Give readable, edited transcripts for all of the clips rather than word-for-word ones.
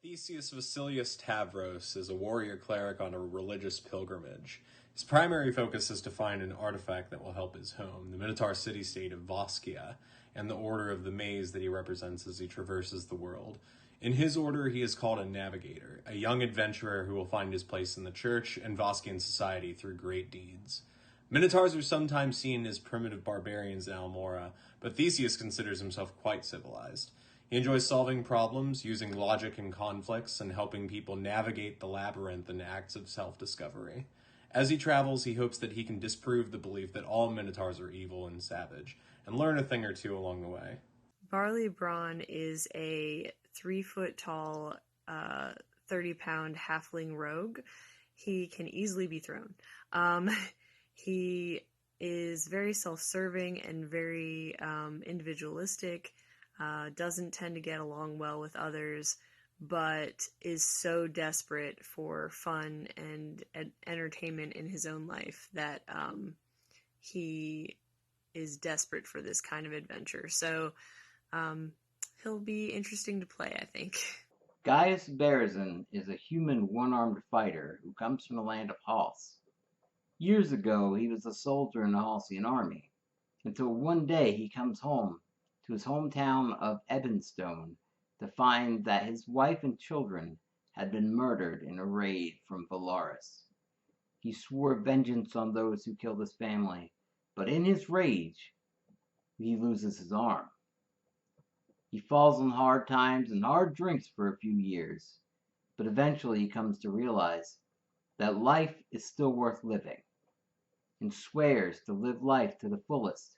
Theseus Vasilius Tavros is a warrior cleric on a religious pilgrimage. His primary focus is to find an artifact that will help his home, the Minotaur city-state of Voskia, and the Order of the Maze that he represents as he traverses the world. In his order, he is called a navigator, a young adventurer who will find his place in the church and Voskian society through great deeds. Minotaurs are sometimes seen as primitive barbarians in Almora, but Theseus considers himself quite civilized. He enjoys solving problems, using logic in conflicts, and helping people navigate the labyrinth in acts of self-discovery. As he travels, he hopes that he can disprove the belief that all Minotaurs are evil and savage, and learn a thing or two along the way. Barley Braun is a 3-foot-tall, 30-pound halfling rogue. He can easily be thrown. He is very self-serving and very individualistic, doesn't tend to get along well with others, but is so desperate for fun and entertainment in his own life that he is desperate for this kind of adventure. So he'll be interesting to play, I think. Gaius Berzin is a human one-armed fighter who comes from the land of Hals. Years ago, he was a soldier in the Halsian army, until one day he comes home to his hometown of Ebonstone to find that his wife and children had been murdered in a raid from Valaris. He swore vengeance on those who killed his family, but in his rage, he loses his arm. He falls on hard times and hard drinks for a few years, but eventually he comes to realize that life is still worth living, and swears to live life to the fullest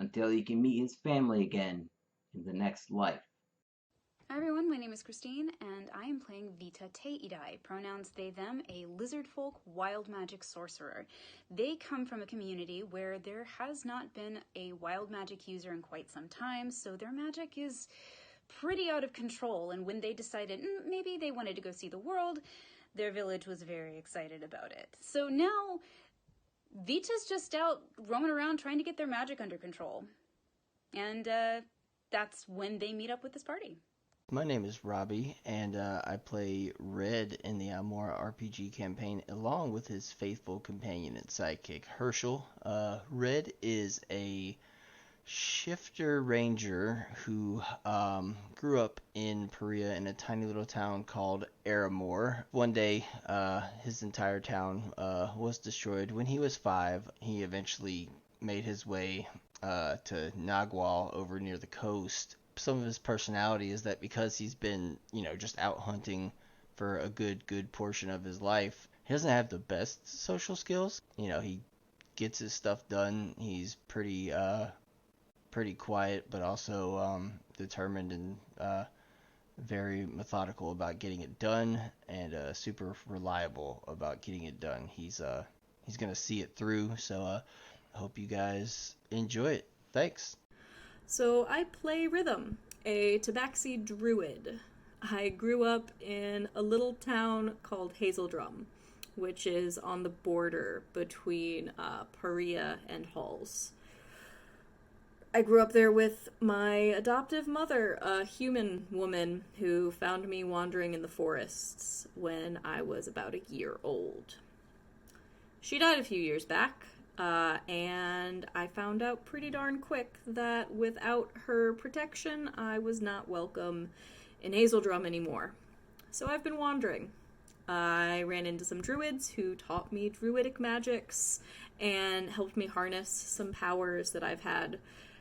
until he can meet his family again in the next life. Hi everyone, my name is Christine, and I am playing Vita Teidai, pronouns they, them, a lizard folk wild magic sorcerer. They come from a community where there has not been a wild magic user in quite some time, so their magic is pretty out of control, and when they decided maybe they wanted to go see the world, their village was very excited about it. So now, Vita's just out roaming around trying to get their magic under control. And that's when they meet up with this party. My name is Robbie, and I play Red in the Almora RPG campaign, along with his faithful companion and sidekick, Herschel. Red is a shifter ranger who grew up in Perea in a tiny little town called Aramor. One day, his entire town was destroyed. When he was 5, he eventually made his way to Nagwal over near the coast. Some of his personality is that because he's been, just out hunting for a good portion of his life, he doesn't have the best social skills. He gets his stuff done. He's pretty quiet, but also determined and very methodical about getting it done, and super reliable about getting it done. He's gonna see it through. So I hope you guys enjoy it. Thanks. So I play Rhythm, a Tabaxi druid. I grew up in a little town called Hazeldrum, which is on the border between Perea and Halls. I grew up there with my adoptive mother, a human woman who found me wandering in the forests when I was about a year old. She died a few years back, and I found out pretty darn quick that without her protection, I was not welcome in Hazeldrum anymore. So I've been wandering. I ran into some druids who taught me druidic magics and helped me harness some powers that I've had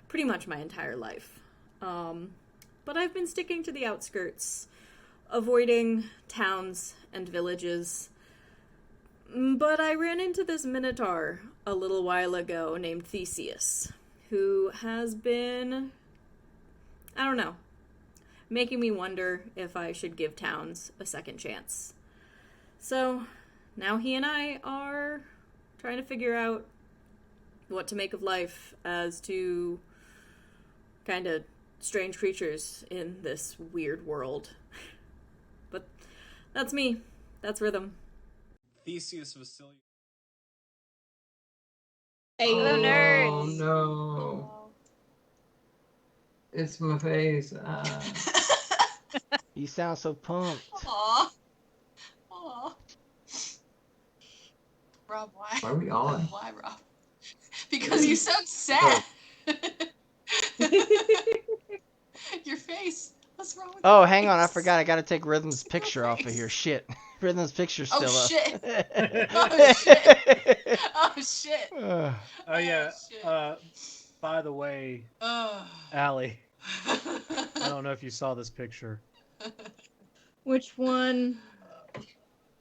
pretty much my entire life. But I've been sticking to the outskirts, avoiding towns and villages. But I ran into this Minotaur a little while ago named Theseus, who has been, making me wonder if I should give towns a second chance. So now he and I are trying to figure out what to make of life as two kind of strange creatures in this weird world. But that's me. That's Rhythm. Theseus Vasilius. Hey. Hello, nerds. Oh no. It's my face. You sound so pumped. Aw. Aw. Rob, why? Why are we on? Why, Rob? Because you sound sad. Your face. What's wrong with Oh, your hang on, I face? forgot. I gotta take Rhythm's What's your picture off of face? here. Shit. Rhythm's picture's Oh, still shit. up. Oh, shit. Oh, shit. Oh yeah. Shit. By the way, Allie, I don't know if you saw this picture. Which one?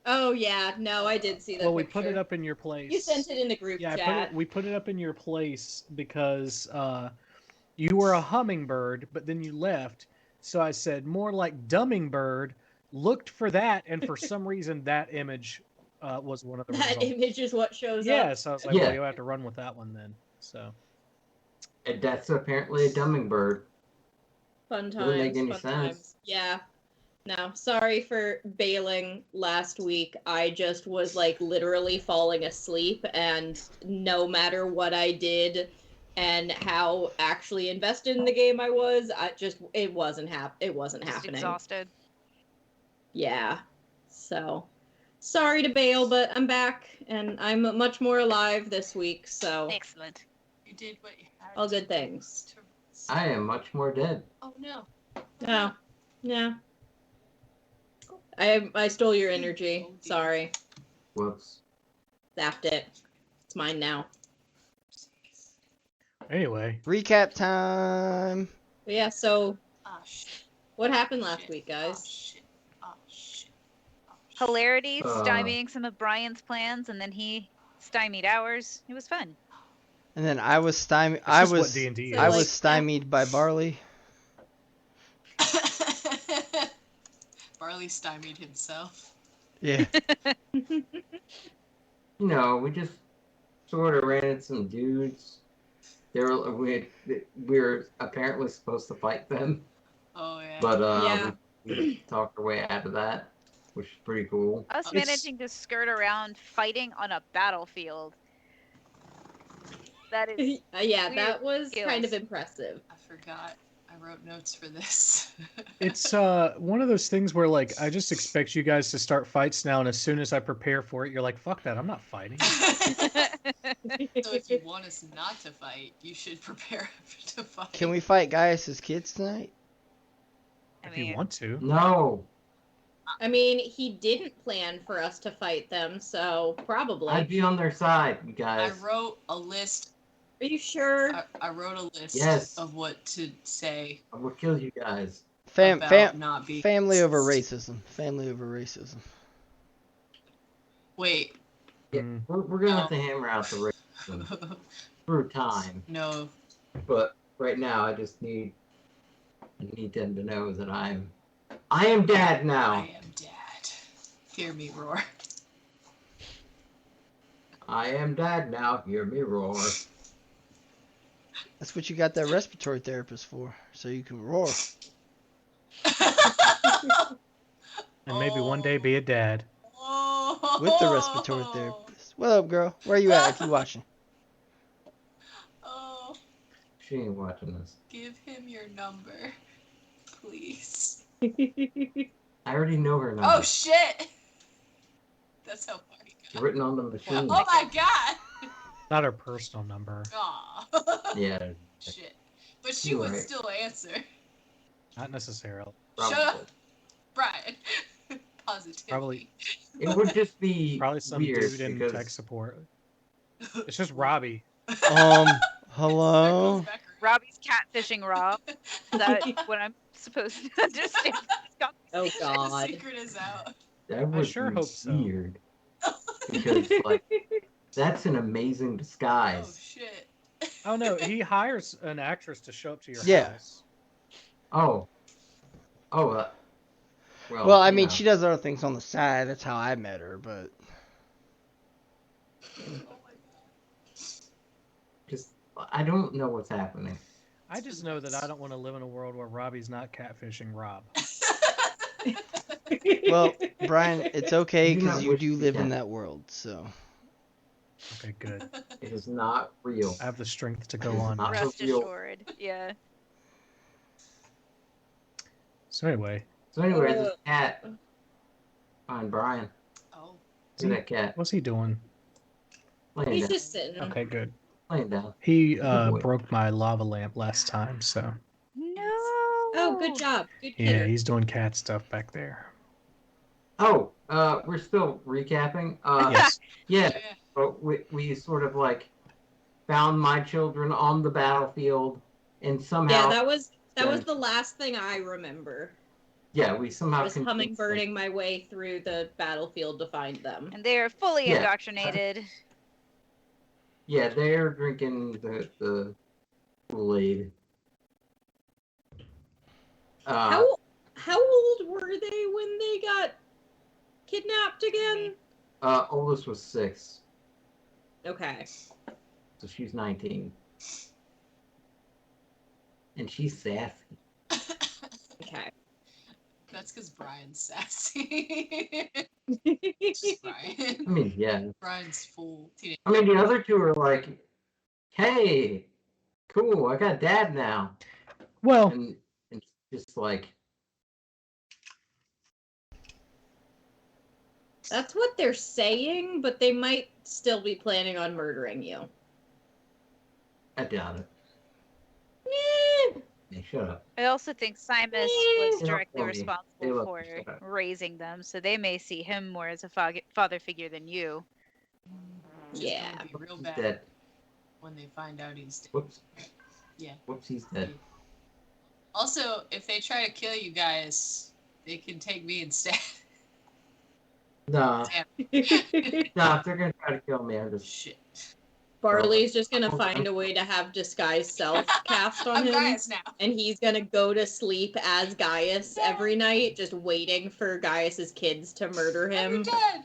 Oh yeah, no, I did see that. Well, we picture. put it up in your place. You sent it in the group Yeah, chat. we put it up in your place because you were a hummingbird, but then you left. So I said more like dummingbird. Looked for that, and for some reason that image was one of the That results. image is what shows Yeah, up. so I was like, Yeah. well, you'll have to run with that one then. So And that's apparently a dummingbird. Fun Doesn't make times, any fun sense. times. Yeah. No, sorry for bailing last week. I just was like literally falling asleep, and no matter what I did and how actually invested in the game I was, it wasn't Just happening. exhausted. Yeah. So sorry to bail, but I'm back and I'm much more alive this week, so Excellent. You did what you had all to good things. to- I am much more dead. Oh, no. No. Yeah. I stole your energy. Oh, dear. Sorry. Whoops. Zapped it. It's mine now. anyway, Recap time. But yeah, so Ah, shit. what happened last Shit. week, Oh, guys? shit. Oh, shit. Oh, shit. Hilarity Uh. stymieing some of Brian's plans, and then he stymied ours. It was fun. And then I was stymied. That's just what D&D So, I is. was stymied by Barley. Barley stymied himself. Yeah. You know, we just sort of ran into some dudes. We were apparently supposed to fight them, Oh, yeah. but Yeah. we talked our way out of that, which is pretty cool. Us It's- managing to skirt around fighting on a battlefield. That is Yeah, weird that was kind of skills. impressive. I forgot. I wrote notes for this. It's one of those things where like I just expect you guys to start fights now, and as soon as I prepare for it, you're like, "Fuck that! I'm not fighting." So if you want us not to fight, you should prepare to fight. Can we fight Gaius as kids tonight? I If you mean, want to. No, I mean, he didn't plan for us to fight them, so probably. I'd be on their side, you I guys. wrote a list. Are you sure? I wrote a list Yes. of what to say I will kill you guys. about not being Family over racist. racism. Family over racism. Wait. Yeah, Mm. we're gonna have to hammer out the racism through time. No. But right now, I need them to know that I am dad now. I am dad. Hear me roar. I am dad now. Hear me roar. That's what you got that respiratory therapist for, so you can roar. And maybe one day be a dad. With the respiratory therapist. What up, girl? Where you at if you watching? Oh, She ain't watching this. give him your number, please. I already know her number. Oh shit! That's how far he It's got. written on the machine. Oh my god! Not her personal number. Aw. Yeah, Shit. But she You're would right. still answer. Not necessarily. probably. Shut up. Brian. Positivity. Probably It would just be probably some weird dude in because tech support. It's just Robbie. Hello? Robbie's catfishing Rob. Is that what I'm supposed to understand? Oh The god. secret is out. that would sure be hope so. weird. Because like that's an amazing Oh disguise. shit. Oh no, he hires an actress to show up to your Yeah. house. Oh. Well, I you mean, know. she does other things on the side. That's how I met her, but Oh my god. Just I don't know what's happening. I just know that I don't want to live in a world where Robbie's not catfishing Rob. well, Brian, it's okay You do because not you wish do to be live in cat- that world. So Okay, good. It is not real. I have the strength to go It is on. not Rest real. assured. Yeah. So anyway, So anyway, this cat on Brian. Oh. Look at that cat. What's he doing? Laying He's down. just sitting. Okay, good. Laying down. He Good boy. broke my lava lamp last time, so No. Oh, good job. Good yeah, kidder. he's doing cat stuff back there. Oh, we're still recapping. Yes. Yeah, but we sort of like found my children on the battlefield, and somehow Yeah, that was the last thing I remember. Yeah, we somehow Was hummingbirding my way through the battlefield to find them. And they are fully Yeah. indoctrinated. Yeah, they're drinking the Kool-Aid. How old were they when they got kidnapped again? Oldest was 6, Okay. so she's 19, and she's sassy. Okay. That's because Brian's sassy. Brian. I mean, yeah. Brian's full teenage. I mean, the other two are like, "Hey, cool, I got dad now," Well, and just like, That's what they're saying, but they might still be planning on murdering you. I doubt it. Eh. Hey, shut up. I also think Simus was They don't directly love me. They responsible love for me, shut up. raising them, so they may see him more as a father figure than you. It's Yeah. gonna be real He's bad dead. when they find out he's dead. Whoops. Yeah. Whoops, he's dead. Also, if they try to kill you guys, they can take me instead. Nah. Damn. Nah, if they're gonna try to kill me, I'm just Shit. Barley's just gonna find a way to have disguise self cast on I'm him. Gaius now. And he's gonna go to sleep as Gaius every night, just waiting for Gaius's kids to murder You're him. dead.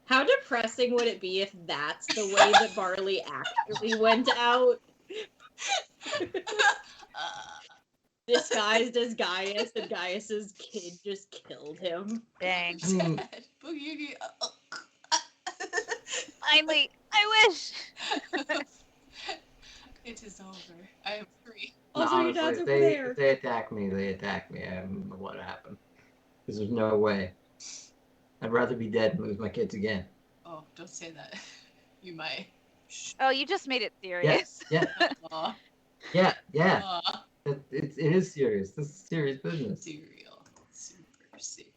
How depressing would it be if that's the way that Barley actually went out? Disguised as Gaius, and Gaius's kid just killed him. Dang. I mean, Dead. Boogie. Finally, I wish. It is over. I am free. no, Also, your honestly, dad's if over there. if they attack me, they attack me. I don't know what happened. Because there's no way. I'd rather be dead and lose my kids again. Oh, don't say that. You might. Oh, you just made it Yes, serious. yeah, Aw. yeah, yeah. Aw. It is serious. This is serious business. Cereal. Super serious.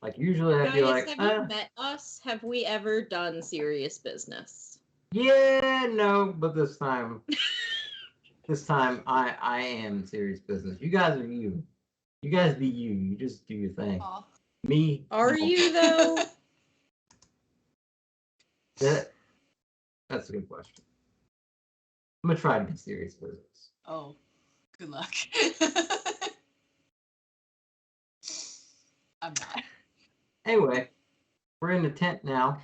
Like, usually I'd be Gaius, like, have you met us? Have we ever done serious business? yeah, no, but this time I am serious business. You guys are you. You guys be you. You just do your thing. Aw. Me. Are no. you, though? That's a good question. I'm gonna try to be serious business. Oh, good luck. I'm not. Anyway, we're in the tent now,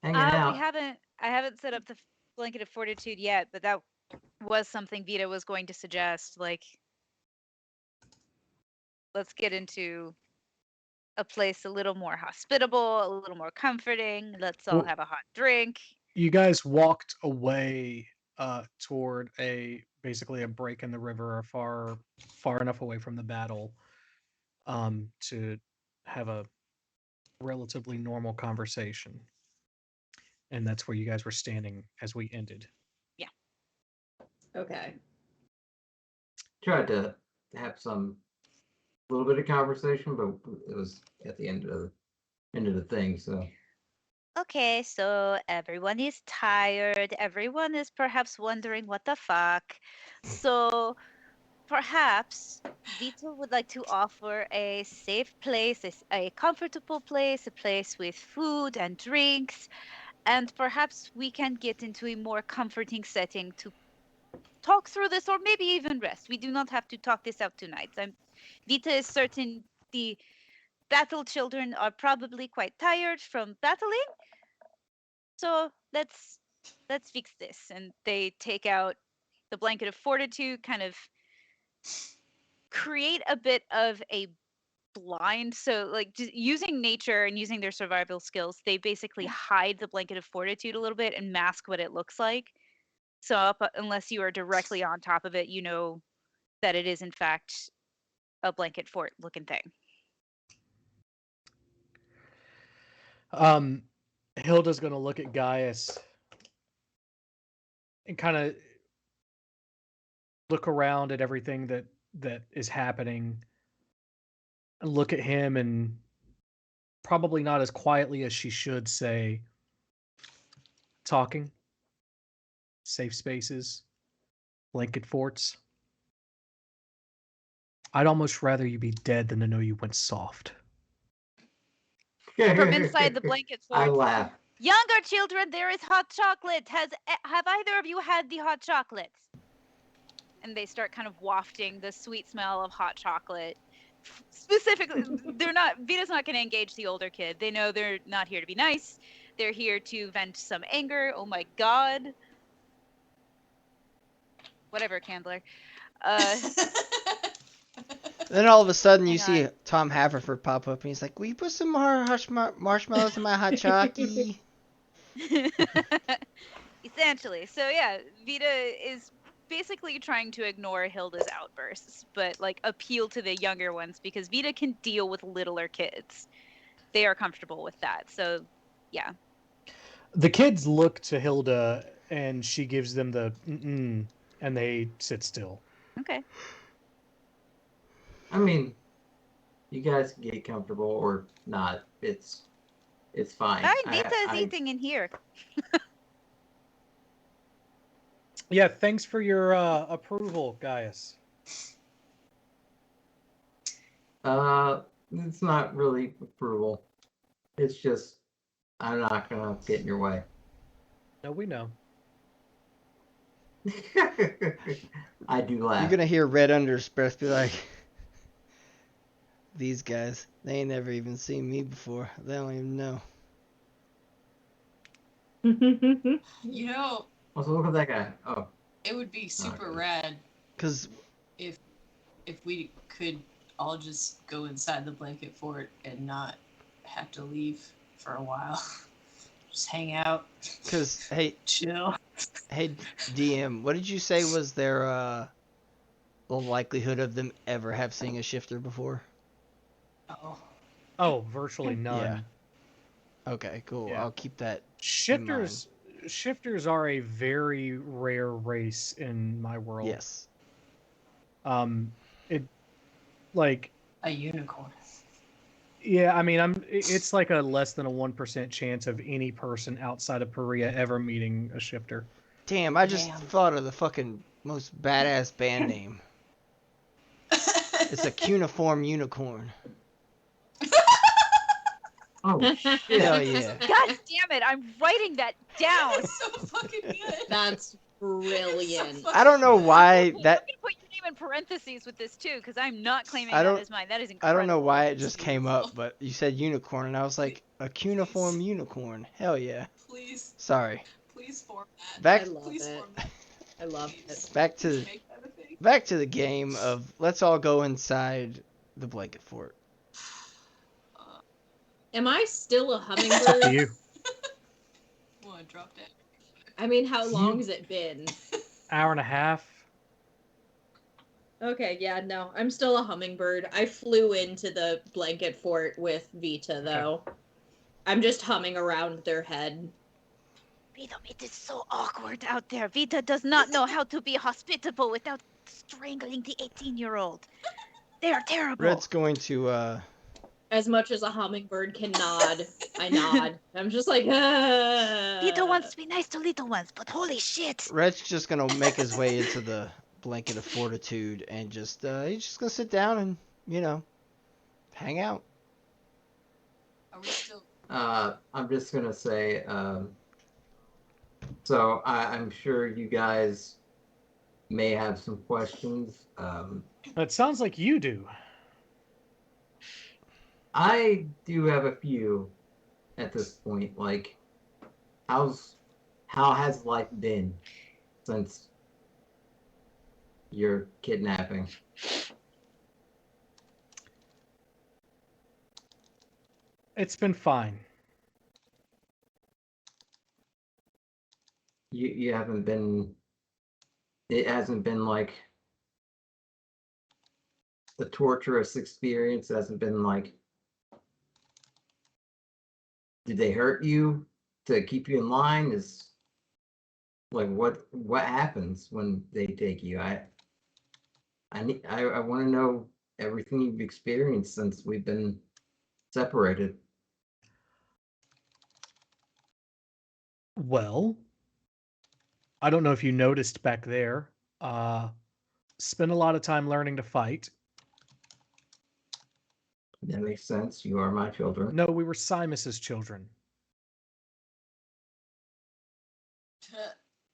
hanging out. I haven't set up the blanket of fortitude yet, but that was something Vita was going to suggest. Like, let's get into a place a little more hospitable, a little more comforting. Let's all Well- have a hot drink. you guys walked away toward basically a break in the river, far enough away from the battle to have a relatively normal conversation. And that's where you guys were standing as we ended. Okay. Tried to have some little bit of conversation, but it was at the end of the thing. So Okay, so everyone is tired. Everyone is perhaps wondering what the fuck. So perhaps Vito would like to offer a safe place, a comfortable place, a place with food and drinks, and perhaps we can get into a more comforting setting to talk through this or maybe even rest. We do not have to talk this out tonight. Vita is certain the battle children are probably quite tired from battling. So let's fix this. And they take out the blanket of fortitude, kind of create a bit of a blind. So like just using nature and using their survival skills, they basically hide the blanket of fortitude a little bit and mask what it looks like. So unless you are directly on top of it, you know that it is in fact a blanket fort looking thing. Hilda's gonna look at Gaius and kind of look around at everything that is happening, and look at him, and probably not as quietly as she should say, talking, safe spaces, blanket forts. I'd almost rather you be dead than to know you went soft. From inside the blanket I fort. laugh. Younger children, there is hot chocolate. Have either of you had the hot chocolate? And they start kind of wafting the sweet smell of hot chocolate. Specifically, Vita's not going to engage the older kid. They know they're not here to be nice. They're here to vent some anger. Oh my god. Whatever, Candler. Then all of a sudden you Hang see Tom Haverford pop up and he's like, "Will you put some more marshmallows in my hot chockey?" Essentially. So yeah, Vita is basically trying to ignore Hilda's outbursts, but like appeal to the younger ones because Vita can deal with littler kids. They are comfortable with that. So yeah. The kids look to Hilda and she gives them the mm-mm, and they sit still. Okay. I mean, you guys can get comfortable or not. It's fine. Hi, Vita is eating in here. Yeah, thanks for your approval, Gaius. It's not really approval. It's just I'm not gonna get in your way. No, we know. I do laugh. You're gonna hear Red under his breath be like, "These guys, they ain't never even seen me before. They don't even know." You know, Also, look at that guy. Oh, it would be super rad Because if we could all just go inside the blanket fort and not have to leave for a while. Just hang out. Because hey, chill. Hey, DM, what did you say was their the likelihood of them ever have seen a shifter before? Oh, virtually none. Yeah. Okay, cool. Yeah. I'll keep that. Shifters are a very rare race in my world. Yes. It like a unicorn. Yeah, I mean, it's like a less than a 1% chance of any person outside of Perea ever meeting a shifter. Damn, I just thought of the fucking most badass band name. It's a cuneiform unicorn. Oh shit! Hell yeah! God damn it! I'm writing that down. That's so fucking good. That's brilliant. So I don't know why that. I'm gonna put your name in parentheses with this too, because I'm not claiming I don't- that as mine. That is I incredible. don't know why it just came up, but you said unicorn, and I was like, a cuneiform unicorn. Hell yeah! Please. Sorry. Please form that. Back. I love Please it. form that. I love Please. it. Back to Please make that a thing. back to the game of let's all go inside the blanket fort. Am I still a To hummingbird? you. Well, I dropped it. I mean, how long has it been? Hour and a half. Okay, yeah, no, I'm still a hummingbird. I flew into the blanket fort with Vita, though. I'm just humming around their head. Vita, it is so awkward out there. Vita does not know how to be hospitable without strangling the 18-year-old. They are terrible. Red's going to As much as a hummingbird can nod, I nod. I'm just like, ah. Vita wants to be nice to little ones, but holy shit. Red's just gonna make his way into the blanket of fortitude and just he's just gonna sit down and hang out. Are we still? I'm just gonna say, so I'm sure you guys may have some questions. It sounds like you do. I do have a few at this point. Like, how has life been since your kidnapping? It's been fine. You haven't been it hasn't been like the torturous experience. It hasn't been like, did they hurt you to keep you in line? Is like what happens when they take you? I want to know everything you've experienced since we've been separated. Well, I don't know if you noticed back there. Spent a lot of time learning to fight. That makes sense. You are my children. No, we were Simus's children.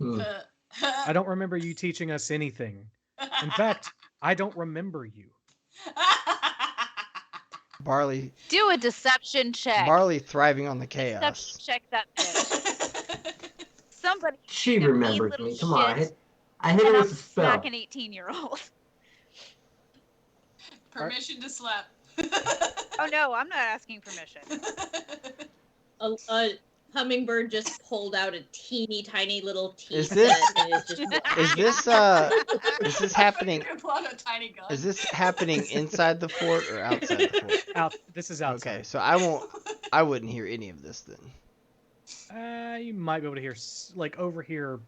I don't remember you teaching us anything. In fact, I don't remember you. Barley. Do a deception check. Barley thriving on the Deception chaos. check that bitch. Somebody. She a mean remembers little me. Come on, shit I hit her cannot with a smack spell. an 18-year-old. Permission to slap. Oh no, I'm not asking permission. A hummingbird just pulled out a teeny tiny little tea Is set this- and is just Is this happening? Pull out a tiny gun. Is this happening inside the fort or outside the fort? This is outside. Okay, so I wouldn't hear any of this then. You might be able to hear like overhear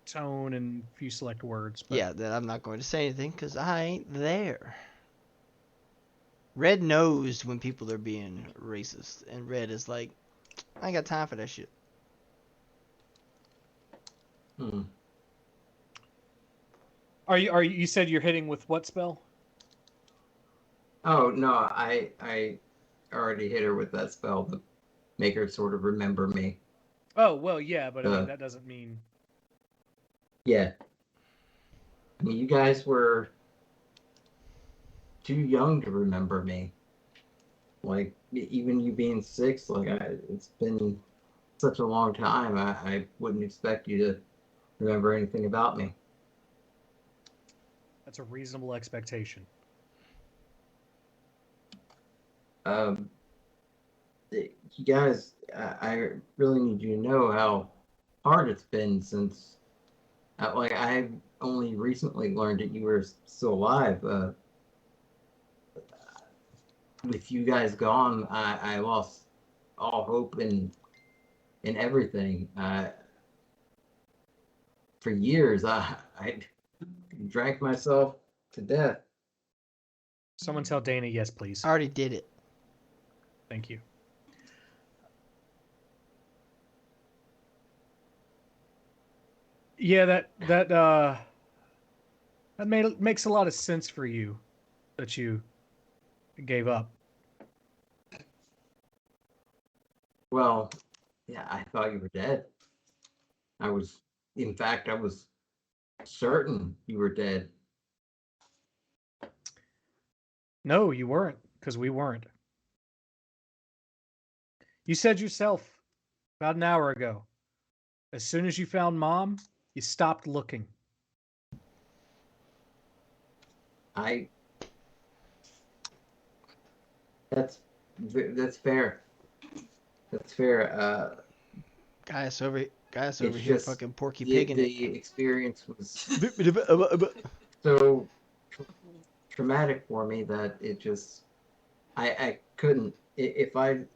tone and a few select words. But... Yeah, then I'm not going to say anything because I ain't there. Red knows when people are being racist, and Red is like, I ain't got time for that shit. Are you said you're hitting with what spell? Oh no, I already hit her with that spell to make her sort of remember me. Oh well, yeah, but I mean, that doesn't mean. Yeah. I mean, you guys were too young to remember me. Like, even you being 6, like, it's been such a long time. I wouldn't expect you to remember anything about me. That's a reasonable expectation. You guys, I really need you to know how hard it's been since, like, I've only recently learned that you were still alive. With you guys gone, I lost all hope in everything. For years, I drank myself to death. Someone tell Dana yes, please. I already did it. Thank you. Yeah, that makes a lot of sense for you that you gave up. Well, yeah, I thought you were dead. In fact, I was certain you were dead. No, you weren't, because we weren't. You said yourself about an hour ago, as soon as you found Mom, you stopped looking. That's fair. That's fair. Gaius over here just fucking Porky Pigging it. The experience was so traumatic for me that it just I couldn't. If I'd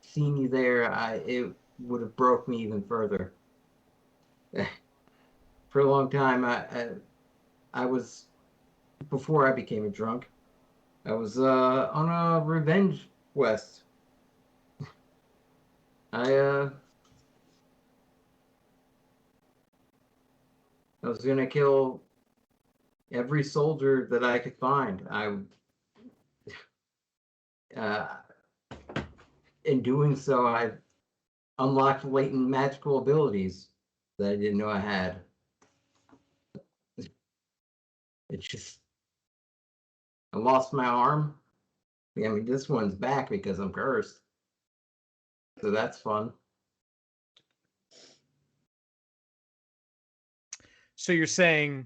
seen you there, it would have broke me even further. For a long time, I was, before I became a drunk, I was on a revenge quest. I was gonna kill every soldier that I could find. In doing so, I unlocked latent magical abilities that I didn't know I had. It's just, I lost my arm. I mean, this one's back because I'm cursed. So that's fun. So you're saying,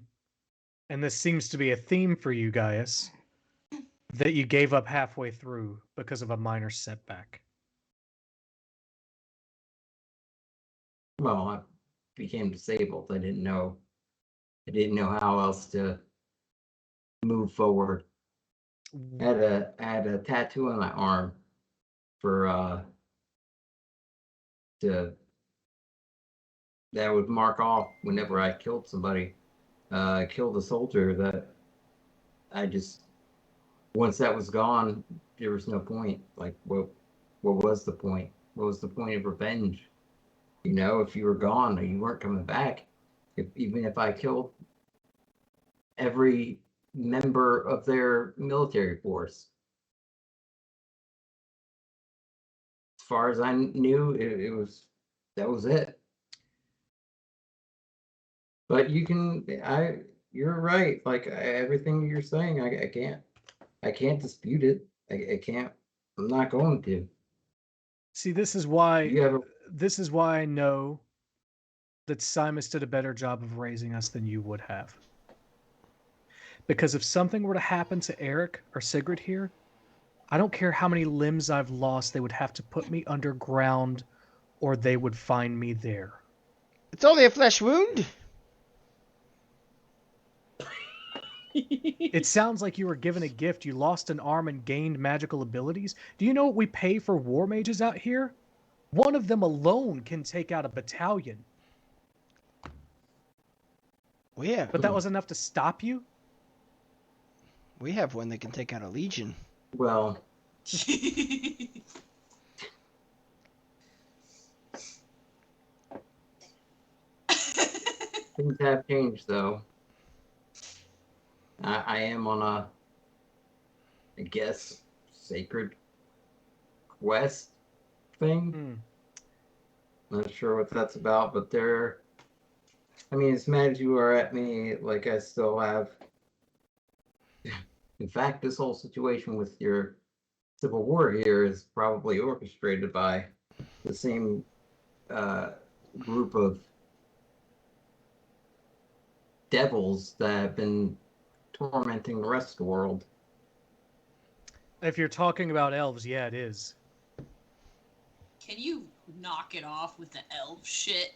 and this seems to be a theme for you, Gaius, that you gave up halfway through because of a minor setback. Well, I became disabled. I didn't know I didn't know how else to move forward. I had a tattoo on my arm for to that would mark off whenever I killed somebody, killed a soldier. That I just once that was gone, there was no point. Like what was the point? What was the point of revenge? You know, if you were gone, you weren't coming back. Even if I killed every member of their military force, as far as I knew, it was that was it. But you're right. Like everything you're saying, I can't dispute it. I can't. I'm not going to. See, this is why You have a this is why I know that Simus did a better job of raising us than you would have. Because if something were to happen to Eric or Sigrid here, I don't care how many limbs I've lost, they would have to put me underground or they would find me there. It's only a flesh wound. It sounds like you were given a gift. You lost an arm and gained magical abilities. Do you know what we pay for war mages out here? One of them alone can take out a battalion. But that was enough to stop you? We have one that can take out a legion. well. Things have changed, though. I am on I guess, sacred quest thing. Not sure what that's about, but I mean, as mad as you are at me, like I still have. In fact, this whole situation with your civil war here is probably orchestrated by the same group of devils that have been tormenting the rest of the world. If you're talking about elves, yeah, it is. Can you knock it off with the elf shit?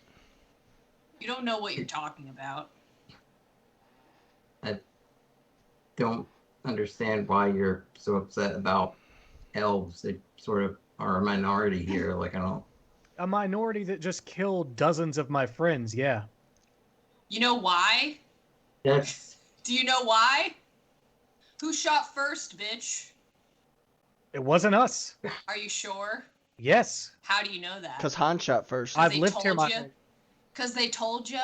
You don't know what you're talking about. I don't understand why you're so upset about elves. They sort of are a minority here. Like, I don't. A minority that just killed dozens of my friends, yeah. You know why? That's. Do you know why? Who shot first, bitch? It wasn't us. Are you sure? Yes. How do you know that? Because Han shot first. I've lived here Because they told you?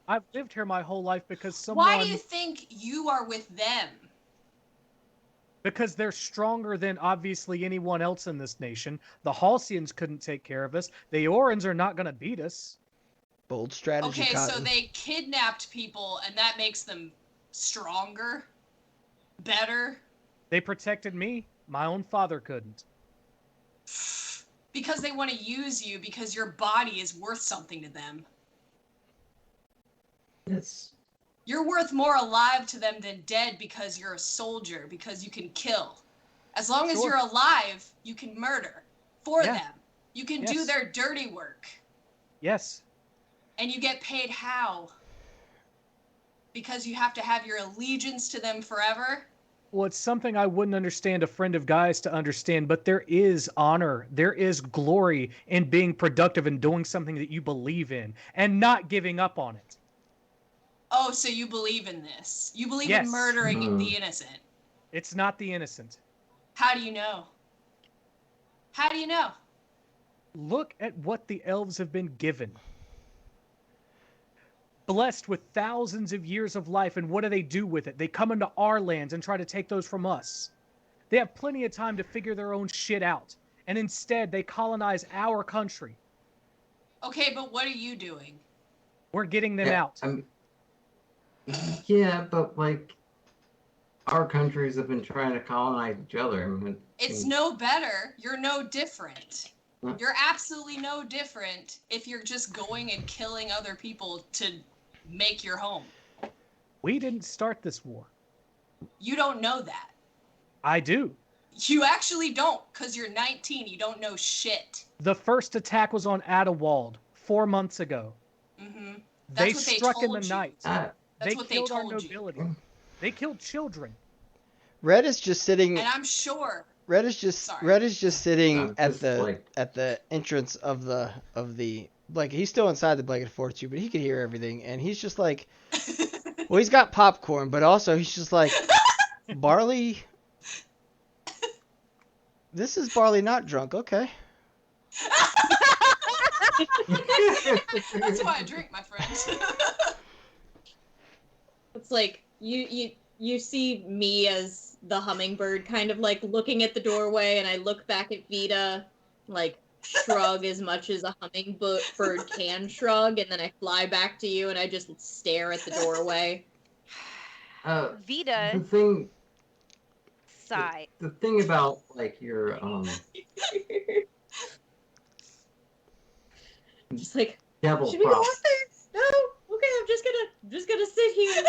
I've lived here my whole life because someone... Why do you think you are with them? Because they're stronger than, obviously, anyone else in this nation. The Halcyons couldn't take care of us. The Orans are not going to beat us. Bold strategy, Okay, Cotton. so they kidnapped people, and that makes them stronger? Better? They protected me. My own father couldn't. Because they want to use you because your body is worth something to them. Yes. You're worth more alive to them than dead because you're a soldier, because you can kill. As long as you're alive, you can murder for them. You can do their dirty work. Yes. And you get paid how? Because you have to have your allegiance to them forever? Well, it's something I wouldn't understand a friend of Guy's to understand, but there is honor, there is glory in being productive and doing something that you believe in and not giving up on it. Oh, so you believe in this? You believe in murdering the innocent? It's not the innocent. How do you know? How do you know? Look at what the elves have been given. Blessed with thousands of years of life, and what do they do with it? They come into our lands and try to take those from us. They have plenty of time to figure their own shit out, and instead they colonize our country. Okay, but what are you doing? We're getting them out. Yeah, but like, our countries have been trying to colonize each other. I mean, it's no better. You're no different. You're absolutely no different if you're just going and killing other people to make your home. We didn't start this war. You don't know that. I do. You actually don't, because you're 19. You don't know shit. The first attack was on Adewald 4 months ago. Mm-hmm. They struck in the night. That's what they killed our told you. nobility. They killed children. Red is just sitting. And I'm sure. Red is just sitting at the entrance of the blanket. He's still inside the blanket fort too, but he can hear everything, and he's just like, well, he's got popcorn, but also he's just like, Barley. This is Barley not drunk, okay. That's why I drink, my friends. It's like you see me as the hummingbird, kind of like looking at the doorway, and I look back at Vita, like shrug as much as a hummingbird can shrug, and then I fly back to you, and I just stare at the doorway. Vita. The thing. Sigh. The thing about like your just like devil should we go prop. up there? No. Okay, I'm just gonna sit here.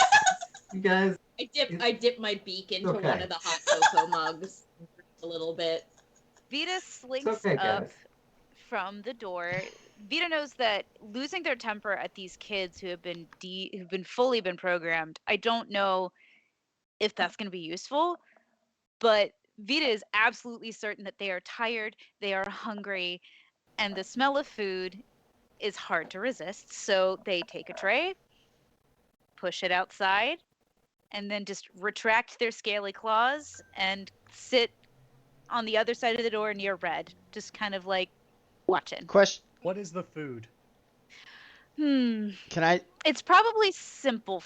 You guys. I dip my beak into okay. one of the hot cocoa mugs a little bit. Vita slinks up from the door. Vita knows that losing their temper at these kids who have been fully programmed. I don't know if that's going to be useful, but Vita is absolutely certain that they are tired, they are hungry, and the smell of food is hard to resist. So they take a tray, push it outside, and then just retract their scaly claws and sit on the other side of the door near Red, just kind of like watching. Question. What is the food? Can I? It's probably simple.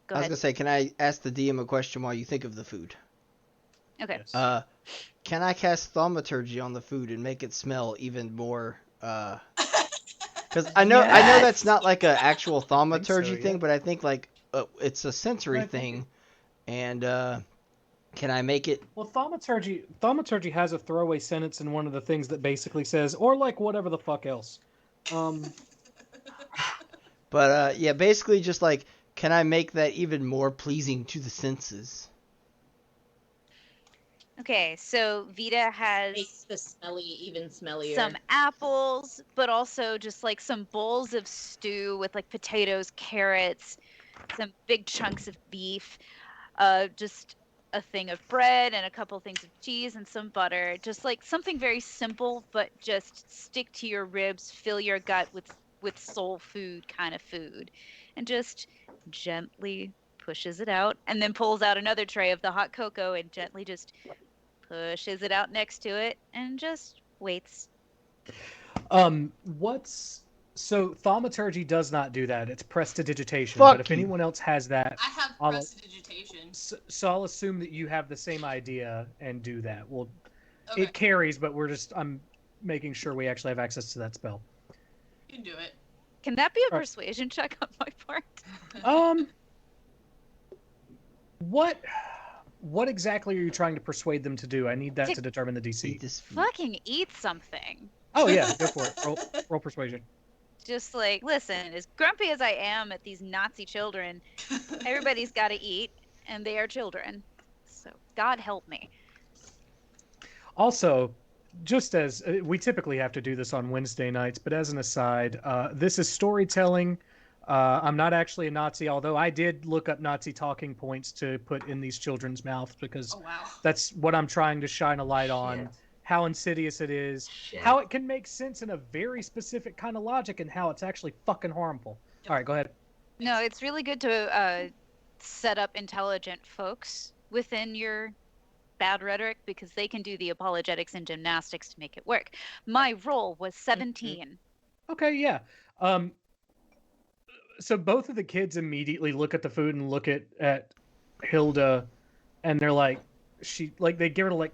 Go ahead. I was gonna say, can I ask the DM a question while you think of the food? Okay. Yes. Can I cast thaumaturgy on the food and make it smell even more? Because I know that's not like an actual thaumaturgy thing, but I think like it's a sensory thing, and can I make it? Well, thaumaturgy has a throwaway sentence in one of the things that basically says, or like whatever the fuck else. But yeah, basically just like, can I make that even more pleasing to the senses? Okay, so Vita has makes the smelly even smellier. Some apples, but also just like some bowls of stew with like potatoes, carrots, some big chunks of beef, just a thing of bread and a couple things of cheese and some butter. Just like something very simple, but just stick to your ribs, fill your gut with soul food kind of food, and just gently pushes it out, and then pulls out another tray of the hot cocoa and gently just pushes it out next to it and just waits. So thaumaturgy does not do that. It's prestidigitation. Fuck but if anyone else has that, I have prestidigitation. So I'll assume that you have the same idea and do that. Well, okay. It carries, but I'm making sure we actually have access to that spell. You can do it. Can that be a persuasion check on my part? What exactly are you trying to persuade them to do? I need that to determine the DC. Fucking eat something. Oh yeah, go for it. Roll persuasion. Just like, listen, as grumpy as I am at these Nazi children, everybody's got to eat, and they are children. So God help me. Also, just as we typically have to do this on Wednesday nights, but as an aside, this is storytelling. I'm not actually a Nazi, although I did look up Nazi talking points to put in these children's mouths because that's what I'm trying to shine a light on. How insidious it is, how it can make sense in a very specific kind of logic, and how it's actually fucking harmful. All right, go ahead. No, it's really good to set up intelligent folks within your bad rhetoric because they can do the apologetics and gymnastics to make it work. My roll was 17. Okay, yeah. So both of the kids immediately look at the food and look at Hilda, and they're like, they give her like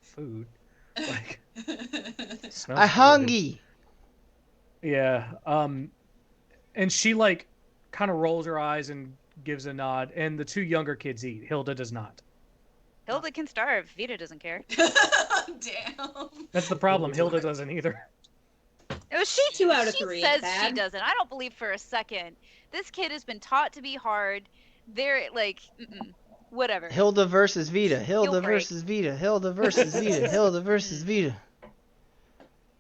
food. Like, I hungry. Yeah. And she like kind of rolls her eyes and gives a nod, and the two younger kids eat. Hilda does not. Hilda can starve. Vita doesn't care. Damn. That's the problem. Hilda doesn't either. Oh, she 2 out of 3. says she doesn't. I don't believe for a second. This kid has been taught to be hard. They're like, whatever. Hilda versus Vita. Hilda versus Vita. Hilda versus Vita. Hilda versus Vita.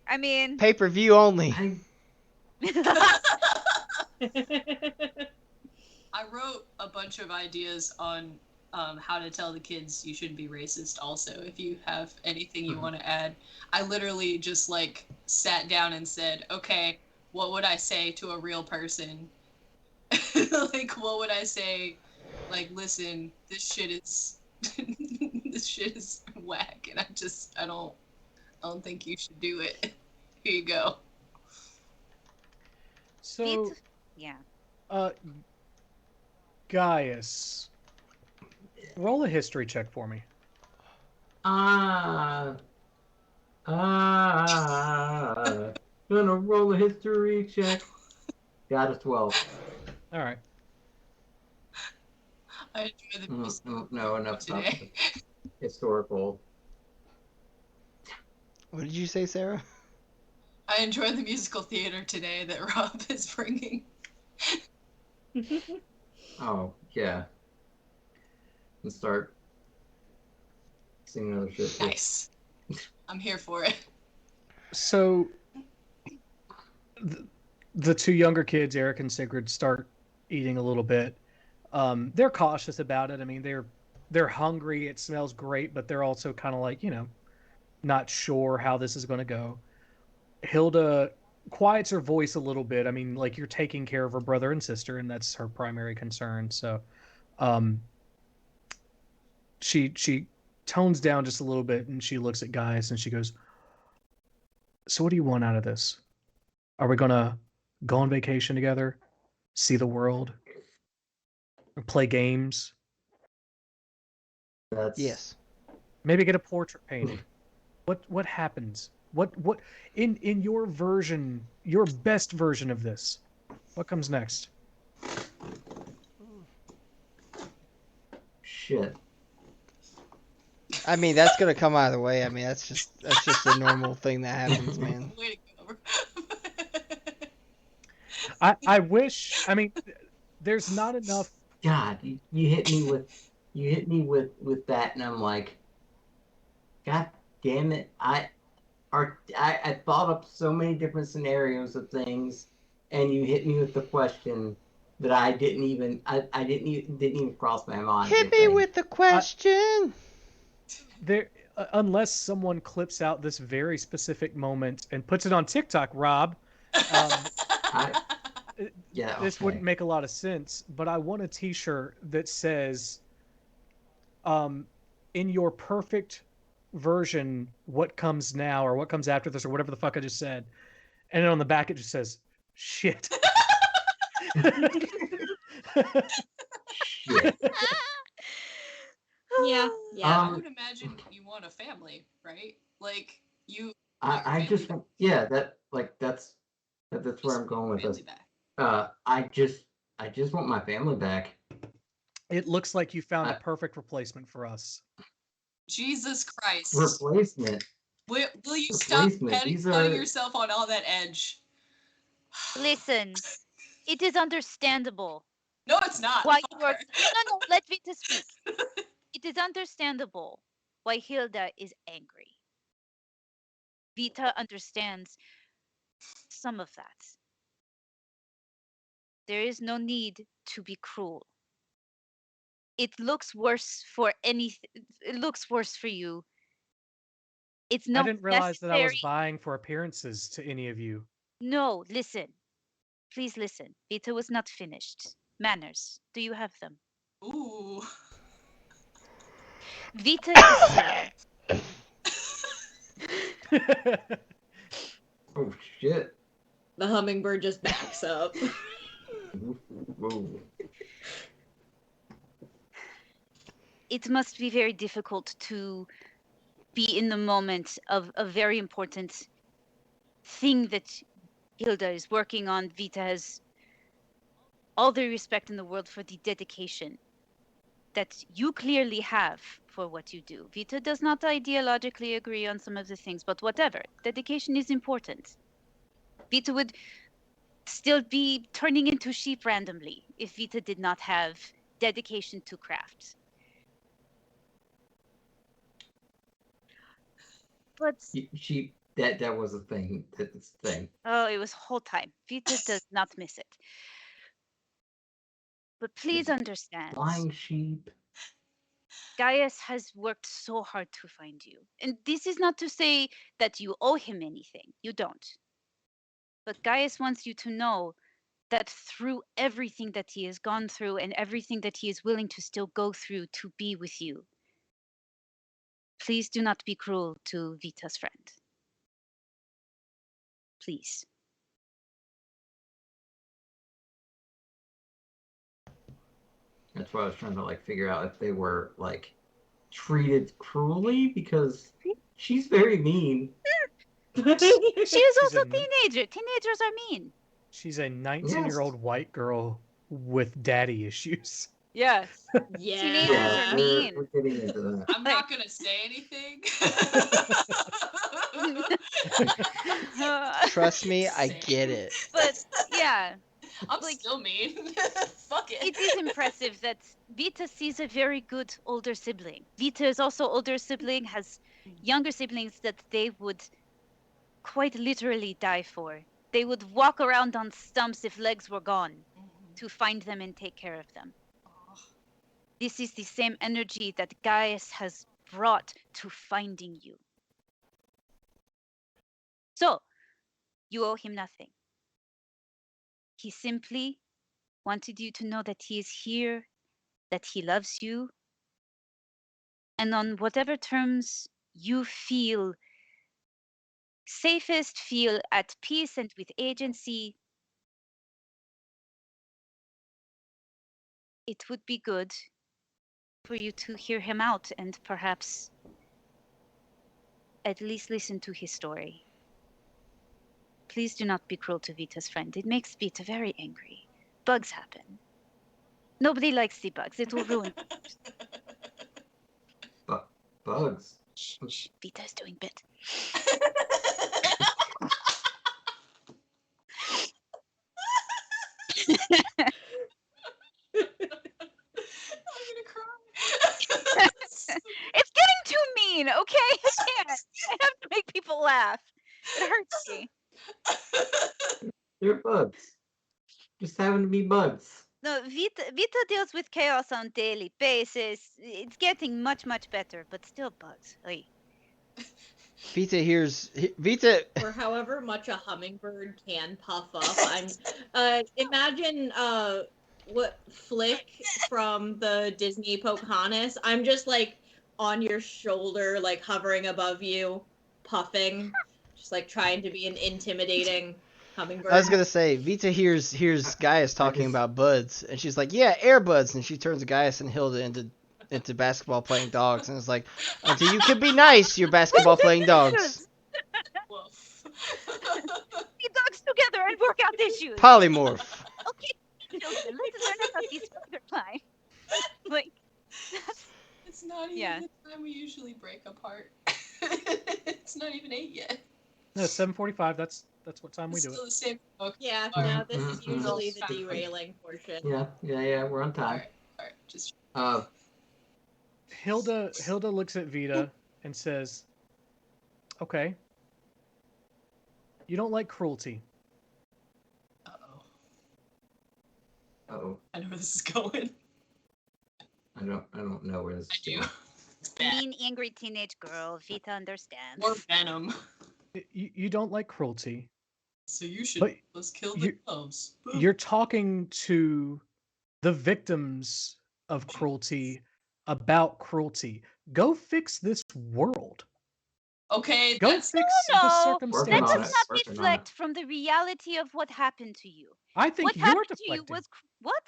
I mean, pay-per-view only. I wrote a bunch of ideas on how to tell the kids you shouldn't be racist also, if you have anything you want to add. I literally just like sat down and said, okay, what would I say to a real person? Like, what would I say? Like, listen, this shit is this shit is whack, and I don't think you should do it. Here you go. So, Yeah. Gaius, roll a history check for me. Gonna roll a history check. Got a 12. All right. I enjoy the music No, enough today. about historical. What did you say, Sarah? I enjoy the musical theater today that Rob is bringing. Oh, yeah. And start singing other shit. Nice. I'm here for it. So, the two younger kids, Eric and Sigrid, start eating a little bit. They're cautious about it. I mean, they're hungry. It smells great, but they're also kind of like, not sure how this is going to go. Hilda quiets her voice a little bit. I mean, like, you're taking care of her brother and sister, and that's her primary concern. So, she tones down just a little bit, and she looks at Gaius and she goes, "So, what do you want out of this? Are we gonna go on vacation together, see the world, or play games? Yes. Maybe get a portrait painted? What happens? What in your version, your best version of this? What comes next?" Shit. I mean, that's gonna come either way. I mean, that's just a normal thing that happens, man. Way to go. I wish. I mean, there's not enough. God, you hit me with that, and I'm like, God damn it! I thought up so many different scenarios of things, and you hit me with the question that I didn't even didn't even cross my mind. Hit me with the question. There, unless someone clips out this very specific moment and puts it on TikTok, Rob. This wouldn't make a lot of sense, but I want a T-shirt that says, "In your perfect version, what comes now, or what comes after this, or whatever the fuck I just said," and then on the back it just says, "Shit." Shit. Yeah. I would imagine you want a family, right? Like you. I just that's where I'm going with this. I just want my family back. It looks like you found a perfect replacement for us. Jesus Christ. Replacement. Will you stop putting yourself on all that edge? Listen, it is understandable. No, it's not. Why you are... No, let Vita speak. It is understandable why Hilda is angry. Vita understands some of that. There is no need to be cruel. It looks worse for It looks worse for you. It's not I didn't realize necessary. that I was vying for appearances to any of you. No, listen. Please listen. Vita was not finished. Manners. Do you have them? Ooh. Vita is Oh shit. The hummingbird just backs up. Whoa. It must be very difficult to be in the moment of a very important thing that Hilda is working on. Vita has all the respect in the world for the dedication that you clearly have for what you do. Vita does not ideologically agree on some of the things, but whatever. Dedication is important. Vita would still be turning into sheep randomly if Vita did not have dedication to craft. But sheep, that was a thing. That's a thing. Oh, it was whole time. Vita does not miss it. But please understand, Flying sheep. Gaius has worked so hard to find you. And this is not to say that you owe him anything. You don't. But Gaius wants you to know that through everything that he has gone through and everything that he is willing to still go through to be with you, please do not be cruel to Vita's friend. Please. That's why I was trying to like figure out if they were like treated cruelly because she's very mean. She is She's also a- a teenager. Teenagers are mean. She's a 19-year-old white girl with daddy issues. Yes. Yeah. Teenagers are mean. We're getting into that. I'm not gonna say anything. Trust me, I Same. get it. But yeah, I'm like- still mean. Fuck it. it is impressive that Vita sees a very good older sibling. Vita is also older sibling, has younger siblings that they would quite literally die for. They would walk around on stumps if legs were gone to find them and take care of them. This is the same energy that Gaius has brought to finding you. So, you owe him nothing. He simply wanted you to know that he is here, that he loves you, and on whatever terms you feel safest, feel at peace and with agency, it would be good for you to hear him out and perhaps at least listen to his story. Please do not be cruel to Vita's friend. It makes Vita very angry. Bugs happen. Nobody likes the bugs. It will ruin. Bugs. Shh, shh. Vita is doing bit. I'm gonna cry. It's getting too mean, okay? I can't. I have to make people laugh. It hurts me. They're bugs. Just happen to be bugs. No, Vita deals with chaos on daily basis. It's getting much, much better, but still bugs. Oy. Vita. For however much a hummingbird can puff up, I'm imagine what Flick from the Disney Pocahontas. I'm just like on your shoulder, like hovering above you, puffing, just like trying to be an intimidating hummingbird. I was gonna say, Vita hears Gaius talking about buds, and she's like, "Yeah, air buds," and she turns Gaius and Hilda into basketball playing dogs, and it's like, "Until you can be nice, you're basketball playing dogs." Woof. Be dogs together and work out issues. Polymorph. Okay, children, let's learn about these butterfly. Like, that's It's not even Yeah. the time we usually break apart. It's not even 8 yet. No, 7:45. That's what time we It's do still it. the same. Okay. Yeah, Alright. no, this is Mhm. usually the Fine. derailing portion. Yeah, we're on time. Alright. Just Hilda looks at Vita and says, "Okay. You don't like cruelty. uh-oh. Oh, I know where this is going. I don't know where this I is do. going. It's bad. mean, angry teenage girl. Vita understands. Or venom. You don't like cruelty. So you should But let's kill the you- gloves. Boom. You're talking to the victims of cruelty about cruelty. Go fix this world. Okay, Go that's fix No, the that Working on does circumstances. it. not Working on reflect it. from the reality of what happened to you. I think What you're happened to deflecting. you was what?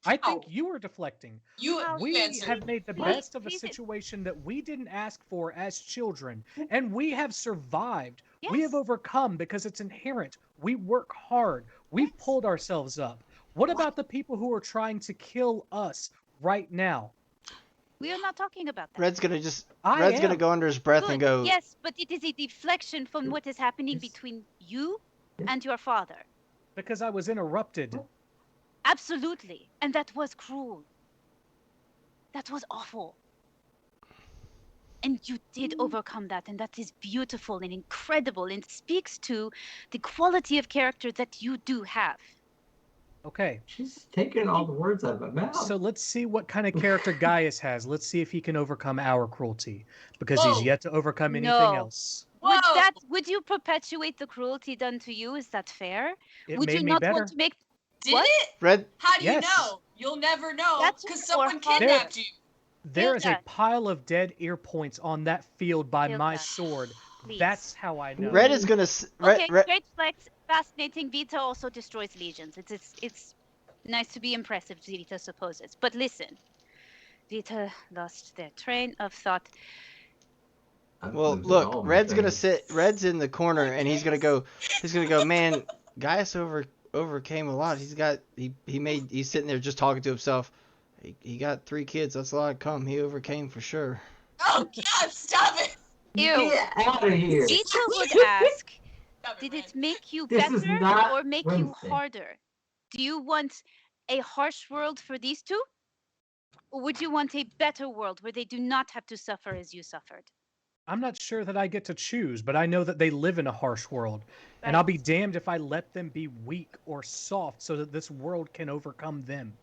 I think How? you are deflecting. you How- We answered. have made the Please- best of a please- situation that we didn't ask for as children, and we have survived. We have Yes. overcome because it's inherent. We work hard. We've Yes. pulled ourselves up. What about the people who are trying to kill us right now? We are not talking about that. Red's gonna am. go under his breath and Good. go. Yes, but it is a deflection from what is happening Yes. between you Yes. and your father. Because I was interrupted. Absolutely. And that was cruel. That was awful. And you did overcome that, and that is beautiful and incredible and speaks to the quality of character that you do have. Okay. She's taking all the words out of my mouth. So let's see what kind of character Gaius has. Let's see if he can overcome our cruelty, because he's Whoa. yet to overcome anything No. else. Whoa! Would you perpetuate the cruelty done to you? Is that fair? It Would made you me not better. want to make Did what? it? Red, How do you Yes. know? You'll never know That's because or someone harder. kidnapped you. There is a Hilda. pile of dead ear points on that field by my Hilda, sword. please. That's how I know. Red is gonna. Okay, great flex, fascinating. Vita also destroys legions. It's nice to be impressive, Vita supposes. But listen, Vita lost their train of thought. I'm Well, losing look, all my Red's gonna trains. sit. Red's in the corner, and he's gonna go. He's gonna go. Man, Gaius overcame a lot. He's sitting there just talking to himself. He got 3 kids. That's a lot of cum. He overcame for sure. Oh God! Stop it! Ew. Get out of here! Vita would ask, Stop did Red. it make you This is better not or make you Wednesday. harder? Do you want a harsh world for these two? Or would you want a better world where they do not have to suffer as you suffered? I'm not sure that I get to choose, but I know that they live in a harsh world. And I'll be damned if I let them be weak or soft so that this world can overcome them.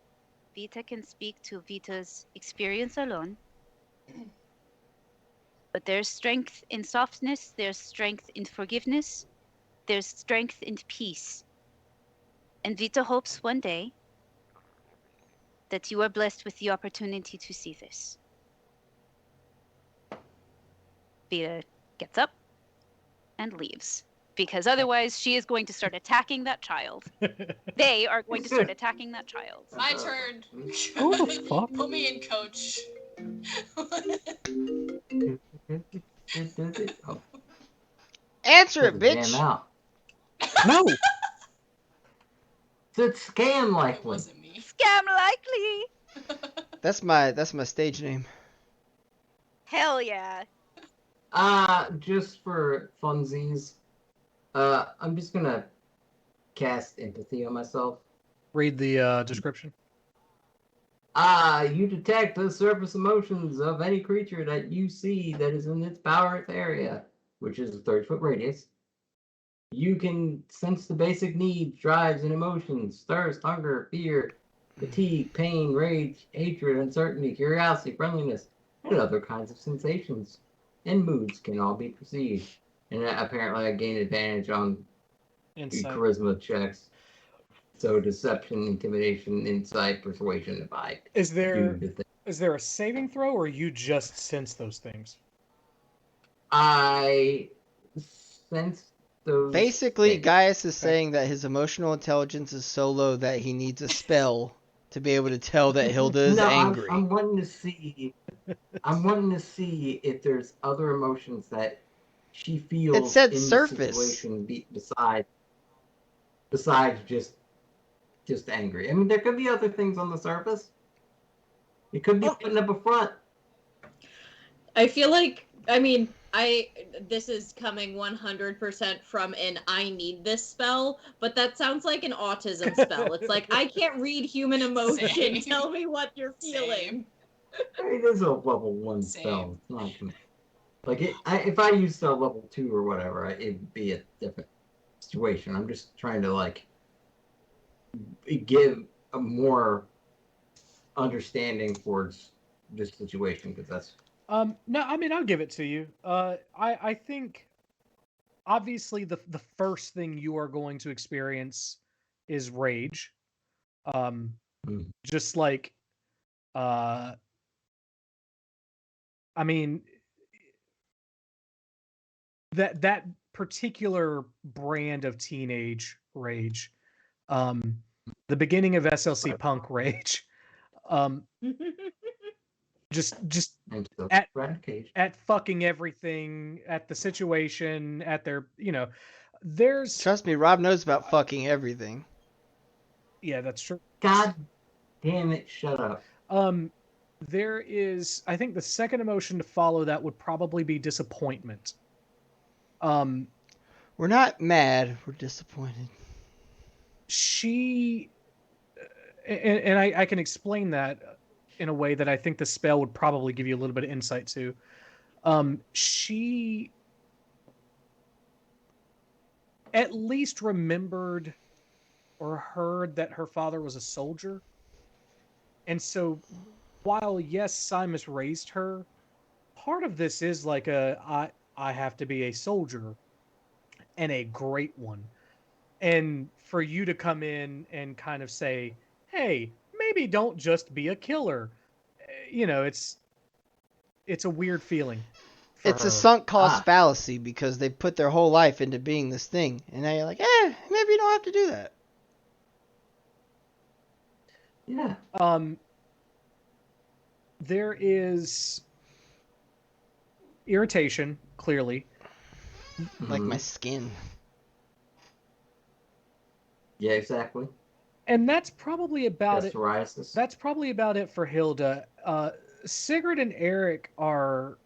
Vita can speak to Vita's experience alone. But there's strength in softness, there's strength in forgiveness, there's strength in peace. And Vita hopes one day that you are blessed with the opportunity to see this. Vita gets up and leaves. Because otherwise she is going to start attacking that child. They are going to start attacking that child. My turn. Who the fuck? Put me in, coach. Oh, Answer it, better jam bitch. out. No! It's a scam It likely. wasn't me. Scam likely! That's my stage name. Hell yeah. Just for funsies, I'm just gonna cast empathy on myself. Read the description. You detect the surface emotions of any creature that you see that is in its power area, which is a 30-foot radius. You can sense the basic needs, drives, and emotions: thirst, hunger, fear, fatigue, pain, rage, hatred, uncertainty, curiosity, friendliness, and other kinds of sensations and moods can all be perceived. And apparently I gain advantage on Insight. charisma checks. So deception, intimidation, insight, persuasion, if I Is do there the thing. is there a saving throw, or you just sense those things? I sense those Basically, things. Gaius is saying that his emotional intelligence is so low that he needs a spell to be able to tell that Hilda is No, angry. I'm wanting to see. I'm wanting to see if there's other emotions that she feels It said in surface. the situation besides just angry. I mean, there could be other things on the surface. It could be putting up a front. I feel like, I mean, this is coming 100% from an I need this spell, but that sounds like an autism spell. It's like, I can't read human emotion. Same. Tell me what you're feeling. I mean, it is a level 1 Same. spell. It's not like if I used a level 2 or whatever, it'd be a different situation. I'm just trying to like give a more understanding towards this situation because that's No, I mean I'll give it to you. I think obviously the first thing you are going to experience is rage. Just like I mean that particular brand of teenage rage. The beginning of SLC punk rage. Just and so at gratification. at fucking everything, at the situation, at their, there's Trust me, Rob knows about fucking everything. yeah, that's true. God damn it! Shut up. There is, I think the second emotion to follow that would probably be disappointment. We're not mad, we're disappointed. She and I can explain that in a way that I think the spell would probably give you a little bit of insight to. She at least remembered or heard that her father was a soldier. And so while yes, Simus raised her, part of this is like I have to be a soldier and a great one. And for you to come in and kind of say, "Hey, maybe don't just be a killer." It's a weird feeling for It's a her. sunk cost fallacy because they put their whole life into being this thing, and now you're like, maybe you don't have to do that. Yeah. There is irritation, clearly. Like my skin. Yeah, exactly. And that's probably about Just it. psoriasis. That's probably about it for Hilda. Sigrid and Eric are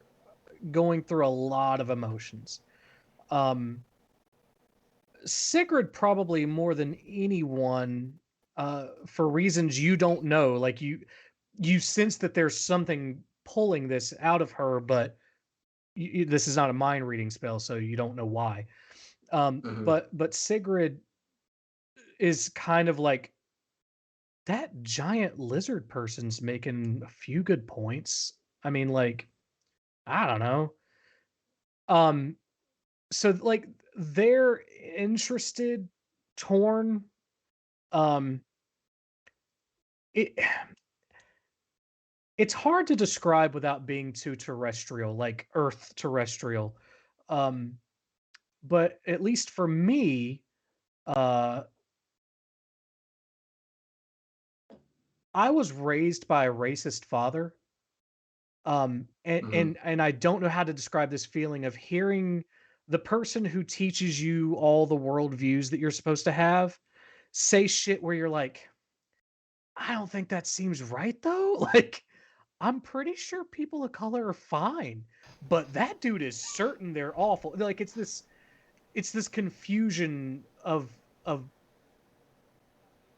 going through a lot of emotions. Sigrid probably more than anyone, for reasons you don't know. Like you sense that there's something pulling this out of her, but this is not a mind reading spell, so you don't know why. But Sigrid is kind of like, that giant lizard person's making a few good points. I mean, like, I don't know. So like they're interested, torn. Um, it it's hard to describe without being too terrestrial, like Earth terrestrial. Um, but at least for me, uh, I was raised by a racist father. And I don't know how to describe this feeling of hearing the person who teaches you all the worldviews that you're supposed to have say shit where you're like, I don't think that seems right though. Like, I'm pretty sure people of color are fine, but that dude is certain they're awful. Like, it's this confusion of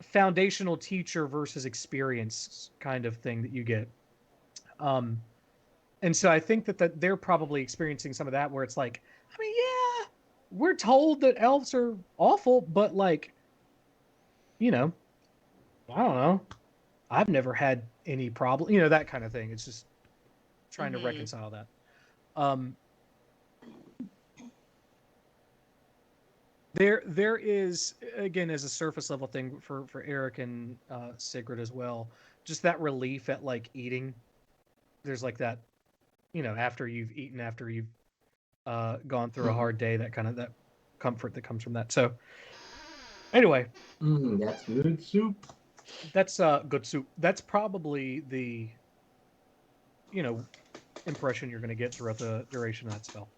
foundational teacher versus experience kind of thing that you get. And so I think that they're probably experiencing some of that where it's like, I mean, yeah, we're told that elves are awful, but like, I don't know. I've never had any problem, that kind of thing. It's just trying to reconcile that. There is, again, as a surface level thing for Eric and Sigrid as well, just that relief at like eating. There's like that, after you've eaten, after you've gone through a hard day, that kind of that comfort that comes from that. So anyway, that's good soup. That's good soup. That's probably the impression you're going to get throughout the duration of that spell.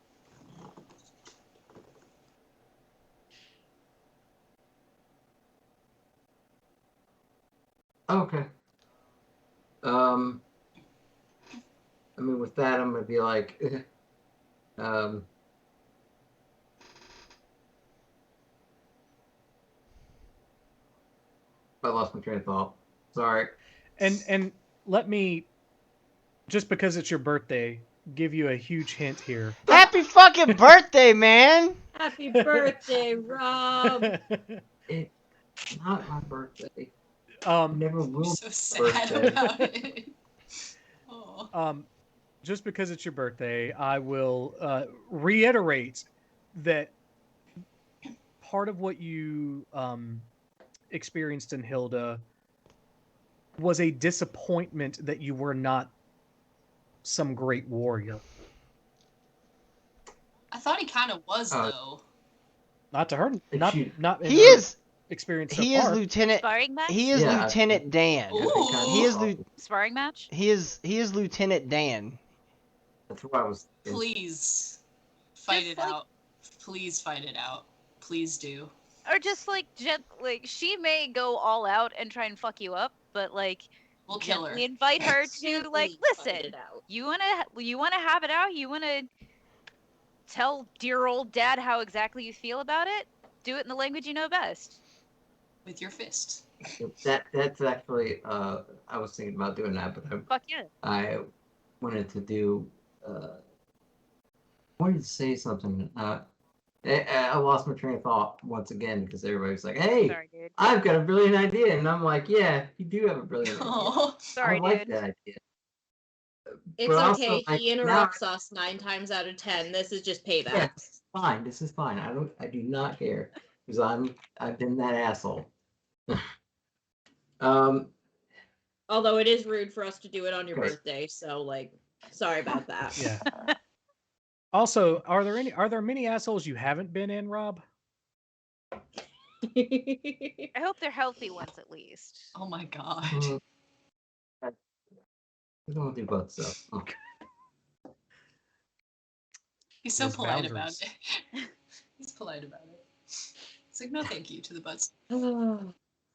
Okay. I mean, with that, I'm gonna be like, I lost my train of thought. Sorry. And let me, just because it's your birthday, give you a huge hint here. Happy fucking birthday, man! Happy birthday, Rob! It's not my birthday. Never will. So sad about it. Just because it's your birthday, I will reiterate that part of what you experienced in Hilda was a disappointment that you were not some great warrior. I thought he kind of was though. Not to her. Not. He is experience. So he far. is Lieutenant. Sparring match? He is Lieutenant Dan. He is sparring match. He is Lieutenant Dan. That's what I was. Please fight it out. Please fight it out. Please do. Or just like she may go all out and try and fuck you up, but like we'll kill her. We invite her to like, listen. You wanna have it out? You wanna tell dear old dad how exactly you feel about it? Do it in the language you know best. With your fist. That's actually I was thinking about doing that, but fuck yeah. I wanted to do wanted to say something. I lost my train of thought once again because everybody's like, "Hey, Sorry, dude. I've got a brilliant idea," and I'm like, "Yeah, you do have a brilliant idea. Oh, Sorry, I like dude. that idea." It's But okay. also, like, He now, interrupts us 9 times out of 10. This is just payback. yeah, this is fine. This is fine. I do not care because I've been that asshole. um, Although it is rude for us to do it on your Okay. birthday, so like, sorry about that. Yeah. Also, are there many assholes you haven't been in, Rob? I hope they're healthy ones at least. oh my god. mm, we don't do both stuff. Oh. He's so Those polite about Bowsers. it. He's polite about it. It's like, no, thank you to the butts. Oh,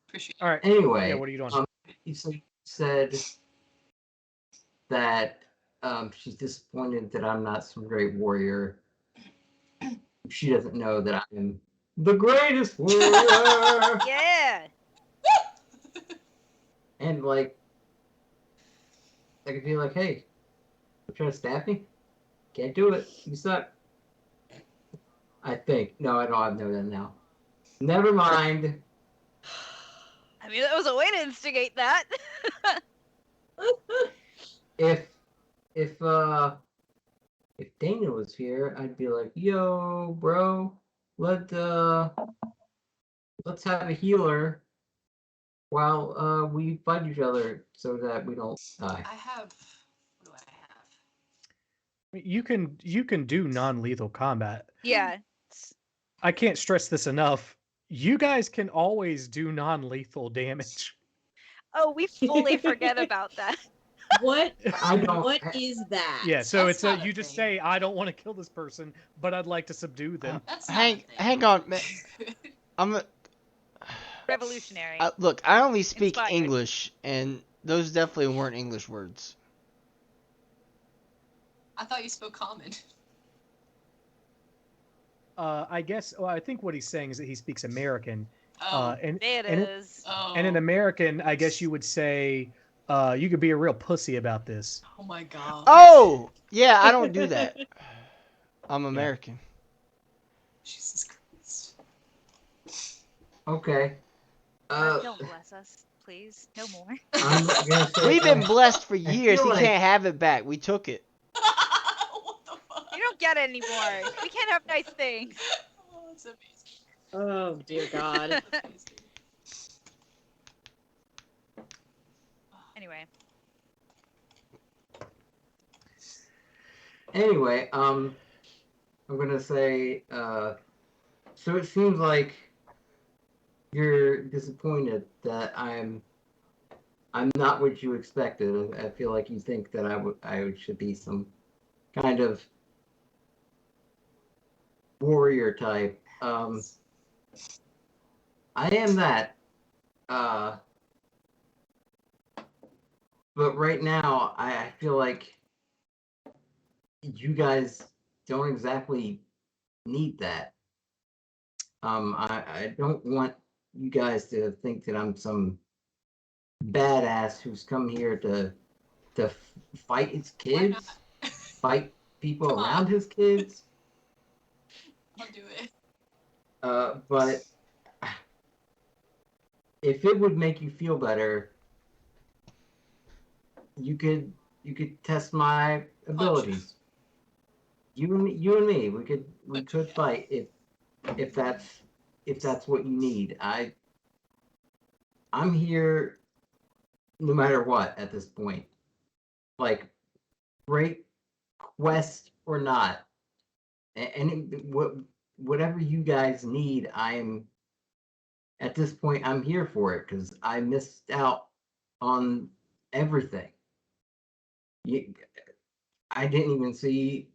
Appreciate it. All right. Anyway, Yeah, what are you doing? so you said that she's disappointed that I'm not some great warrior. She doesn't know that I am the greatest warrior. Yeah. And like, I could be like, "Hey, you're trying to stab me? Can't do it. You suck." I think. No, I don't know that now. Never mind. I mean, that was a way to instigate that. If if Dana was here, I'd be like, "Yo, bro, let's have a healer while we fight each other so that we don't die." I have. What do I have? You can do non-lethal combat. Yeah. I can't stress this enough. You guys can always do non-lethal damage. Oh, we fully forget about that. what? I don't. What is that? Yeah, so That's it's not a you just thing. say, I don't want to kill this person, but I'd like to subdue them. That's not a thing. Hang on, man. Revolutionary. Look, I only speak Inspired. English, and those definitely weren't English words. I thought you spoke common. I guess. Well, I think what he's saying is that he speaks American. Oh, And There it and is. oh. and in American, I guess you would say, you could be a real pussy about this. Oh my god. Oh, yeah, I don't do that. I'm American. Jesus Christ. Okay. God, don't bless us, please. No more. I'm gonna say We've been blessed for I years. feel He like- can't have it back. We took it. What the fuck? You don't get it anymore. We can't have nice things. Oh, that's amazing. Oh dear God. Amazing. Anyway. Anyway, I'm gonna say, so it seems like you're disappointed that I'm not what you expected. I feel like you think that I should be some kind of warrior type. I am that. But right now, I feel like you guys don't exactly need that. I don't want you guys to think that I'm some badass who's come here to fight his Why kids, fight people Come on. around his kids. I'll do it. But if it would make you feel better, you could test my abilities. You and me, we could fight if that's what you need. I'm here no matter what at this point. Like, great quest or not, and whatever you guys need, at this point I'm here for it because I missed out on everything. I didn't even see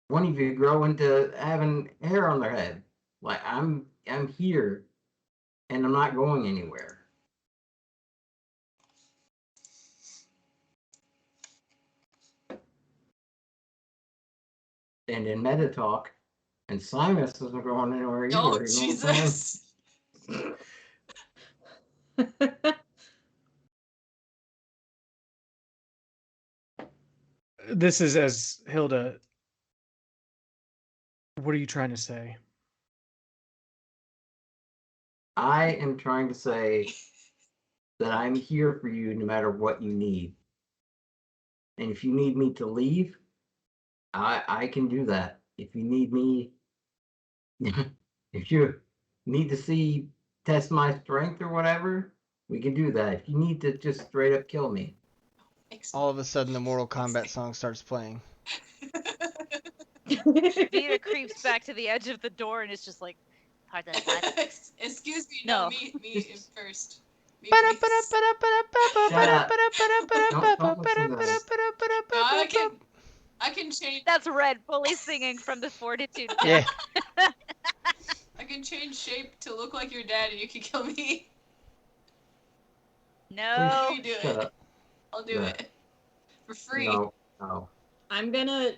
one of you grow into having hair on their head. Like, I'm here and I'm not going anywhere. And in meta talk, and Simus isn't going anywhere either. Oh, you know what I'm saying? Jesus. This is as Hilda What are you trying to say? I am trying to say that I'm here for you no matter what you need. And if you need me to leave, I can do that. If you need me, if you need to test my strength or whatever, we can do that. If you need to just straight up kill me. All of a sudden, the Mortal Kombat song starts playing. Vita creeps back to the edge of the door and is just like, pardon, what? Excuse me, No. me first. Me, Shut please. up. Don't listen to that. No, I can change. That's Red fully singing from the Fortitude Pit. Yeah. I can change shape to look like your dad, and you can kill me. No. You do Shut it. up. I'll do No. it for free. No. I'm gonna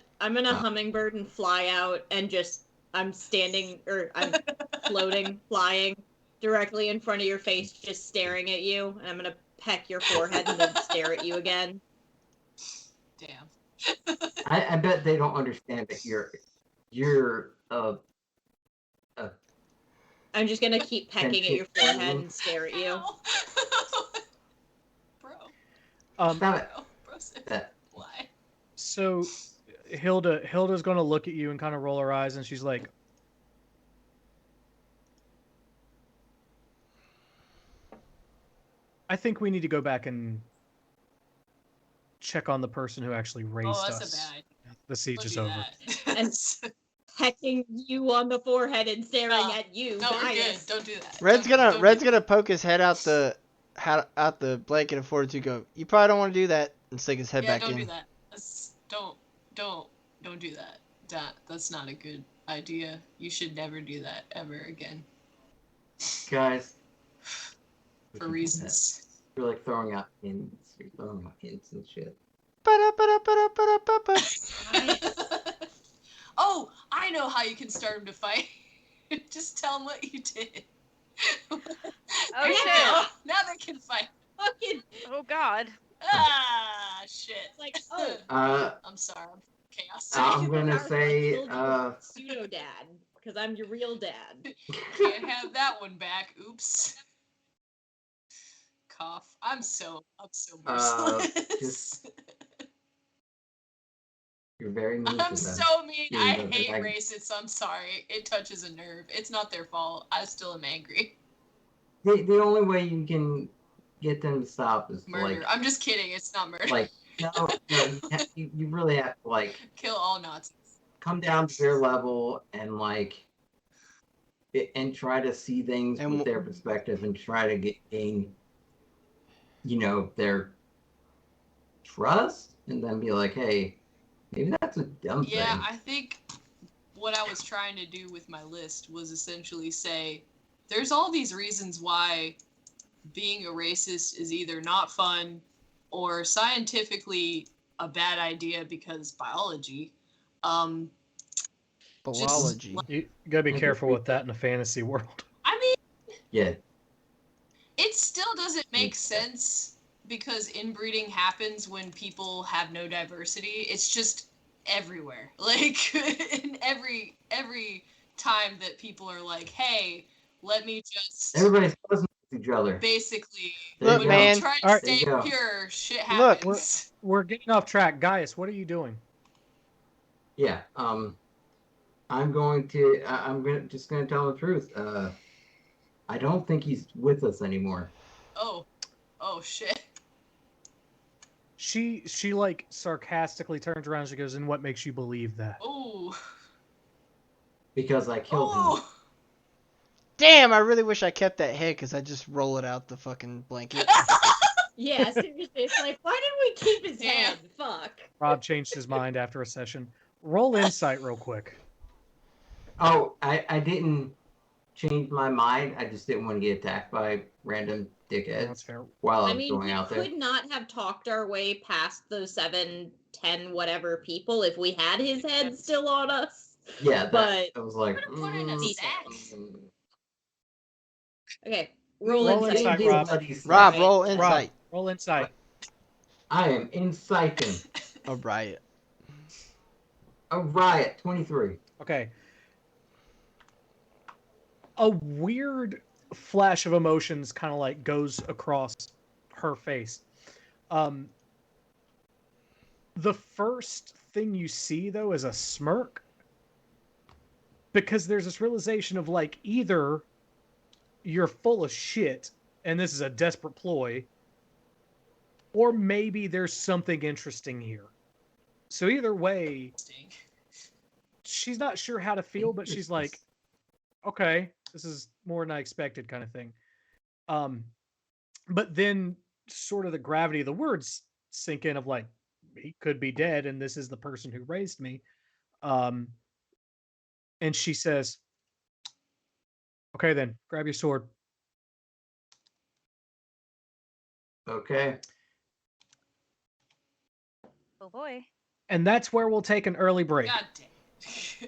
hummingbird and fly out and just I'm floating, flying directly in front of your face, just staring at you, and I'm gonna peck your forehead and then stare at you again. Damn. I bet they don't understand that you're I'm just gonna keep pecking at your forehead Sentient and stare at you. Bro. stop it. Bro said, That. why? So Hilda's gonna look at you and kind of roll her eyes, and she's like, I think we need to go back and check on the person who actually raised us. That's a bad idea. The siege Don't is do over. that. And pecking you on the forehead and staring at you. No, we're good. Bias. Don't do that. Red's gonna poke his head out the blanket of Fortitude. Go. You probably don't want to do that, and stick his head back don't in. do that. Don't do that. That's not a good idea. You should never do that ever again. Guys. For reasons. You're like throwing out hints. You're throwing out hints and shit. Oh, I know how you can start him to fight. Just tell him what you did. Oh shit! Now they can fight. Fucking. Oh god. Ah, shit. Like, oh. I'm sorry. I'm chaos. I'm gonna say, pseudo dad, because I'm your real dad. Can't have that one back. Oops. Cough. I'm so merciless. You're very mean I'm to them. so mean. Yeah, I but hate I- racists. I'm sorry. It touches a nerve. It's not their fault. I still am angry. The only way you can get them to stop is Murder. like, I'm just kidding. It's not murder. like no, you really have to like Kill all Nazis. come down to their level and like and try to see things And with their perspective and try to gain, their trust, and then be like, hey, maybe that's a dumb thing. Yeah, I think what I was trying to do with my list was essentially say, there's all these reasons why being a racist is either not fun or scientifically a bad idea because biology. Biology. You gotta be careful with that in a fantasy world. I mean, Yeah. it still doesn't make sense because inbreeding happens when people have no diversity. It's just everywhere. Like in every time that people are like, "Hey, let me just." Everybody's cousins with each other. Basically, There Look, you when go. man. you try to Alright. stay There you go. pure, shit Look, happens. We're getting off track. Gaius, what are you doing? Yeah. I'm just gonna tell the truth. I don't think he's with us anymore. Oh shit. She like sarcastically turns around and she goes, and what makes you believe that? Oh. Because I killed him. Oh. Damn, I really wish I kept that head because I just roll it out the fucking blanket. Yeah, seriously, it's like, why didn't we keep his head? Fuck. Rob changed his mind after a session. Roll insight real quick. Oh, I didn't change my mind. I just didn't want to get attacked by random dickheads That's fair. while I I was mean, going we out there. could not have talked our way past those 7, 10, whatever people if we had his head still on us. Yeah, but I was like, Put it in a sack. okay, Roll insight, Rob. Rob, Right. roll Rob. insight. Roll insight. I am inciting A riot. a riot. 23. Okay. A weird flash of emotions kind of like goes across her face. The first thing you see though is a smirk, because there's this realization of like, either you're full of shit and this is a desperate ploy, or maybe there's something interesting here. So either way, she's not sure how to feel, but she's like, okay, this is more than I expected, kind of thing. But then sort of the gravity of the words sink in of like, he could be dead and this is the person who raised me. And she says, okay, then grab your sword. Okay. Oh boy. And that's where we'll take an early break. God damn.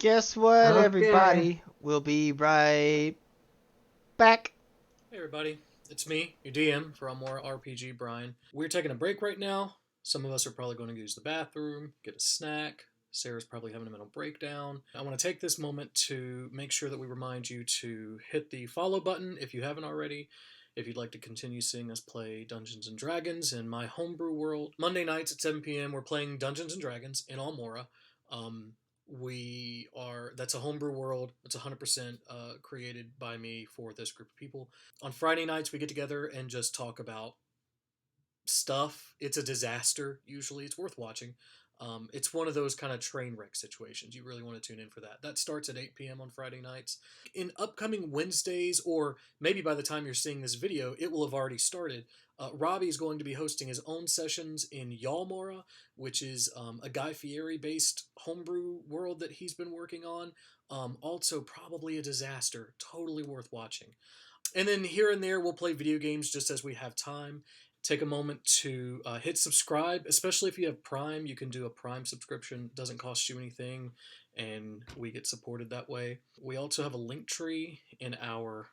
Guess what, Okay. everybody? We'll be right back. Hey everybody, it's me, your DM for Almora RPG, Brian. We're taking a break right now. Some of us are probably going to use the bathroom, get a snack. Sarah's probably having a mental breakdown. I want to take this moment to make sure that we remind you to hit the follow button if you haven't already. If you'd like to continue seeing us play Dungeons & Dragons in my homebrew world. Monday nights at 7 p.m. we're playing Dungeons & Dragons in Almora. That's a homebrew world. It's 100% created by me for this group of people. On Friday nights we get together and just talk about stuff. It's a disaster usually. It's worth watching. It's one of those kind of train wreck situations. You really want to tune in for that. That starts at 8 p.m. on Friday nights. In upcoming Wednesdays, or maybe by the time you're seeing this video, it will have already started. Robbie is going to be hosting his own sessions in Almora, which is a Guy Fieri-based homebrew world that he's been working on. Also, probably a disaster. Totally worth watching. And then here and there, we'll play video games just as we have time. Take a moment to hit subscribe, especially if you have Prime. You can do a Prime subscription. It doesn't cost you anything, and we get supported that way. We also have a link tree in our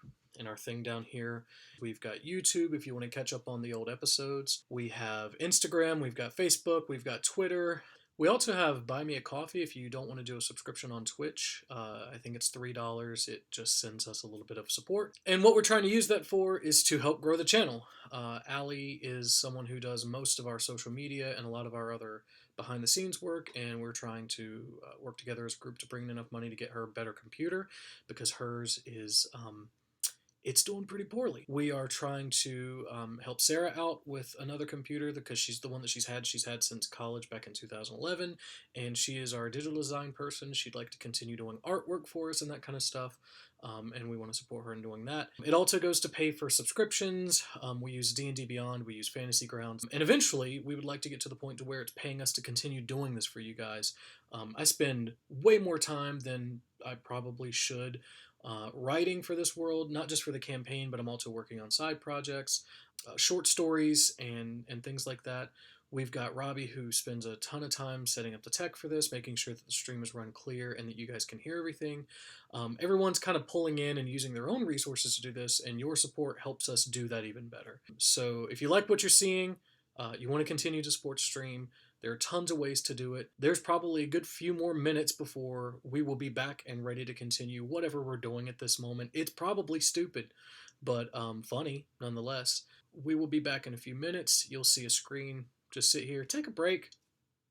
thing down here. We've got YouTube if you want to catch up on the old episodes. We have Instagram, we've got Facebook, we've got Twitter. We also have Buy Me a Coffee if you don't want to do a subscription on Twitch. I think it's $3. It just sends us a little bit of support. And what we're trying to use that for is to help grow the channel. Allie is someone who does most of our social media and a lot of our other behind the scenes work, and we're trying to work together as a group to bring in enough money to get her a better computer, because hers is it's doing pretty poorly. We are trying to help Sarah out with another computer because she's the one that she's had since college back in 2011, and she is our digital design person. She'd like to continue doing artwork for us and that kind of stuff, and we want to support her in doing that. It also goes to pay for subscriptions. We use D&D Beyond, we use Fantasy Grounds, and eventually we would like to get to the point to where it's paying us to continue doing this for you guys. I spend way more time than I probably should writing for this world, not just for the campaign, but I'm also working on side projects, short stories, and things like that. We've got Robbie, who spends a ton of time setting up the tech for this, making sure that the stream is run clear and that you guys can hear everything. Everyone's kind of pulling in and using their own resources to do this, and your support helps us do that even better. So if you like what you're seeing, you want to continue to support stream, there are tons of ways to do it. There's probably a good few more minutes before we will be back and ready to continue whatever we're doing at this moment. It's probably stupid, but funny nonetheless. We will be back in a few minutes. You'll see a screen. Just sit here, take a break,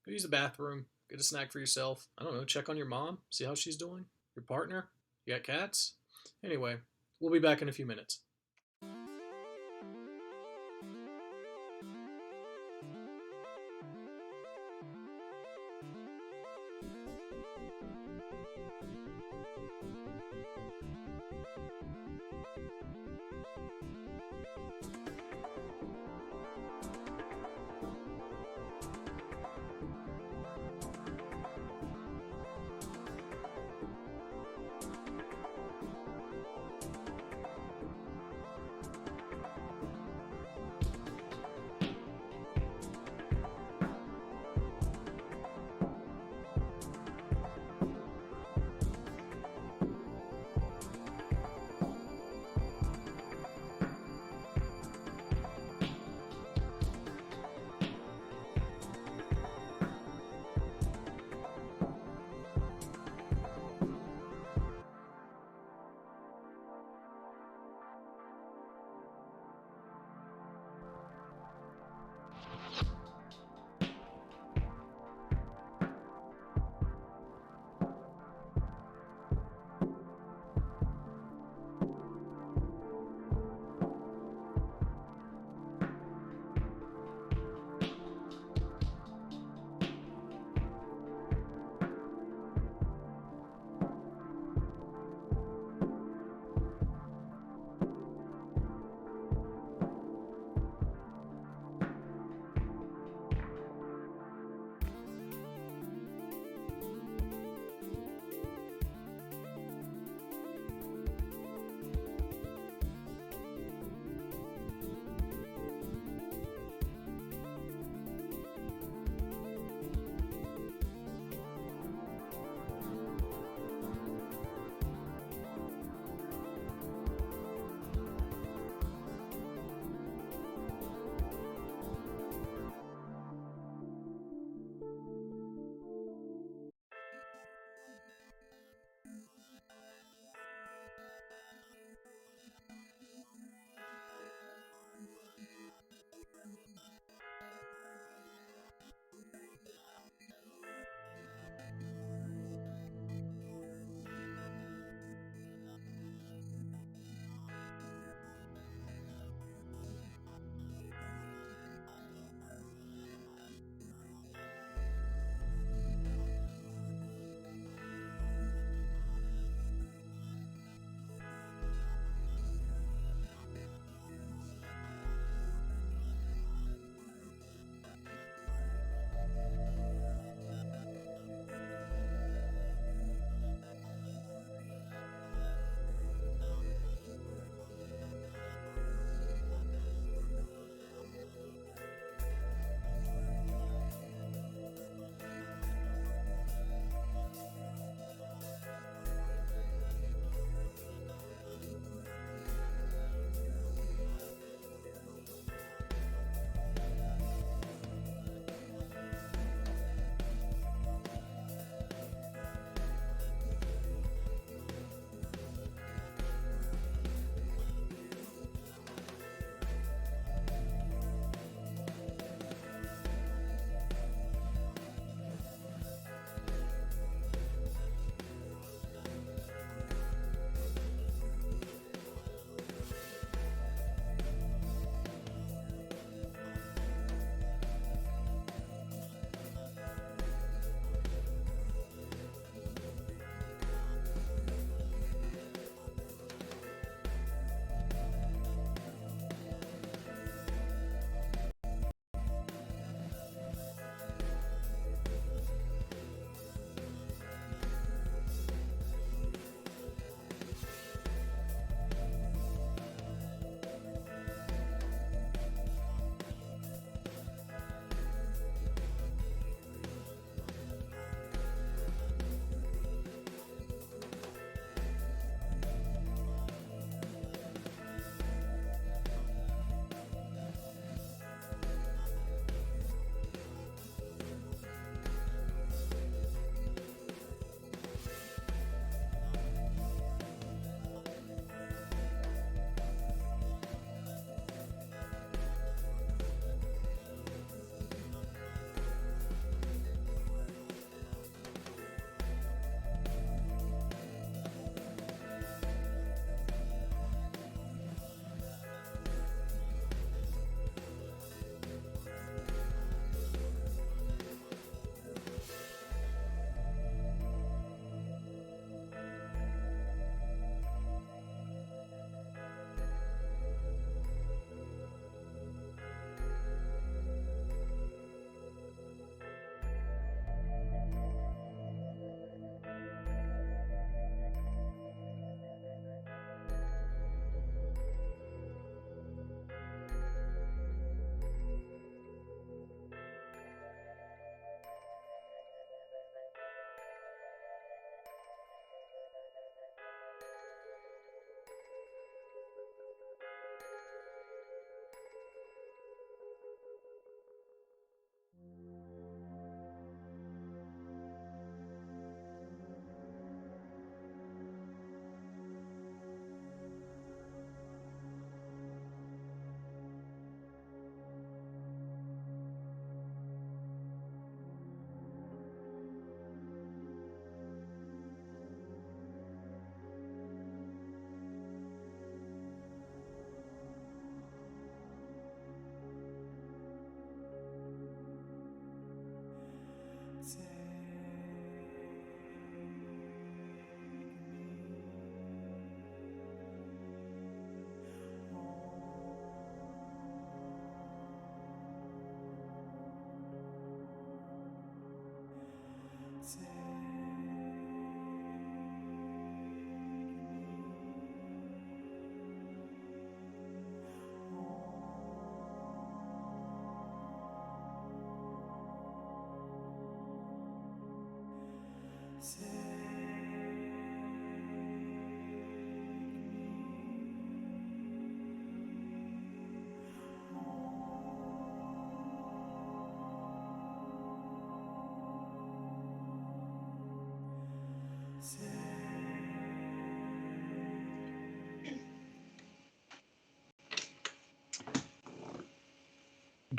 go use the bathroom, get a snack for yourself. I don't know, check on your mom, see how she's doing. Your partner? You got cats? Anyway, we'll be back in a few minutes.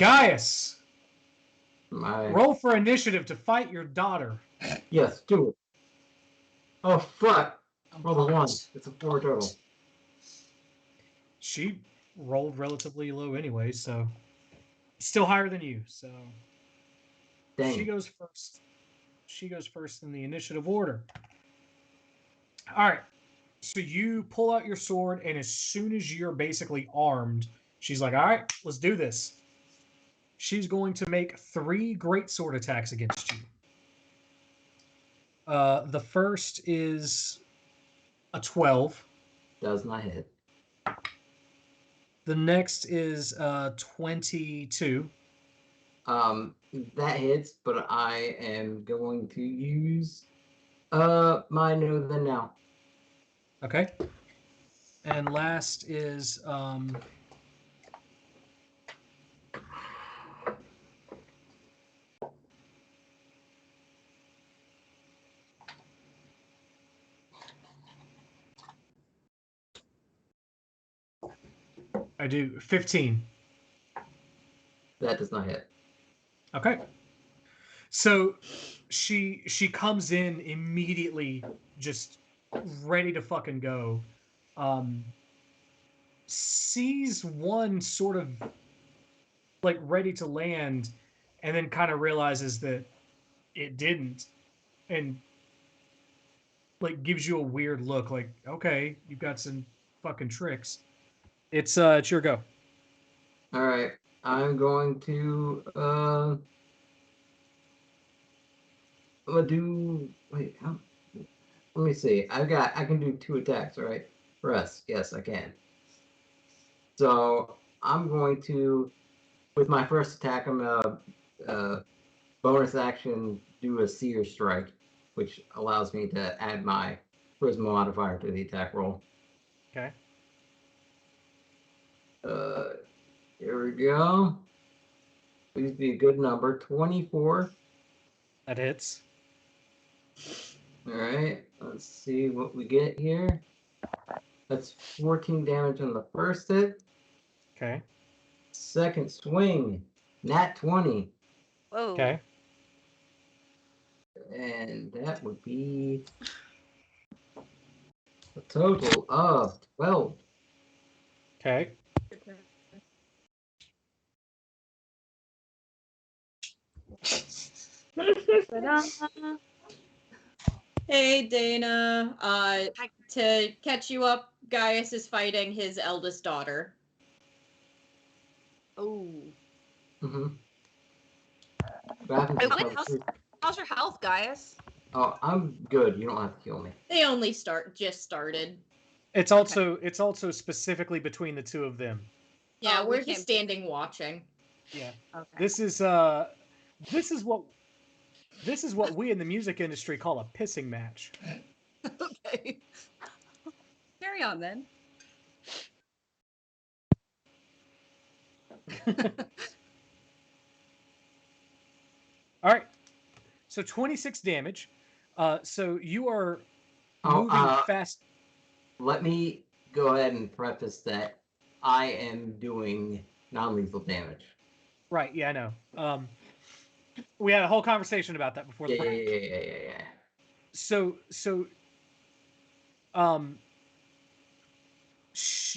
Gaius, My roll for initiative to fight your daughter. yes, do it. Oh fuck! I'm Roll the one. pumped. It's a 4 total. She rolled relatively low anyway, so still higher than you. So Dang. she goes first. She goes first in the initiative order. All right. So you pull out your sword, and as soon as you're basically armed, she's like, "All right, let's do this." She's going to make 3 great sword attacks against you. The first is a 12. Does not hit. The next is 22. That hits, but I am going to use my know then now. Okay. And last is I do 15. That does not hit. Okay. So she comes in immediately, just ready to fucking go. Sees one sort of like ready to land, and then kind of realizes that it didn't, and like gives you a weird look, like, okay, you've got some fucking tricks. It's your go. All right, I'm going to I'm gonna do. Wait, let me see. I can do 2 attacks, right? Rest. Yes, I can. So I'm going to, with my first attack, I'm gonna bonus action do a seer strike, which allows me to add my charisma modifier to the attack roll. Okay. Here we go. Please be a good number. 24. That hits. All right. Let's see what we get here. That's 14 damage on the first hit. Okay. Second swing, nat 20. Whoa. Okay. And that would be a total of 12. Okay. Hey, Dana. To catch you up, Gaius is fighting his eldest daughter. Oh. Mm-hmm. What happens Hey, if I how's, shoot? how's your health, Gaius? Oh, I'm good. You don't have to kill me. They only just started. It's also specifically between the two of them. Yeah, Oh, we we're just can't- standing watching. Yeah. Okay. This is what we in the music industry call a pissing match. Okay. Carry on then. All right. So 26 damage. So you are moving fast. Let me go ahead and preface that I am doing non-lethal damage. Right. Yeah, I know. We had a whole conversation about that before the break. Yeah. So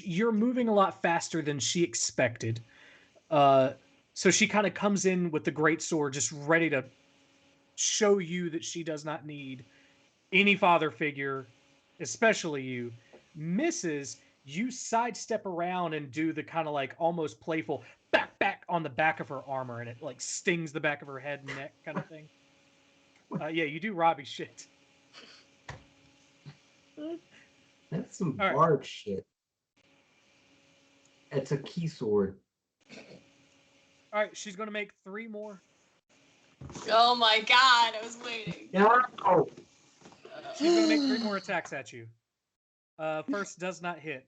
you're moving a lot faster than she expected. So she kind of comes in with the great sword, just ready to show you that she does not need any father figure, especially you. Misses, you sidestep around and do the kind of like almost playful back on the back of her armor, and it like stings the back of her head and neck kind of thing. Yeah, you do Robbie shit. That's some All right. bard shit. It's a key sword. All right, she's going to make 3 more. Oh my god, I was waiting. No! She's going to make 3 more attacks at you. First does not hit.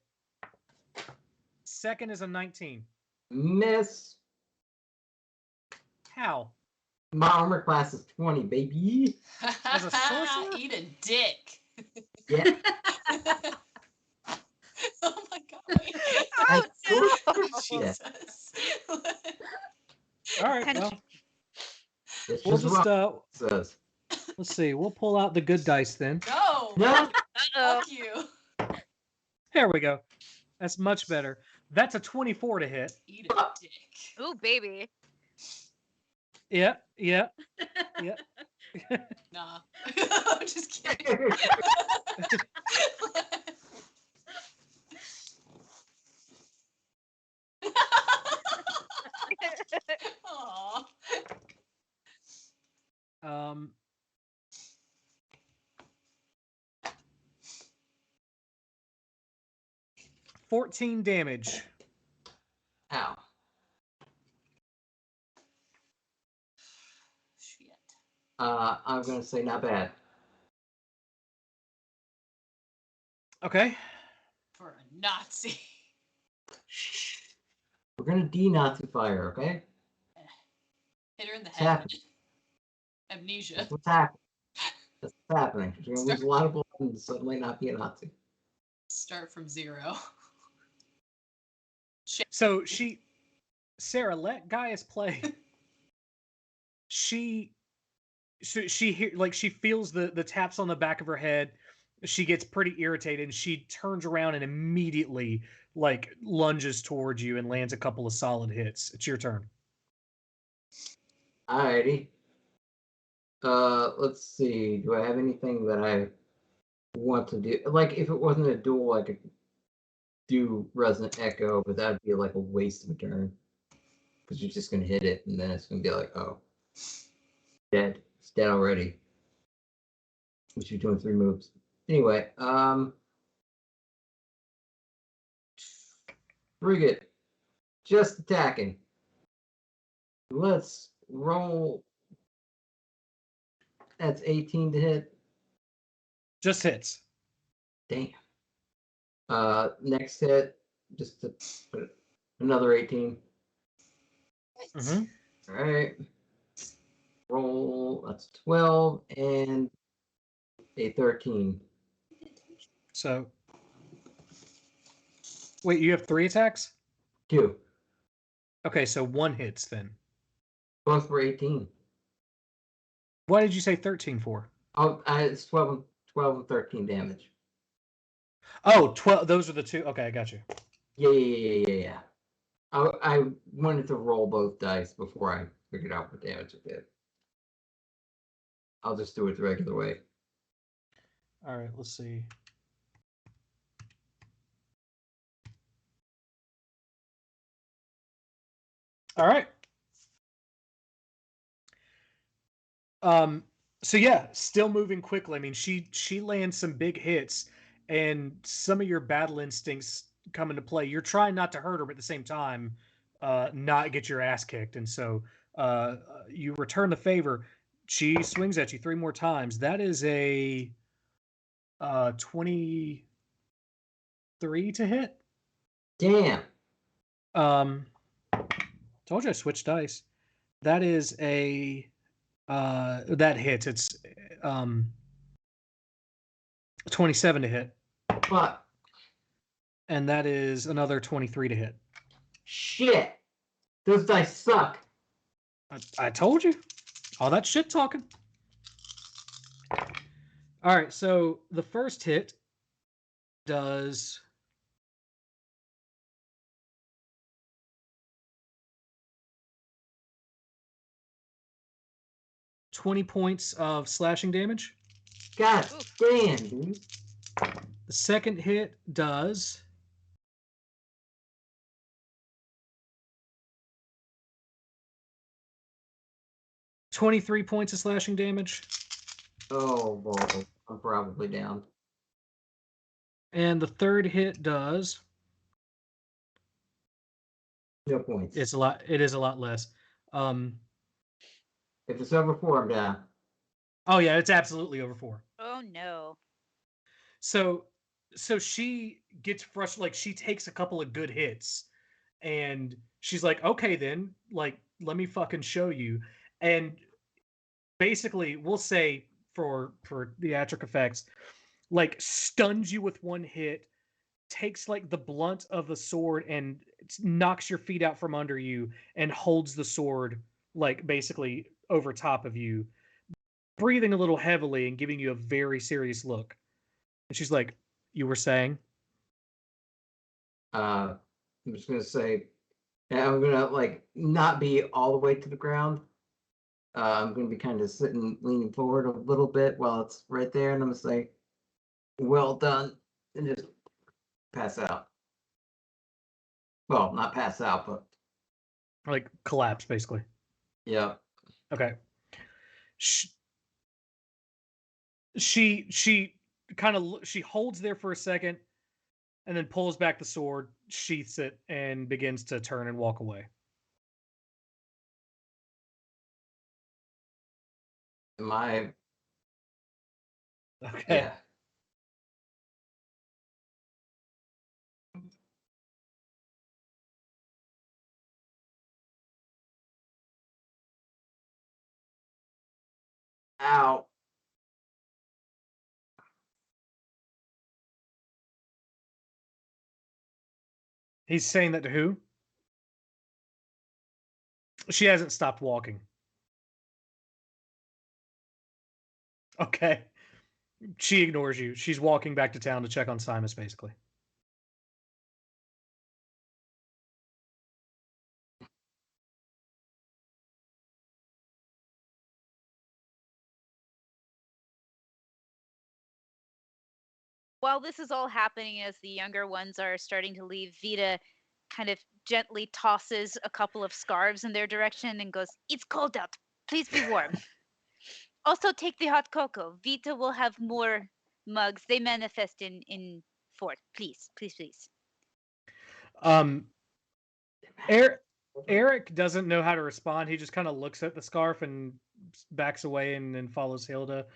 Second is a 19. Miss. How? My armor class is 20, baby. As a sorcerer? Eat a dick. Yeah. Oh my god. I Oh, swear no. to shit. Jesus. country. Well, It's we'll just just what it says. let's see. We'll pull out the good dice then. No. No. Uh-oh. Fuck you. There we go. That's much better. That's a 24 to hit. Eat a dick. Ooh, baby. Yeah, yeah. Nah. I'm just kidding. Aw. Um, 14 damage. Ow. Shit. I'm gonna say not bad. Okay. For a Nazi. We're gonna de-Nazi fire, okay? Hit her in the It's head. happening. Amnesia. That's what's happening. That's what's happening. You're gonna lose a lot of blood and suddenly not be a Nazi. Start from 0. So Sarah, let Gaius play. she feels the taps on the back of her head. She gets pretty irritated and she turns around and immediately like lunges towards you and lands a couple of solid hits. It's your turn. Alrighty. Let's see. Do I have anything that I want to do? Like, if it wasn't a duel, I could do Resonant Echo, but that'd be like a waste of a turn. Because you're just gonna hit it, and then it's gonna be like, oh, dead. It's dead already. Which you're doing 3 moves. Anyway, Frigate. Just attacking. Let's roll. That's 18 to hit. Just hits. Damn. Next hit, just to put another 18. Mm-hmm. All right. Roll. That's 12 and a 13. So wait, you have 3 attacks? 2. Okay, so 1 hits then. Both for 18. Why did you say 13 for? Oh, it's 12 and 13 damage. Oh, 12. Those are the 2. Okay, I got you. Yeah. I wanted to roll both dice before I figured out what damage it did. I'll just do it the regular way. All right, let's see. All right. So yeah, still moving quickly. I mean, she lands some big hits, and some of your battle instincts come into play. You're trying not to hurt her, but at the same time, not get your ass kicked. And so, you return the favor. She swings at you 3 more times. That is a 23 to hit. Damn. Told you I switched dice. That is a that hits. It's 27 to hit. Fuck. And that is another 23 to hit. Shit. Those dice suck. I told you. All that shit talking. All right, so the first hit does 20 points of slashing damage. God damn, dude. The second hit does 23 points of slashing damage. Oh, boy. I'm probably down. And the third hit does. No points. It is a lot less. If it's over 4, I'm down. Oh yeah, it's absolutely over 4. Oh no. So she gets frustrated. Like, she takes a couple of good hits, and she's like, "Okay, then, like, let me fucking show you." And basically, we'll say for theatric effects, like, stuns you with 1 hit, takes like the blunt of the sword and knocks your feet out from under you, and holds the sword like basically over top of you, breathing a little heavily and giving you a very serious look. And she's like, "You were saying?" I'm just gonna say, and I'm gonna like not be all the way to the ground. I'm gonna be kind of sitting, leaning forward a little bit while it's right there, and I'm gonna say, "Well done," and just pass out. Well, not pass out, but Like collapse, basically. yeah. Okay. She kind of she holds there for a second, and then pulls back the sword, sheaths it, and begins to turn and walk away. My Okay. yeah. Ow. He's saying that to who? She hasn't stopped walking. Okay. She ignores you. She's walking back to town to check on Simus, basically. While this is all happening, as the younger ones are starting to leave, Vita kind of gently tosses a couple of scarves in their direction and goes, "It's cold out. Please be warm. Also, take the hot cocoa. Vita will have more mugs. They manifest in fort. Please, please, please." Um, Eric doesn't know how to respond. He just kind of looks at the scarf and backs away and then follows Hilda.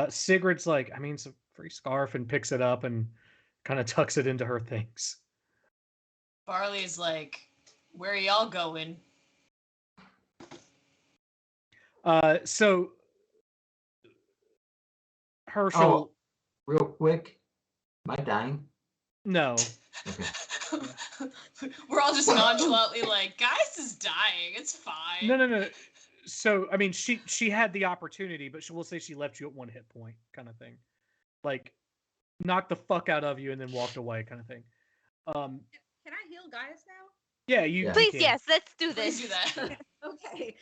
Sigrid's like, I mean, it's a free scarf, and picks it up and kind of tucks it into her things. Barley's like, where are y'all going? So Herschel. Oh, real quick. Am I dying? No. Okay. We're all just nonchalantly like, guys is dying. It's fine. No. So I mean, she had the opportunity, but we'll say she left you at 1 hit point, kind of thing. Like, knocked the fuck out of you and then walked away, kind of thing. Can I heal Gaius now? Yeah, you. Please, can. yes, let's do Please this. do that. Okay.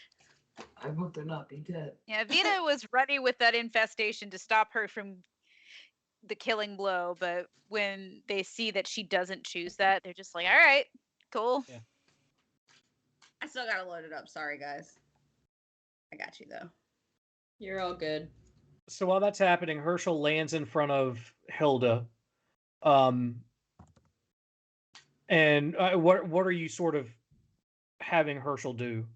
I hope they're not be dead. Yeah, Vita was ready with that infestation to stop her from the killing blow, but when they see that she doesn't choose that, they're just like, all right, cool. Yeah. I still gotta load it up. Sorry, guys. I got you though. You're all good. So while that's happening, Herschel lands in front of Hilda. And what are you sort of having Herschel do?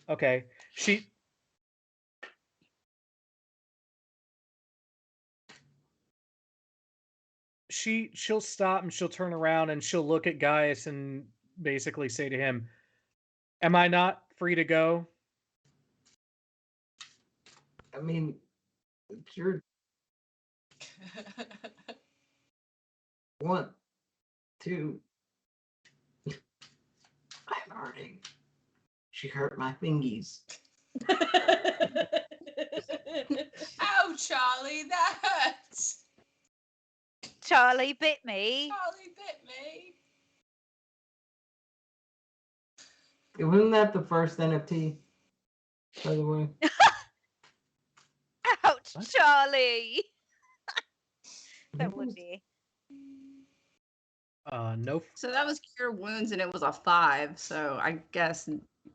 Okay, she'll stop and she'll turn around and she'll look at Gaius and basically say to him, "Am I not free to go?" I mean, it's your 1, 2. I'm hurting. She hurt my fingies. Ow, Charlie, that hurts. Charlie bit me. Charlie bit me. Wasn't that the first NFT, by the way? Ouch, What? Charlie. That would be. No. So that was cure wounds, and it was a 5. So I guess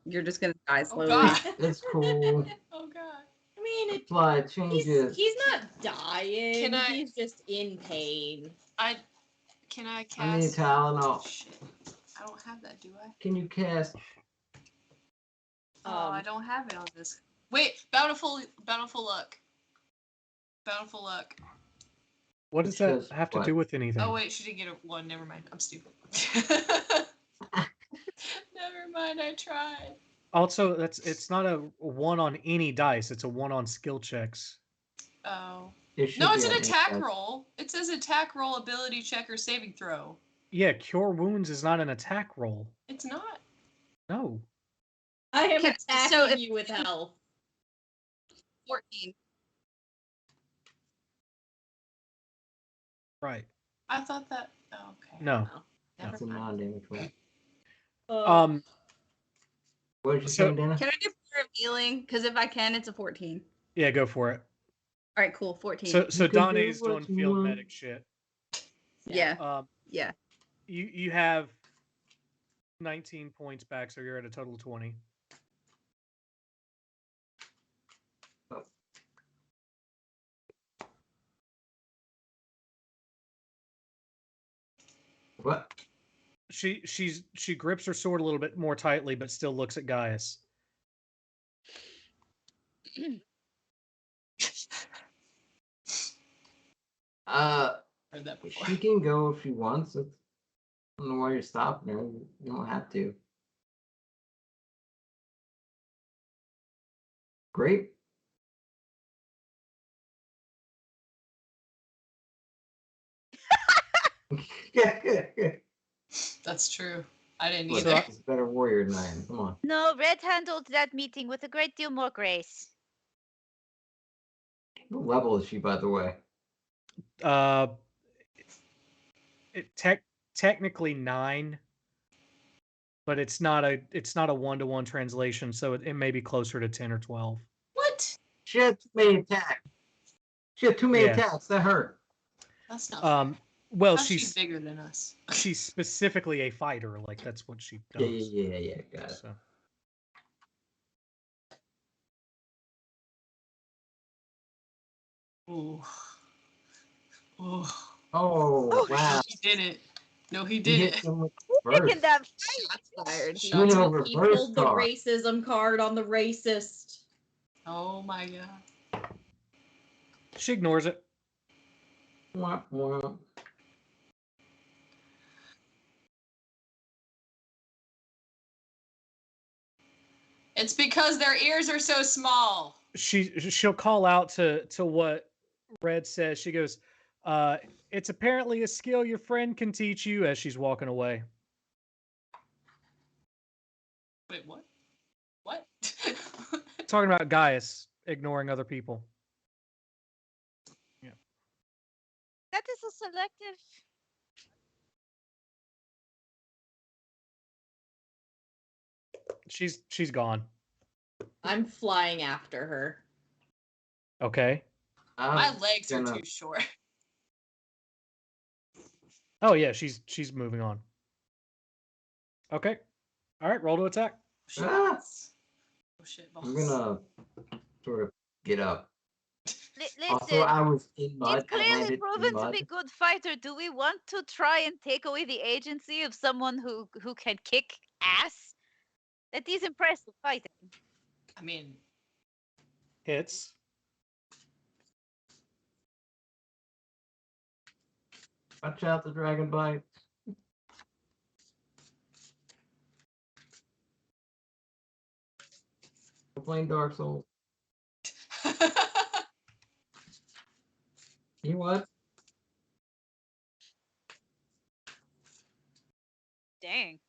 you're just gonna die Oh slowly. god. It's cool. Oh god. I mean, Fly changes. he's not dying. Can I- He's just in pain. Can I cast? I need Tylenol. Shit. I don't have that, do I? Can you cast? Oh, I don't have it on this. Wait, bountiful luck. Bountiful luck. What does that Says have to what? do with anything? Oh wait, she didn't get a 1. Never mind. I'm stupid. Never mind. I tried. Also, it's not a 1 on any dice. It's a 1 on skill checks. Oh. It should No, be it's an an attack A-. roll. It says attack roll, ability check, or saving throw. Yeah, Cure Wounds is not an attack roll. It's not. No. I am Okay, attacking so if you with health. 14. Right. I thought that. Oh, okay. No. Never That's a mind. non-damage roll. What did you So- say, Dana? Can I do prayer of healing? Because if I can, it's a 14. Yeah, go for it. All right, cool. 14. So You can Donnie do is what doing you field want. medic shit. yeah. Yeah. You have 19 points back, so you're at a total of 20. What? She grips her sword a little bit more tightly, but still looks at Gaius. Heard that before. She can go if she wants. I don't know why you're stopping her. You don't have to. Great. That's true. I didn't Look, either. she's a better warrior than I am. Come on. No, Red handled that meeting with a great deal more grace. What level is she, by the way? Technically 9, but it's not a 1-to-1 translation, so it may be closer to 10 or 12. What? She had too many attacks. She had too many Yeah. attacks. That hurt. That's not fair. Well, How's she she's bigger than us. she's specifically a fighter. Like that's what she does. Yeah. Got it. So. Ooh. Ooh. Oh, wow. He did it. No, he He did hit it. him with Picking reverse. that Shots fired. He, You know, he reverse pulled the card. racism card on the racist. Oh my god. She ignores it. Wah, wah. It's because their ears are so small. She'll call out to what Red says. She goes, "It's apparently a skill your friend can teach you." As she's walking away. Wait, what? What? Talking about Gaius ignoring other people. Yeah. That is a selective. She's gone. I'm flying after her. Okay. My legs are gonna- too short. Oh yeah, she's moving on. Okay. All right, roll to attack. Ah, Oh shit, boss. I'm gonna sort of get up. Also, Listen, I was in mud. he's I clearly landed in proven to mud. be good fighter. Do we want to try and take away the agency of someone who can kick ass? That is impressive fighting. I mean, Hits. Watch out, the dragon bite. I'm playing Dark Souls. You what? Dang.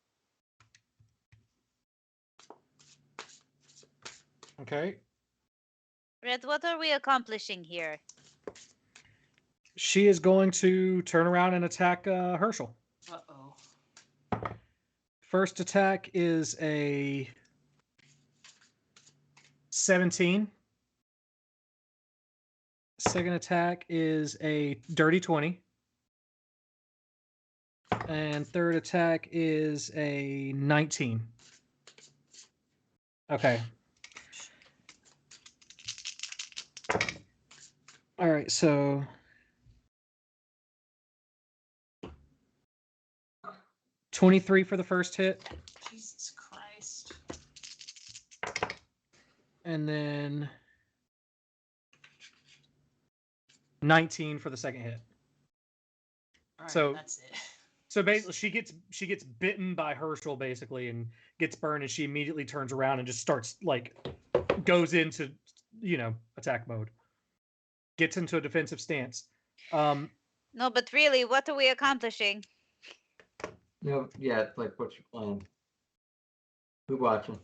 Okay. Red, what are we accomplishing here? She is going to turn around and attack Herschel. uh-oh. First attack is a 17. Second attack is a dirty 20. And third attack is a 19. Okay. All right, so 23 for the first hit, Jesus Christ. and then 19 for the second hit. All right, So- that's it. So basically, she gets bitten by Herschel basically, and gets burned, and she immediately turns around and just starts like goes into attack mode. gets into a defensive stance. No, but really, what are we accomplishing? No, yeah, it's like, what's your plan? Who watching?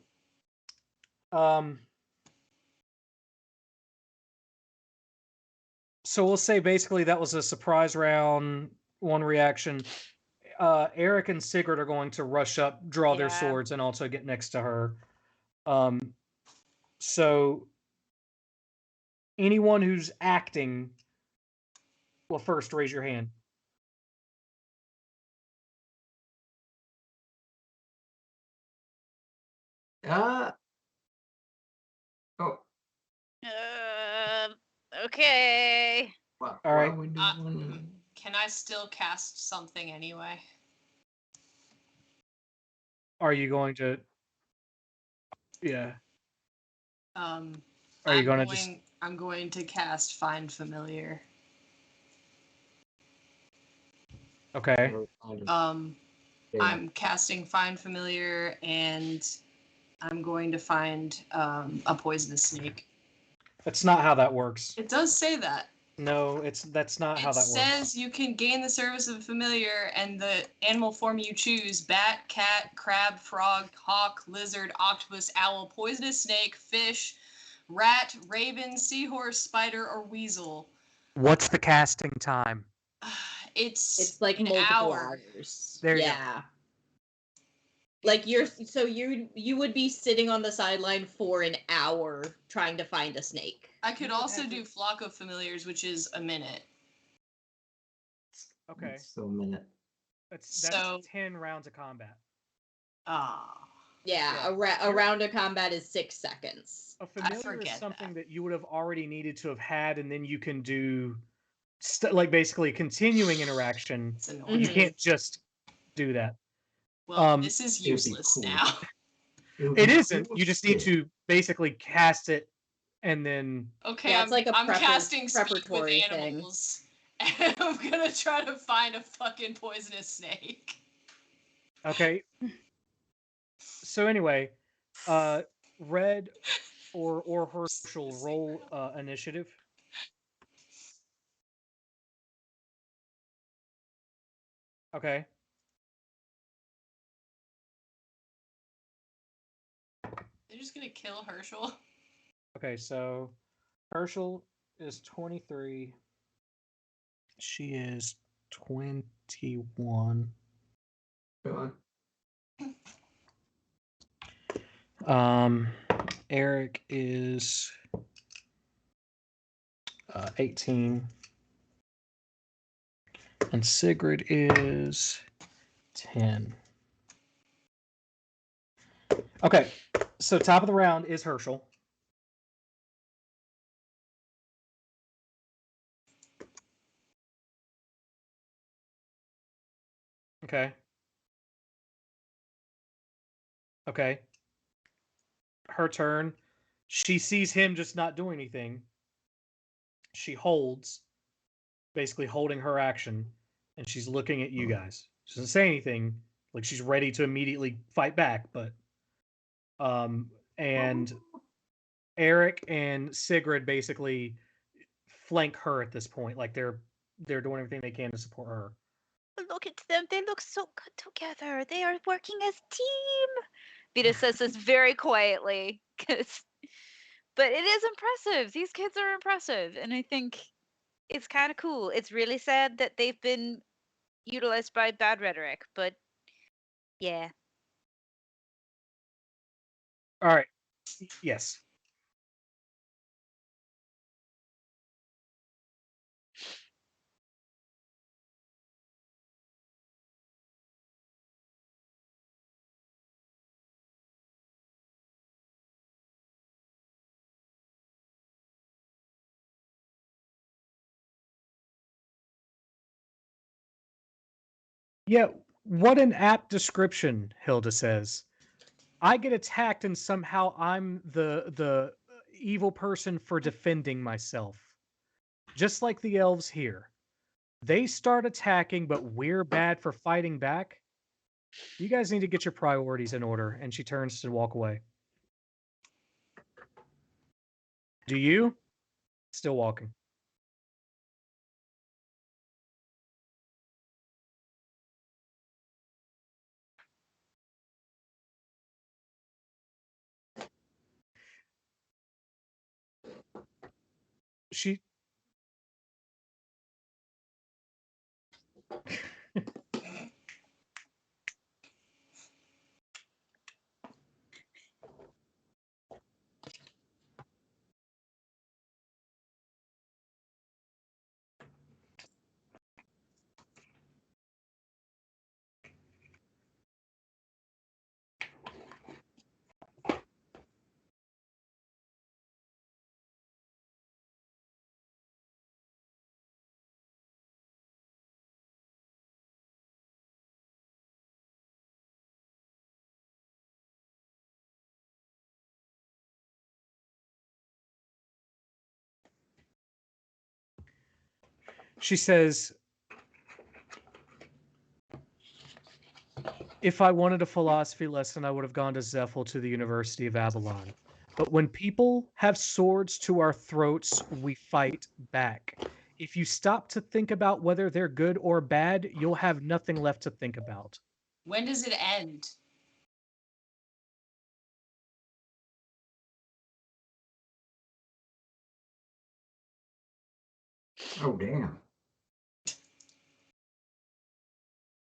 So we'll say basically that was a surprise round, one reaction. Eric and Sigurd are going to rush up, draw their Yeah. swords, and also get next to her. So anyone who's acting will first raise your hand. Oh, Okay. wow. All right. We doing Can I still cast something anyway? Are you going to? Yeah. Are you going to just? I'm going to cast Find Familiar. Okay. I'm casting Find Familiar, and I'm going to find a poisonous snake. That's not how that works. It does say that. No, that's not how that It works. says you can gain the service of a familiar and the animal form you choose: bat, cat, crab, frog, hawk, lizard, octopus, owl, poisonous snake, fish, rat, raven, seahorse, spider, or weasel. What's the casting time? It's like an multiple hour. hours. There you go. Yeah. Like you would be sitting on the sideline for an hour trying to find a snake. I could also do Flock of Familiars, which is a minute. Okay. So a minute. That's 10 rounds of combat. Yeah, a round of combat is 6 seconds. A familiar is something that you would have already needed to have had, and then you can do like basically continuing interaction. You can't just do that. Well, this is useless now. It isn't. You just need to basically cast it, and then. Okay, Yeah, it's like I'm casting Speak with preparatory thing. Animals, and I'm gonna try to find a fucking poisonous snake. Okay. So anyway, Red or Herschel roll initiative. Okay. They're just gonna kill Herschel. Okay, so Herschel is 23. She is 21. Go on. Eric is 18. And Sigrid is 10. Okay, so top of the round is Herschel. Okay. Okay. Her turn. She sees him just not doing anything. She holds, basically holding her action, and she's looking at you guys. She doesn't say anything, like she's ready to immediately fight back, but and Eric and Sigrid basically flank her at this point, like they're doing everything they can to support her. Look at them. They look so good together. They are working as team. Vita says this very quietly, but it is impressive. These kids are impressive, and I think it's kind of cool. It's really sad that they've been utilized by bad rhetoric, but yeah. All right. Yes. Yeah, what an apt description, Hilda says. I get attacked and somehow I'm the evil person for defending myself. Just like the elves here. They start attacking, but we're bad for fighting back. You guys need to get your priorities in order. And she turns to walk away. Do you? Still walking. She says, if I wanted a philosophy lesson, I would have gone to Zephyl to the University of Avalon. But when people have swords to our throats, we fight back. If you stop to think about whether they're good or bad, you'll have nothing left to think about. When does it end? Oh, damn.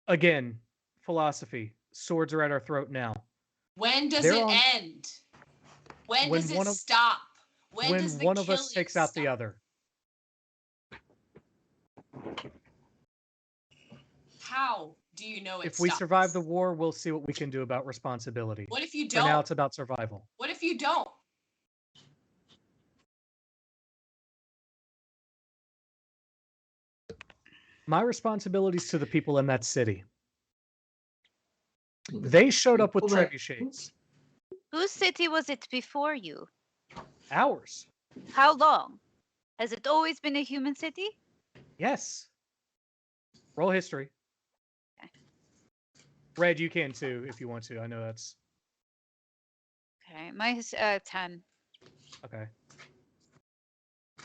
Again, philosophy. Swords are at our throat now. When does They're it on- end? When When does it one of- stop? When does When the one of us killing takes out the stop? other. How do you know it If we stops? survive the war, we'll see what we can do about responsibility. What if you For now, don't? it's about survival. What if you don't? My responsibilities to the people in that city. They showed up with trebuchets. Whose city was it before you? Ours. How long? Has it always been a human city? Yes. Roll history. Okay. Red, you can too if you want to. I know that's Okay, my 10. okay.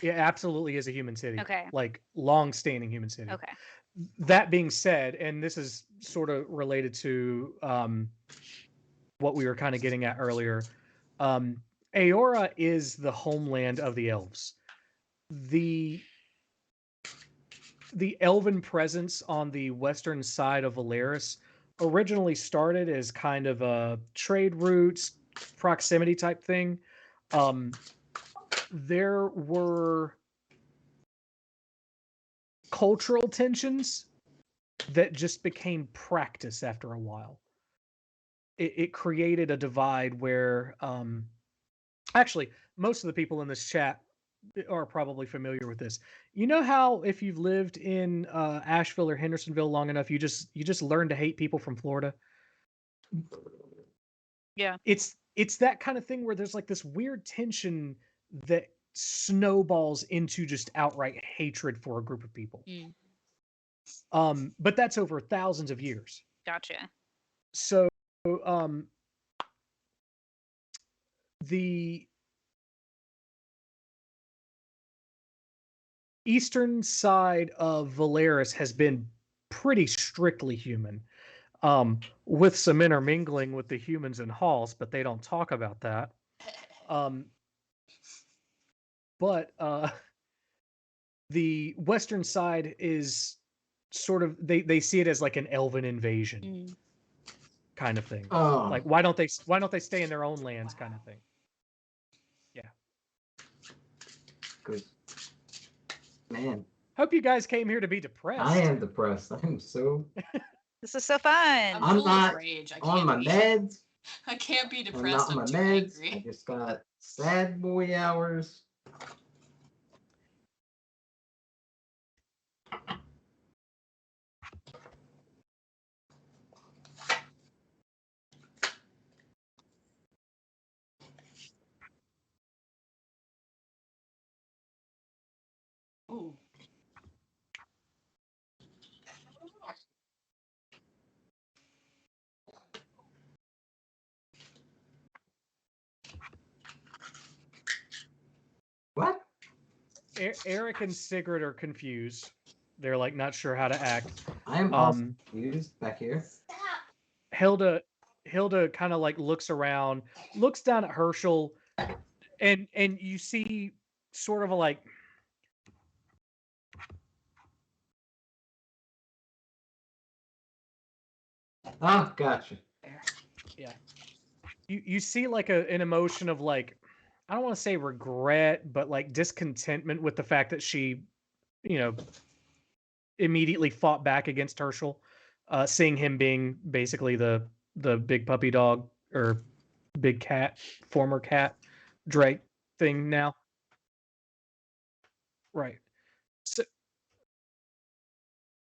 It absolutely is a human city. Okay. Like long-standing human city. Okay. That being said, and this is sort of related to what we were kind of getting at earlier, Aora is the homeland of the elves. The elven presence on the western side of Valeris originally started as kind of a trade routes, proximity type thing. There were cultural tensions that just became practice after a while. It created a divide where, actually, most of the people in this chat are probably familiar with this. You know how if you've lived in Asheville or Hendersonville long enough, you just learn to hate people from Florida? Yeah. It's that kind of thing where there's like this weird tension that snowballs into just outright hatred for a group of people. But that's over thousands of years. Gotcha. So the eastern side of Valeris has been pretty strictly human, with some intermingling with the humans in halls, but they don't talk about that. But the western side is sort of they see it as like an elven invasion kind of thing. Oh. Like why don't they stay in their own lands kind of thing. Yeah. Good. Man, Hope you guys came here to be depressed. I am depressed. I'm so. This is so fun. I'm I'm full not of rage. I on can't my be. meds. I can't be I'm depressed. not on I'm my too meds. angry. I just got sad boy hours. Ooh. What? Eric and Sigrid are confused. They're like not sure how to act. I am also confused back here. Hilda kind of like looks around, looks down at Herschel, and you see sort of a like Oh, gotcha. Yeah. You see like an emotion of like, I don't want to say regret, but like discontentment with the fact that she, you know, immediately fought back against Herschel, seeing him being basically the big puppy dog or big cat, former cat, Drake thing now. Right. So,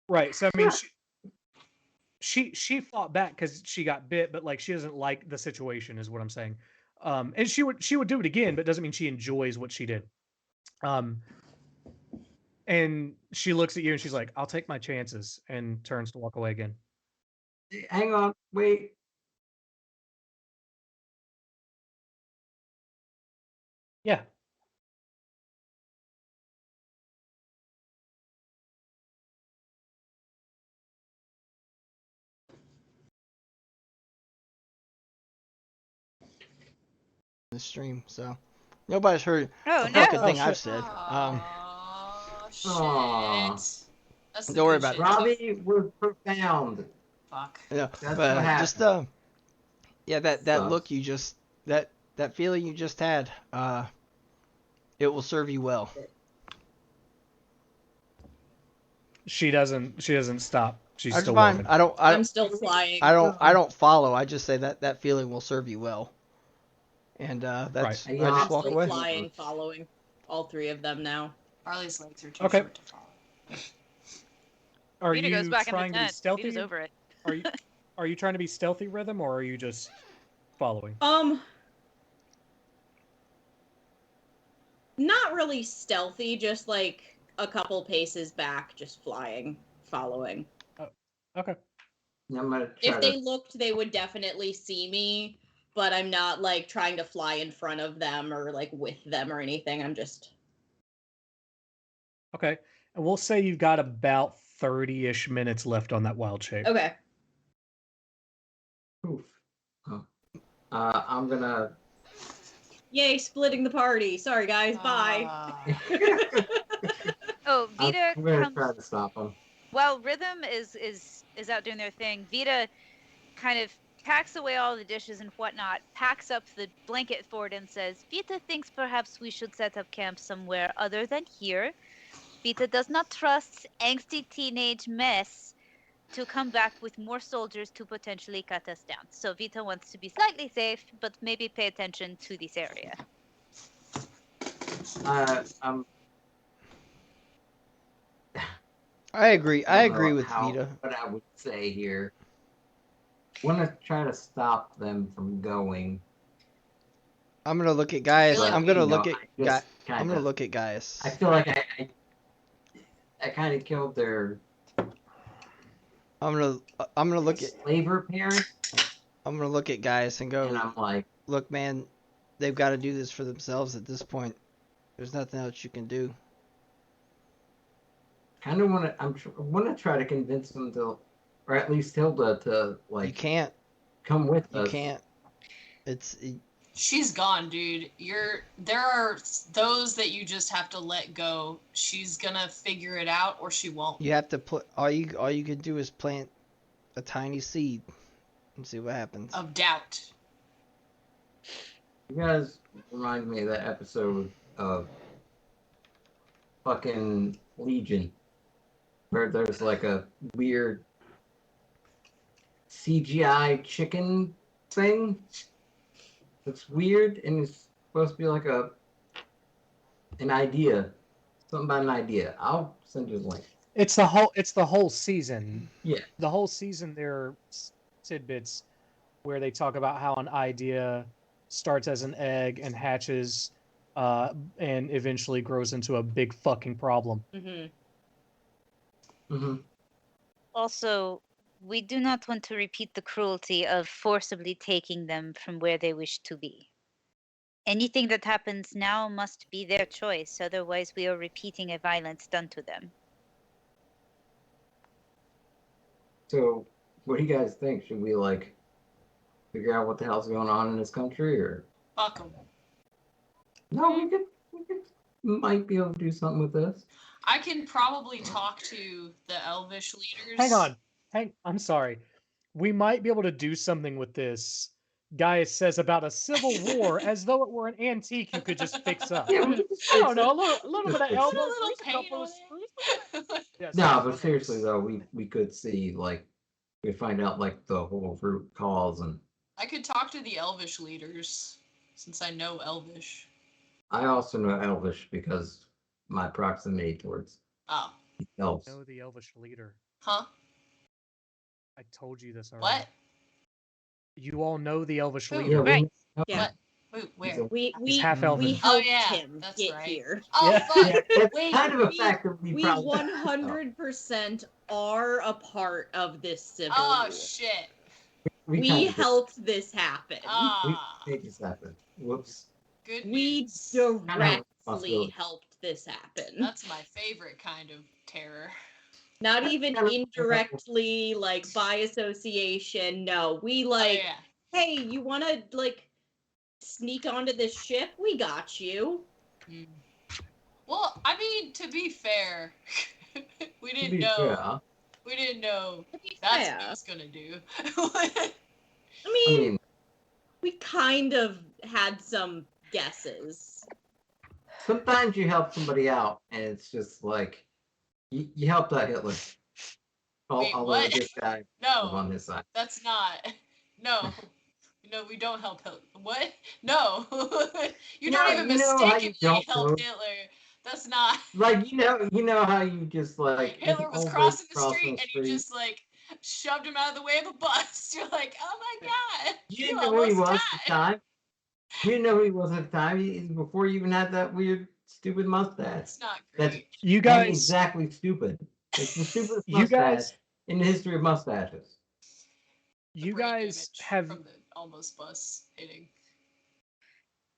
right. So I mean, she fought back because she got bit, but like she doesn't like the situation, is what I'm saying. And she would do it again, but doesn't mean she enjoys what she did. Um, and she looks at you and she's like, "I'll take my chances," and turns to walk away again. Hang on, wait. Yeah. The stream, so nobody's heard Oh a no. fucking Oh thing I've shit. said. Oh shit. Aw. That's the Don't worry good about shit. it. Robbie was profound. Fuck. Yeah, That's but what happened. just yeah, that Sucks. look you just that feeling you just had, it will serve you well. She doesn't stop. She's That's still fine. walking. I'm still flying. I don't follow. I just say that feeling will serve you well, and Right. that's I Yeah, just I'm walk still away. flying, following all three of them now. Harley's legs are too Okay. short to follow. Are Vita goes you back in the trying to be tent. stealthy? Vita's over it. Are you trying to be stealthy, Rhythm, or are you just following? Not really stealthy, just like a couple paces back, just flying, following. Okay. I'm gonna try If they to. looked, they would definitely see me, but I'm not like trying to fly in front of them or like with them or anything. I'm just Okay. And we'll say you've got about 30-ish minutes left on that wild shape. okay. Oof. Oh. I'm gonna. Yay, splitting the party. Sorry guys, bye. Oh, Vita I'm gonna comes try to stop him. while Rhythm is out doing their thing. Vita kind of packs away all the dishes and whatnot, packs up the blanket fort, and says, "Vita thinks perhaps we should set up camp somewhere other than here. Vita does not trust angsty teenage mess to come back with more soldiers to potentially cut us down. So Vita wants to be slightly safe, but maybe pay attention to this area." I'm. I agree. I agree with how, Vita. what I would say here. Want to try to stop them from going. I'm gonna look at Gaius. But, I'm gonna you look know, at I just I'm gonna kinda- look at Gaius. I feel like I kind of killed their I'm gonna look at slaver parents, I'm gonna look at Gaius and and go, I'm like, look, man, they've got to do this for themselves at this point. There's nothing else you can do. kind of want to. Want to try to convince them to, or at least Hilda to like. You can't. Come with You us. can't. She's gone, dude. There are those that you just have to let go. She's gonna figure it out, or she won't. You have to put all you can do is plant a tiny seed and see what happens. Of doubt. You guys remind me of that episode of fucking Legion, where there's like a weird CGI chicken thing. It's weird and it's supposed to be like an idea. Something about an idea. I'll send you the link. It's the whole season. Yeah. The whole season there are tidbits where they talk about how an idea starts as an egg and hatches and eventually grows into a big fucking problem. Also, we do not want to repeat the cruelty of forcibly taking them from where they wish to be. Anything that happens now must be their choice, otherwise we are repeating a violence done to them. So, what do you guys think? Should we like figure out what the hell's going on in this country, or Fuck them. no? We might be able to do something with this. I can probably talk to the elvish leaders. Hang on. I'm sorry. we might be able to do something with this. Gaius says about a civil war as though it were an antique you could just fix up. Yeah, we can just I fix don't know, it. a little bit of Just fix Put it. a elbow little grease, a paint couple on of screws. it. Yeah, No, seriously. but seriously though, we could see like we find out like the whole root cause, and I could talk to the Elvish leaders, since I know Elvish. I also know Elvish because my proximity towards Oh. elves. Know the Elvish leader. Huh? I told you this already. What? You all know the Elvish Who? leader. Yeah, Right. Yeah. What? Where? He's half elven. We Oh helped yeah, him that's get right. here. Oh Yeah. fuck! Yeah, that's Wait, kind of a we- fact that we probably 100% are a part of this civil Oh war. shit! We kind of helped this happen. Ah, made this happen. Whoops. good We news. directly responsibility. helped this happen. That's my favorite kind of terror. Not That's even kind of- indirectly, like by association. No, we like, Oh yeah. hey, you want to like sneak onto this ship? We got you. Mm. Well, I mean, to be fair, we To didn't be know. fair, We didn't know To be that's fair, what he was gonna do. I I mean, mean, we kind of had some guesses. sometimes you help somebody out, and it's just like you helped out Hitler. Wait, Although what? this guy No, was on his side. that's not. No. No, we don't help Hitler. What? No. You don't even you know how you mistakenly don't help know. Hitler. That's not. Like you know how you just like Hitler was always crossing the crossing street and you just like shoved him out of the way of a bus. You're like, oh my god, You you didn't know who he almost was died. at the time. You didn't know who he was at the time before you even had that weird, stupid mustache. That's not That's great. You guys, exactly stupid. It's the stupidest you mustache guys, in the history of mustaches. The you brain guys damage have from the almost bus hitting.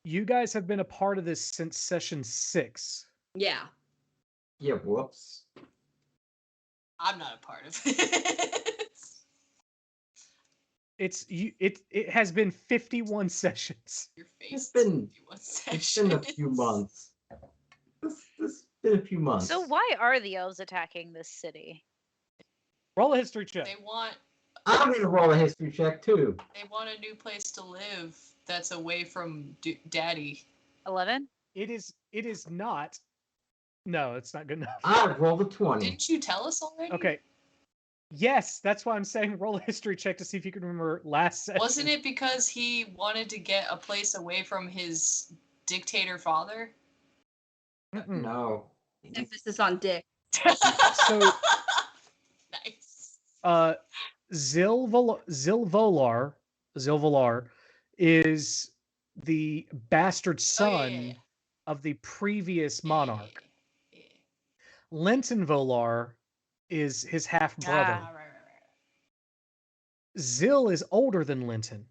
you guys have been a part of this since session 6. Yeah. Yeah, whoops. I'm not a part of it. It has been 51 sessions. Your It's face. been a few months. It's been a few months. So why are the elves attacking this city? Roll a history check. They want I'm gonna roll a history check too. they want a new place to live that's away from Daddy. 11? It is not. No, it's not good enough. I rolled a 20. Didn't you tell us already? Okay. Yes, that's why I'm saying roll a history check to see if you can remember last session. Wasn't it because he wanted to get a place away from his dictator father? No. Emphasis on dick. So nice. Zilvolar is the bastard son of the previous monarch. Yeah. Lenton Volar is his half brother. Right. Zil is older than Lenton,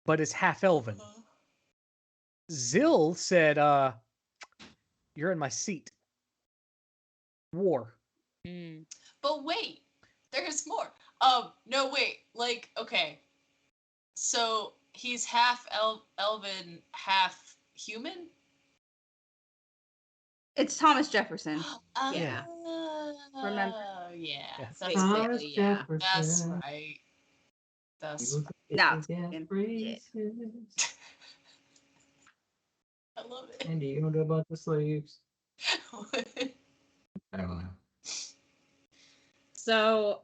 but is half elven. Zil said, "You're in my seat." War. But wait, there's more. No, wait. Like, okay. So he's half elven, half human? It's Thomas Jefferson. Yeah. Remember? Yeah. Yeah. That's Basically, yeah. That's right. That's No. I love it. And he owned a bunch of slaves. I don't know. So,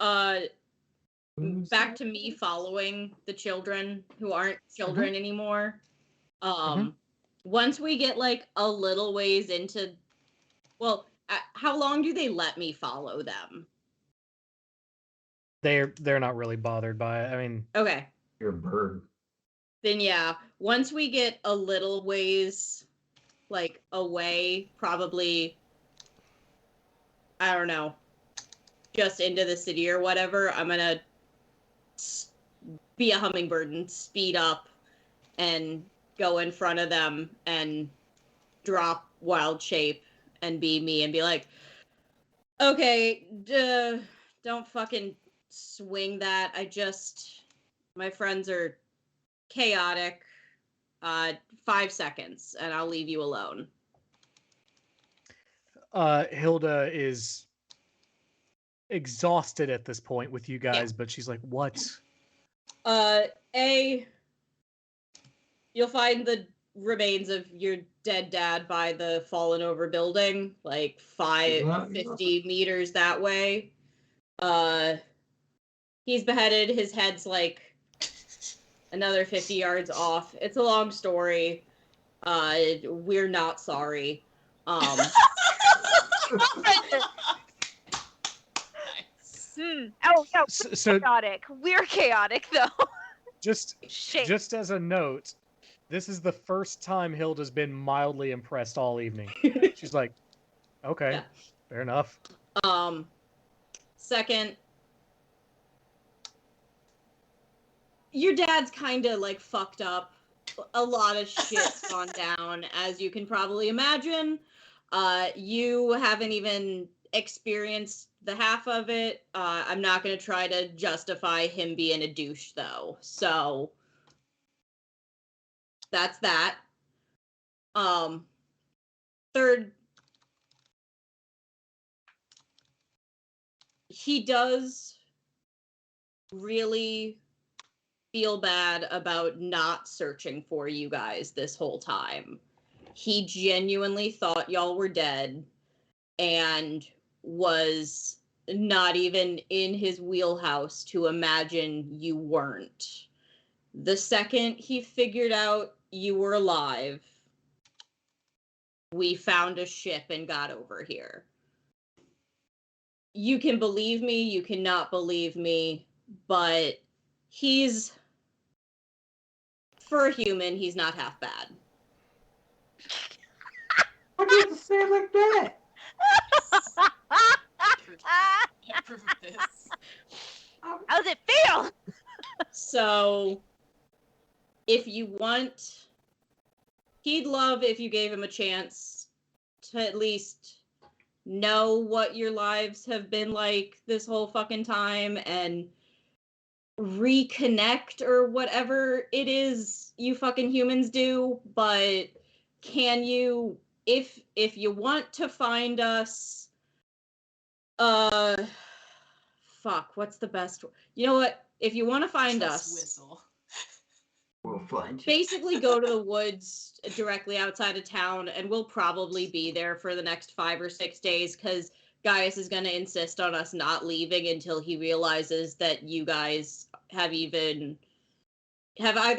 back to me following the children who aren't children anymore. Once we get like a little ways into, well, how long do they let me follow them? They're not really bothered by it. I mean, Okay. You're a bird. Then yeah, once we get a little ways like away, probably I don't know, just into the city or whatever, I'm gonna be a hummingbird and speed up and go in front of them and drop wild shape and be me and be like, okay, don't fucking swing that. My friends are chaotic. 5 seconds and I'll leave you alone. Hilda is exhausted at this point with you guys, but she's like, "What?" You'll find the remains of your dead dad by the fallen over building, like 50 meters that way. He's beheaded. His head's like another 50 yards off. It's a long story. We're not sorry. Oh, yeah, So chaotic. We're chaotic, though. just Shit. just as a note, this is the first time Hilda's been mildly impressed all evening. She's like, "Okay, Yeah. fair enough." Second, your dad's kind of like fucked up. A lot of shit's gone down, as you can probably imagine. You haven't even experienced the half of it. I'm not going to try to justify him being a douche, though. So that's that. Third, he does really feel bad about not searching for you guys this whole time. He genuinely thought y'all were dead and was not even in his wheelhouse to imagine you weren't. The second he figured out you were alive, we found a ship and got over here. You can believe me, you cannot believe me, but he's, for a human, he's not half bad. Why do you have to say it like that? I approve of this. How's it feel? So, if you want, he'd love if you gave him a chance to at least know what your lives have been like this whole fucking time and reconnect or whatever it is you fucking humans do. But can you, if you want to find us, fuck, what's the best? You know what? If you want to find Just us, whistle. We'll find you. basically go to the woods directly outside of town, and we'll probably be there for the next 5 or 6 days, because Gaius is going to insist on us not leaving until he realizes that you guys have either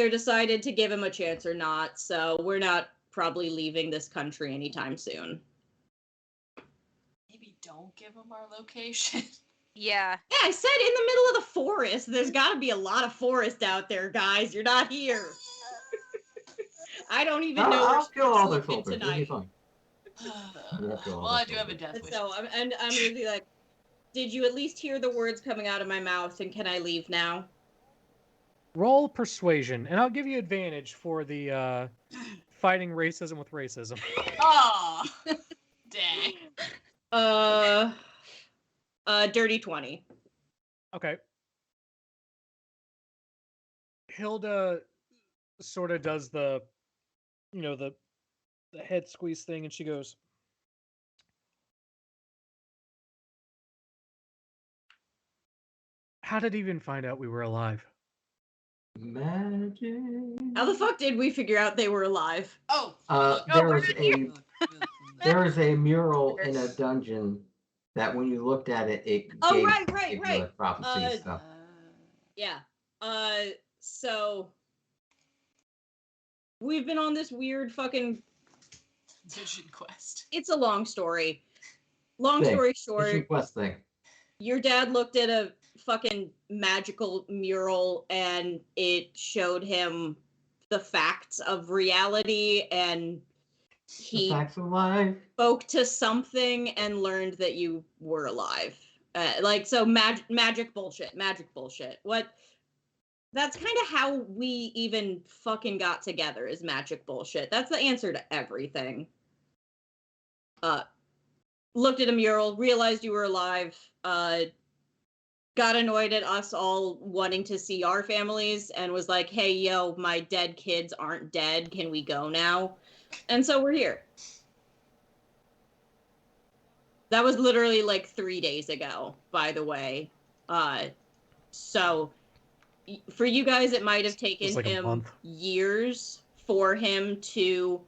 decided to give him a chance or not. So we're not probably leaving this country anytime soon. Maybe don't give them our location. Yeah. Yeah, I said in the middle of the forest. There's got to be a lot of forest out there, guys. You're not here. I don't even know where I'll kill all their sleeping soldiers. It'll be tonight. fine. Well, I do have a death wish. So I'm gonna be like, did you at least hear the words coming out of my mouth? And can I leave now? Roll persuasion, and I'll give you advantage for the fighting racism with racism. Oh, dang. Dirty 20. Okay. Hilda sort of does the head squeeze thing, and she goes, "How did he even find out we were alive?" Magic. How the fuck did we figure out they were alive? Oh, there is a mural in a dungeon that when you looked at it, it gave you like prophecy stuff. Yeah. So we've been on this weird fucking vision quest. It's a long story. Long story short, vision quest thing. Your dad looked at a fucking magical mural and it showed him the facts of reality, and he the facts of life. Spoke to something and learned that you were alive. Magic bullshit. What? That's kind of how we even fucking got together, is magic bullshit. That's the answer to everything. Looked at a mural, realized you were alive, got annoyed at us all wanting to see our families, and was like, hey, yo, my dead kids aren't dead. Can we go now? And so we're here. That was literally like 3 days ago, by the way. So for you guys, it might have taken like a him month. years for him to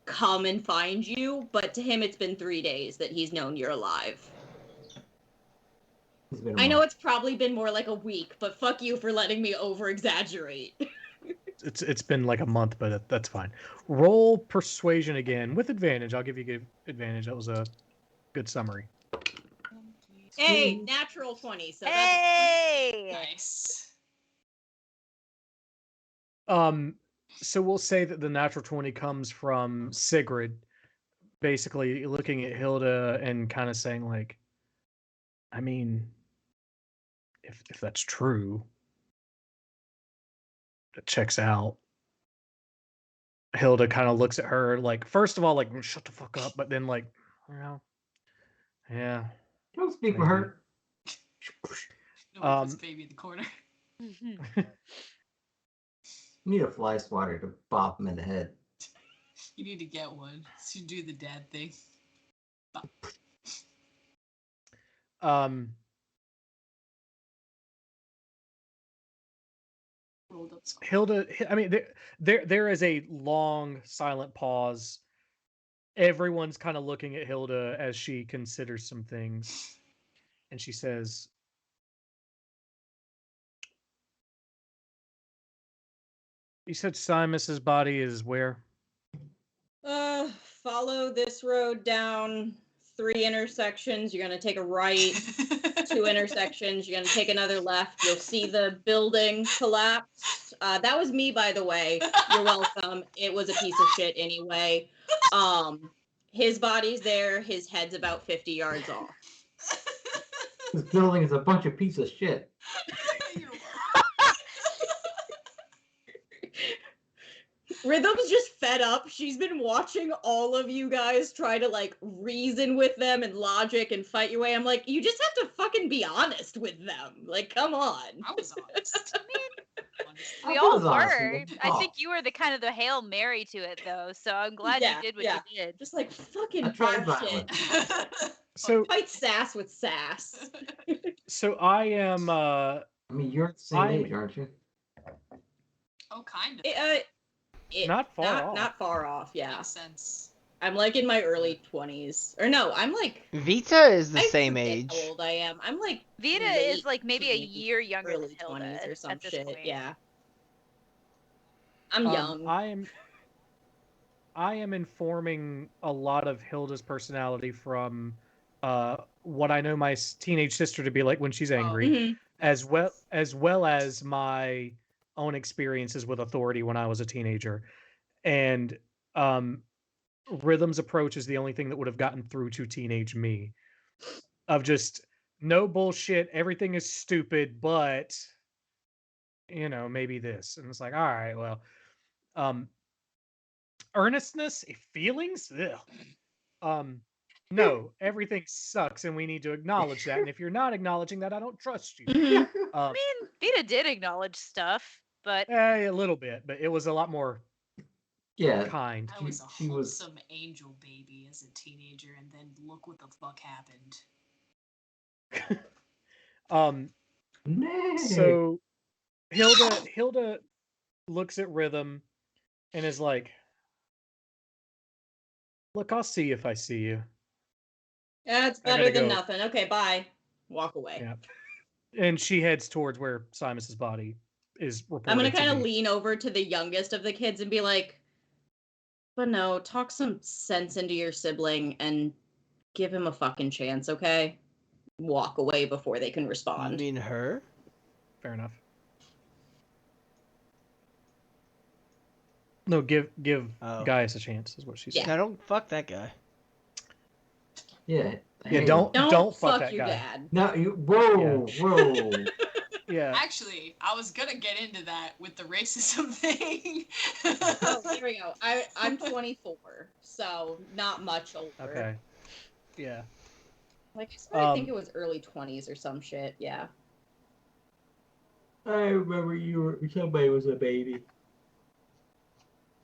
come and find you, but to him, it's been 3 days that he's known you're alive. I know it's probably been more like a week, but fuck you for letting me over-exaggerate. It's been like a month, but that's fine. Roll persuasion again with advantage. I'll give you good advantage. That was a good summary. Hey, natural 20, so Hey! Nice. So we'll say that the natural 20 comes from Sigrid, basically looking at Hilda and kind of saying like, I mean, if that's true, that checks out. Hilda kind of looks at her like, first of all, like, shut the fuck up, but then like, well, yeah. Don't speak for her. No, puts baby in the corner. You need a fly swatter to bop him in the head. You need to get one. You do the dad thing. Hilda, I mean, there is a long silent pause. Everyone's kind of looking at Hilda as she considers some things, and she says, "You said Simus's body is where?" Follow this road down 3 intersections. You're gonna take a right, 2 intersections. You're gonna take another left. You'll see the building collapse. That was me, by the way. You're welcome. It was a piece of shit anyway. His body's there. His head's about 50 yards off. This building is a bunch of pieces of shit. Rhythm's just fed up. She's been watching all of you guys try to like reason with them and logic and fight your way. I'm like, you just have to fucking be honest with them. Like, come on. I was honest. We all were. I think you were the kind of the Hail Mary to it, though. So I'm glad you did what you did. Just like fucking tried bullshit. So Fight sass with sass. So I am. I mean, you're at the same age, aren't you? Oh, kind of. Not far off. Not far off. Yeah. Makes sense. I'm like in my early 20s, or no, I'm like. Vita is the I same forget age. How old I am? I'm like. Vita is like maybe a year younger than early Hilda 20s or some at this shit. point. Yeah. I'm young. I am informing a lot of Hilda's personality from what I know my teenage sister to be like when she's angry, as well as my own experiences with authority when I was a teenager. And Rhythm's approach is the only thing that would have gotten through to teenage me, of just no bullshit, everything is stupid, but maybe this. And it's like, all right, well, earnestness, feelings, no, everything sucks and we need to acknowledge that. And if you're not acknowledging that, I don't trust you. I mean, Vita did acknowledge stuff, but a little bit, but it was a lot more kind. I was a wholesome angel baby as a teenager, and then look what the fuck happened. So Hilda looks at Rhythm and is like, look, I'll see if I see you. That's better than nothing. Okay, bye. Walk away. Yeah. And she heads towards where Simus's body is reported. I'm gonna kind of lean over to the youngest of the kids and be like, but no, talk some sense into your sibling and give him a fucking chance, okay? Walk away before they can respond. You mean her? Fair enough. No, give Gaius a chance, is what she said. I don't fuck that guy. Yeah. Yeah, don't fuck that guy. Dad. No, whoa. Yeah. Actually, I was gonna get into that with the racism thing. Oh, here we go. I'm 24, so not much older. Okay. Yeah. Like I think it was early 20s or some shit. Yeah. I remember somebody was a baby.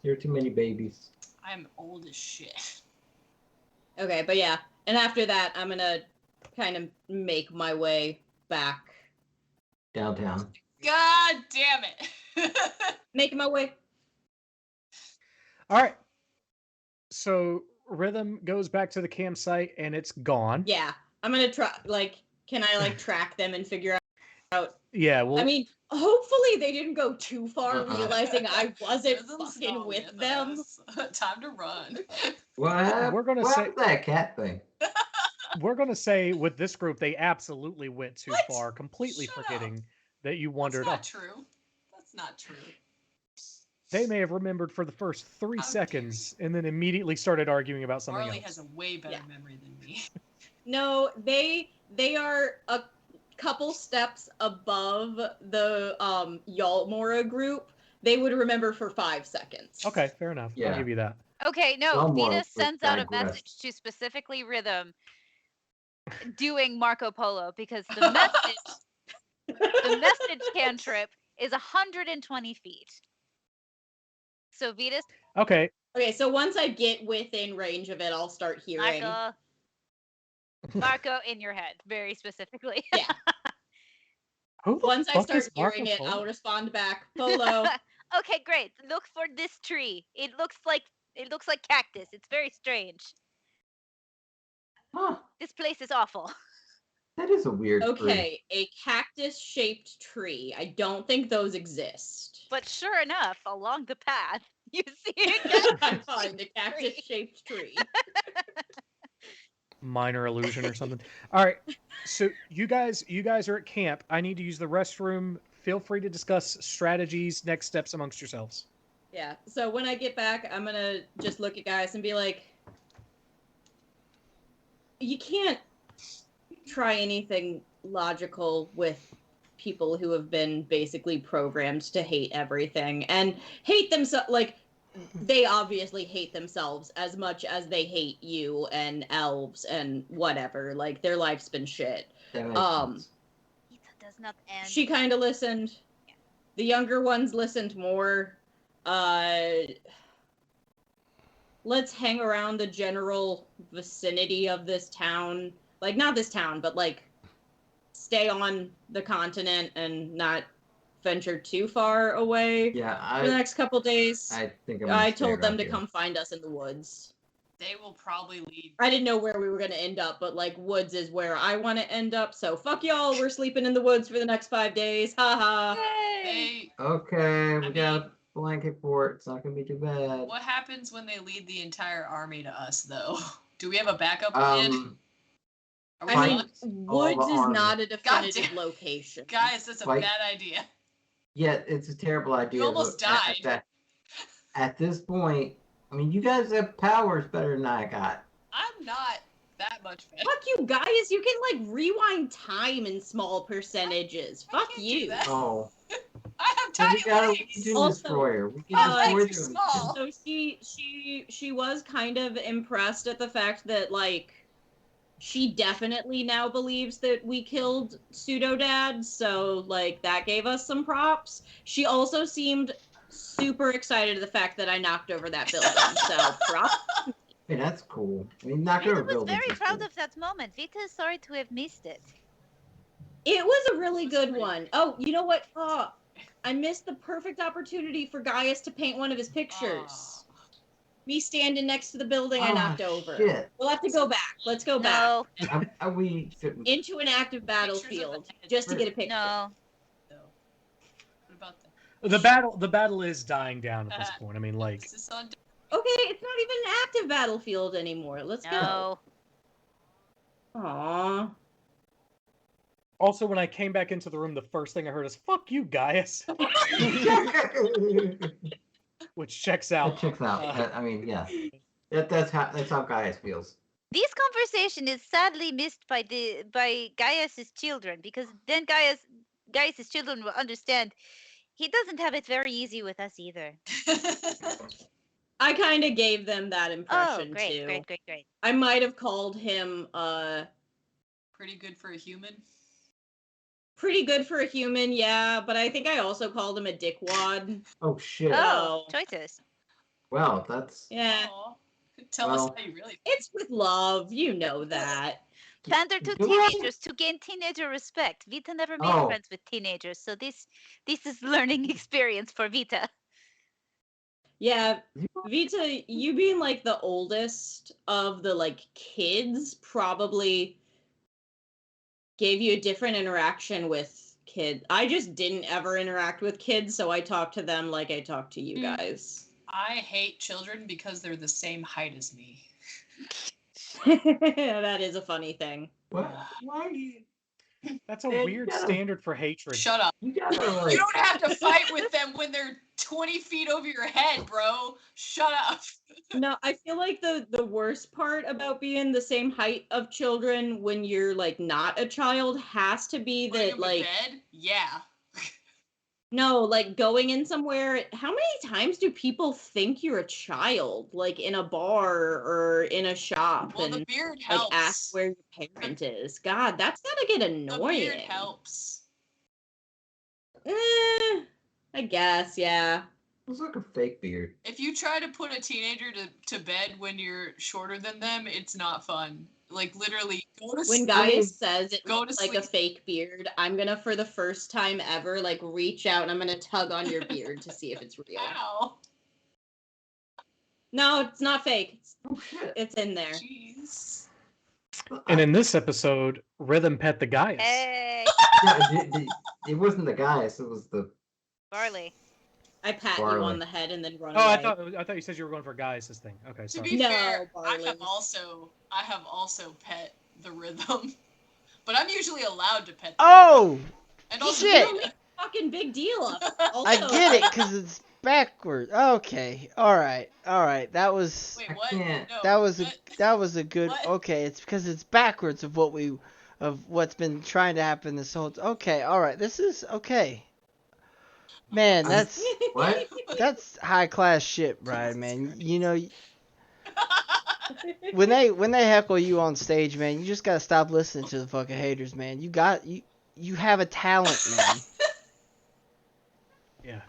There are too many babies. I'm old as shit. Okay, but yeah. And after that, I'm gonna kind of make my way back. Downtown. God damn it. Making my way. All right. So Rhythm goes back to the campsite and it's gone. Yeah. I'm gonna try, like, can I, like, track them and figure out... Yeah, well, I mean, hopefully they didn't go too far, Uh-uh. realizing I wasn't Rhythm's fucking not with them. us. Time to run. We're gonna what say- happened to that cat thing? we're going to say with this group, they absolutely went too What? far, completely Shut forgetting up. that you That's wandered not up. true. That's not true. They may have remembered for the first 3 How dare seconds and then immediately started arguing about something Marley else. has a way better Yeah. memory than me. No, they are a couple steps above the Almora group. They would remember for 5 seconds. Okay, fair enough. Yeah. I'll give you that. Okay, no. Almora Vita was sends out a digressed. message to specifically Rhythm doing Marco Polo because the message cantrip is 120 feet. So Vita, Okay. Okay, so once I get within range of it, I'll start hearing. Marco in your head, very specifically. Yeah. Who the Once I fuck start is Marco hearing it, Polo? I'll respond back. Polo. Okay, great. Look for this tree. It looks like cactus. It's very strange. Huh. This place is awful. That is a weird tree. Okay, a cactus-shaped tree. I don't think those exist. But sure enough, along the path, you see a I cactus. find a cactus-shaped tree. Minor illusion or something. All right. So you guys are at camp. I need to use the restroom. Feel free to discuss strategies, next steps amongst yourselves. Yeah, so when I get back, I'm gonna just look at guys and be like, you can't try anything logical with people who have been basically programmed to hate everything and hate themselves. Like, they obviously hate themselves as much as they hate you and elves and whatever. Like, their life's been shit. That makes sense. It does not end. She kind of listened. The younger ones listened more. Let's hang around the general vicinity of this town. Like, not this town, but, like, stay on the continent and not venture too far away Yeah, for the next couple days. I think I told them to come find us in the woods. They will probably lead. I didn't know where we were going to end up, but, like, woods is where I want to end up, so fuck y'all, we're sleeping in the woods for the next 5 days. Haha. They. Okay, we I got mean- a blanket for it. It's not gonna be too bad. What happens when they lead the entire army to us, though? Do we have a backup plan? Are we I mean, fucked? woods the is army. not a definitive damn. location. Guys, that's a Fight. bad idea. Yeah, it's a terrible idea. almost but died. At this point, I mean, you guys have powers better than I got. I'm not that much better. Fuck you guys, you can, like, rewind time in small percentages. I Fuck can't do you. that. Oh, I have so tiny we got a legs. Legion Also, destroyer. We my can destroy legs are them. small. So she was kind of impressed at the fact that, like, she definitely now believes that we killed Pseudo-Dad, so, like, that gave us some props. She also seemed super excited at the fact that I knocked over that building, so props. Hey, that's cool. I mean, not Vita gonna was build very proud of that moment. Vita is sorry to have missed it. It was a really good one. Oh, you know what? Oh, I missed the perfect opportunity for Gaius to paint one of his pictures. Me standing next to the building I knocked over. Shit. We'll have to go back. Let's go No, Are we shouldn't. back into an active battlefield just to get a picture. no. What about that? The battle is dying down at this point. I mean, like, Is this on? Okay, it's not even an active battlefield anymore. Let's No. go. Aww. also when I came back into the room, the first thing I heard is "fuck you, Gaius," which checks out. That checks out. I mean, yeah. That's how Gaius feels. This conversation is sadly missed by Gaius's children because then Gaius's children will understand he doesn't have it very easy with us either. I kind of gave them that Oh, impression great, too. great. I might have called him Pretty good for a human. pretty good for a human, yeah, but I think I also called him a dickwad. Oh shit. Oh, Oh. choices. Well, that's Yeah. Aw. Tell us Well- how you really. It's with love, you know that. Pander to Do I? teenagers to gain teenager respect. Vita never made Oh. friends with teenagers, so this is learning experience for Vita. Yeah, Vita, you being like the oldest of the like kids probably gave you a different interaction with kids. I just didn't ever interact with kids, so I talk to them like I talk to you guys. I hate children because they're the same height as me. That is a funny thing. What? Why? That's a Man, you weird gotta- standard for hatred. Shut up. You gotta like. You don't have to fight with them when they're 20 feet over your head, bro. Shut up. No, I feel like the worst part about being the same height of children when you're like not a child has to be Putting that them like to bed? Yeah. no, like going in somewhere. How many times do people think you're a child, like in a bar or in a shop, Well, the and beard like helps. ask where your parent is? God, that's gotta get The annoying. beard helps. I guess, yeah. Looks like a fake beard. If you try to put a teenager to bed when you're shorter than them, it's not fun. Like, literally, go to When sleep. Gaius says it Go to looks like a sleep. fake beard, I'm gonna, for the first time ever, like reach out and I'm gonna tug on your beard to see if it's real. Ow. No, it's not fake. Oh shit. It's in there. Jeez. And in this episode, Rhythm pet the Gaius. Hey, Yeah, it wasn't the Gaius, it was the. Barley. I pat you Barley. on the head and then run Oh, away. I thought you said you were going for Gaius' thing. Okay, To sorry. be No, fair, I Barley. have also pet the rhythm, but I'm usually allowed to pet. The Oh, rhythm. And also shit. Don't make a fucking big deal of it. I Also, get it, because it's backward. Okay, alright. That was... Wait, I what? can't. No, That was what? that was a good. What? Okay, it's because it's backwards of what's been trying to happen this whole. Okay, all right, this is okay. Man, that's What? that's high class shit, Brian. Man, you know when they heckle you on stage, man, you just gotta stop listening to the fucking haters, man. You have a talent, man. Yeah.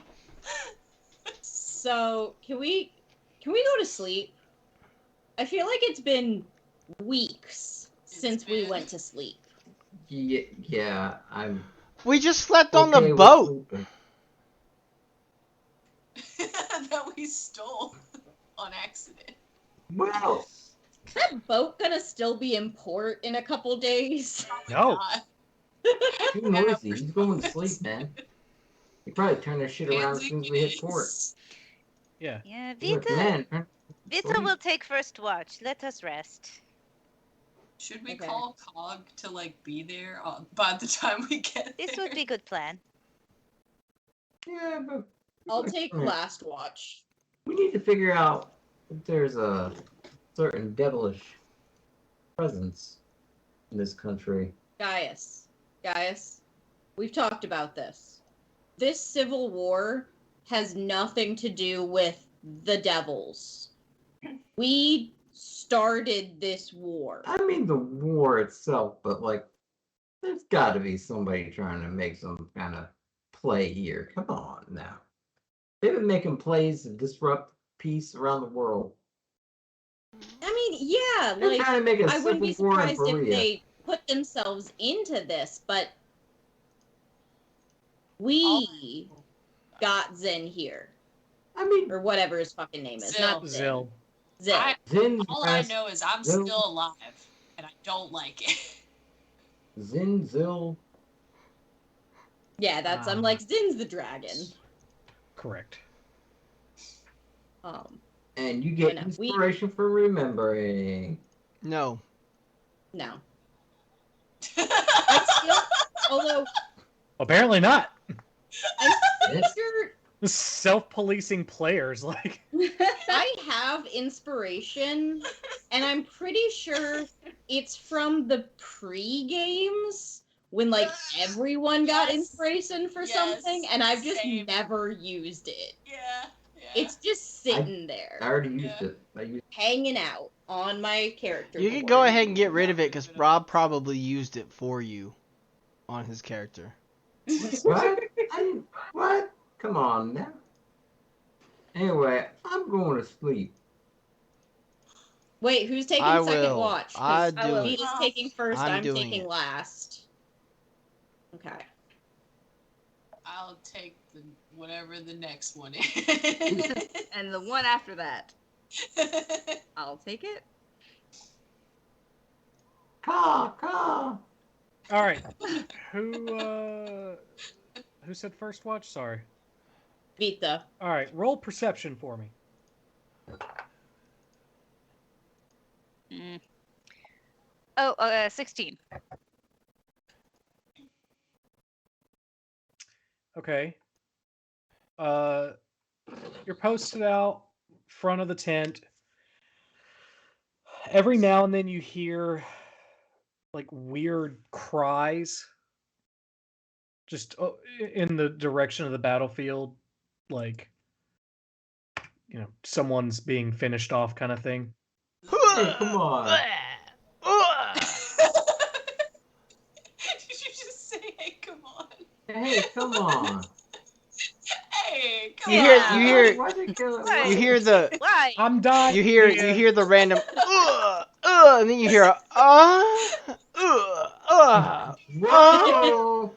So can we go to sleep? I feel like it's been weeks since we been- went to sleep. Yeah, I'm. We just slept on okay the with boat. sleeping. That we stole on accident. Well, Is that boat gonna still be in port in a couple days? No. God. too noisy. He's going to sleep, man. You probably turn that shit around as soon as we hit port. Yeah. Yeah, He's like, Vita. man, turn- Vita sleep. will take first watch. Let us rest. Should we Okay. call Cog to like be there by the time we get This there? would be good plan. Yeah, but I'll take Yeah. last watch. we need to figure out if there's a certain devilish presence in this country. Gaius, we've talked about this. This civil war has nothing to do with the devils. We started this war. I mean the war itself, but like, there's got to be somebody trying to make some kind of play here. Come on now. They've been making plays to disrupt peace around the world. I mean, yeah, They're like trying to make a I wouldn't be civil war in surprised if Korea. they put themselves into this, but we got Zen here. I mean, Or whatever his fucking name is. Zill. Not Zen. Zill. Zill. Zin's All I fast- know is I'm Zill- still alive, and I don't like it. Zin, Zil. Yeah, that's I'm like Zin's the dragon. Correct. And you get I know. inspiration for remembering. No. No. I still, although Apparently not. I'm pretty Yes. sure Self-policing players, like. I have inspiration, and I'm pretty sure it's from the pre-games when like everyone got Yes. inspiration for Yes, something, and I've just same. never used it. Yeah. It's just sitting there, I already used Yeah. it. I used hanging out on my character. You can board. go ahead and get rid of it because Rob probably used it for you on his character. what? What? Come on now. Anyway, I'm going to sleep. Wait, who's taking I second will. watch? I Because do it. Vita's taking first, I'm I'm doing taking it. last. Okay. I'll take the whatever the next one is. And the one after that. I'll take it. Caw, caw. All right. Who said first watch? Sorry. Vita. All right. Roll perception for me. Oh, 16. Okay. You're posted out front of the tent. Every now and then you hear like weird cries just in the direction of the battlefield, like someone's being finished off kind of thing. Hey, come on. Did you just say, "Hey, come on"? Hey, come on. Hey, come You on. hear Why'd they kill it? Why? you hear the Why? I'm dying. you hear the random and then you hear Whoa!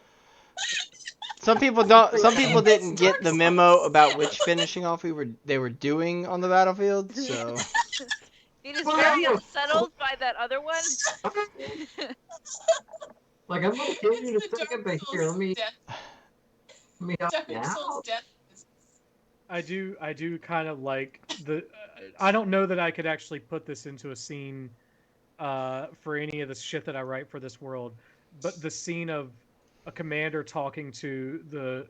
Some people don't. Some people didn't get the memo about which finishing off they were doing on the battlefield. So Vita's very unsettled by that other one. Like, I'm gonna kill you in a It's the second, Dark but here, Souls death. let me help you Dark Souls out. death. I do kind of like the. I don't know that I could actually put this into a scene for any of the shit that I write for this world, but the scene of a commander talking to the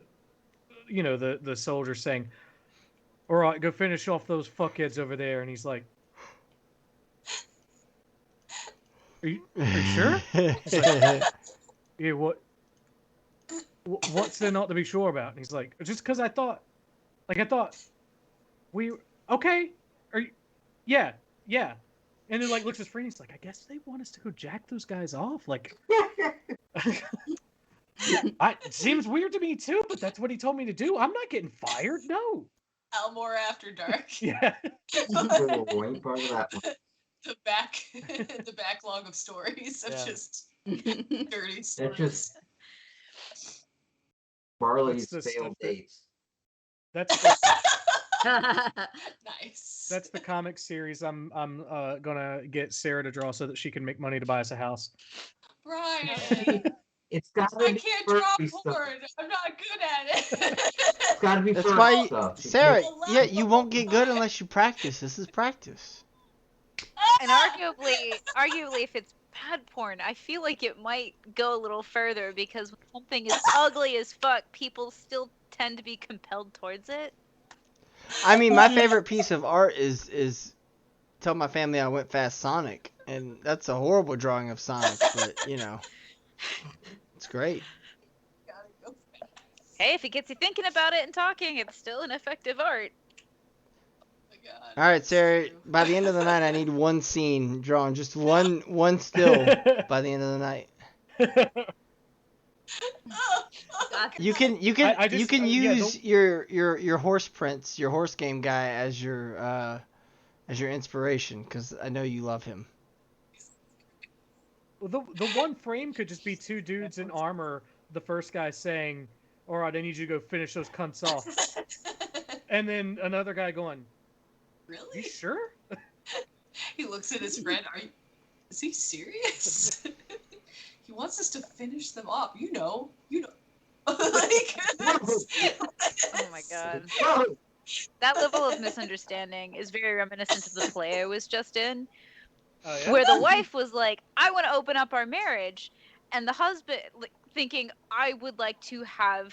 soldier saying, "All right, go finish off those fuckheads over there," and he's like, "Are you sure?" He's like, "Yeah, what's there not to be sure about?" And he's like, "Just because I thought we okay, are you, yeah." And then like looks at his friend, he's like, "I guess they want us to go jack those guys off." Like, it seems weird to me too, but that's what he told me to do. I'm not getting fired. No. Almora After Dark. Yeah. Cool, ain't part of that one. The backlog of stories of just dirty stories. That's just Barley's That's the failed stuff that- dates. That's Nice. that's the comic series I'm gonna get Sarah to draw so that she can make money to buy us a house. Brian. It's gotta I be can't draw furry stuff. porn. I'm not good at it. It's gotta be that's furry why, stuff. Sarah. Yeah, you won't get good unless you practice. This is practice. And arguably, if it's bad porn, I feel like it might go a little further because when something is ugly as fuck, people still tend to be compelled towards it. I mean, my favorite piece of art is tell my family I went fast Sonic, and that's a horrible drawing of Sonic, but it's great. Hey, if it gets you thinking about it and talking, it's still an effective art. All right, Sarah. By the end of the night, I need one scene drawn, just one still. By the end of the night, you can use your horse prince, your horse game guy as your inspiration, because I know you love him. Well, the one frame could just be two dudes in armor. The first guy saying, "All right, I need you to go finish those cunts off," and then another guy going, "Really? You sure?" He looks at his friend. Is he serious? He wants us to finish them off. You know. Like, oh my god. That level of misunderstanding is very reminiscent of the play I was just in. Oh, yeah? Where the wife was like, I want to open up our marriage. And the husband thinking, I would like to have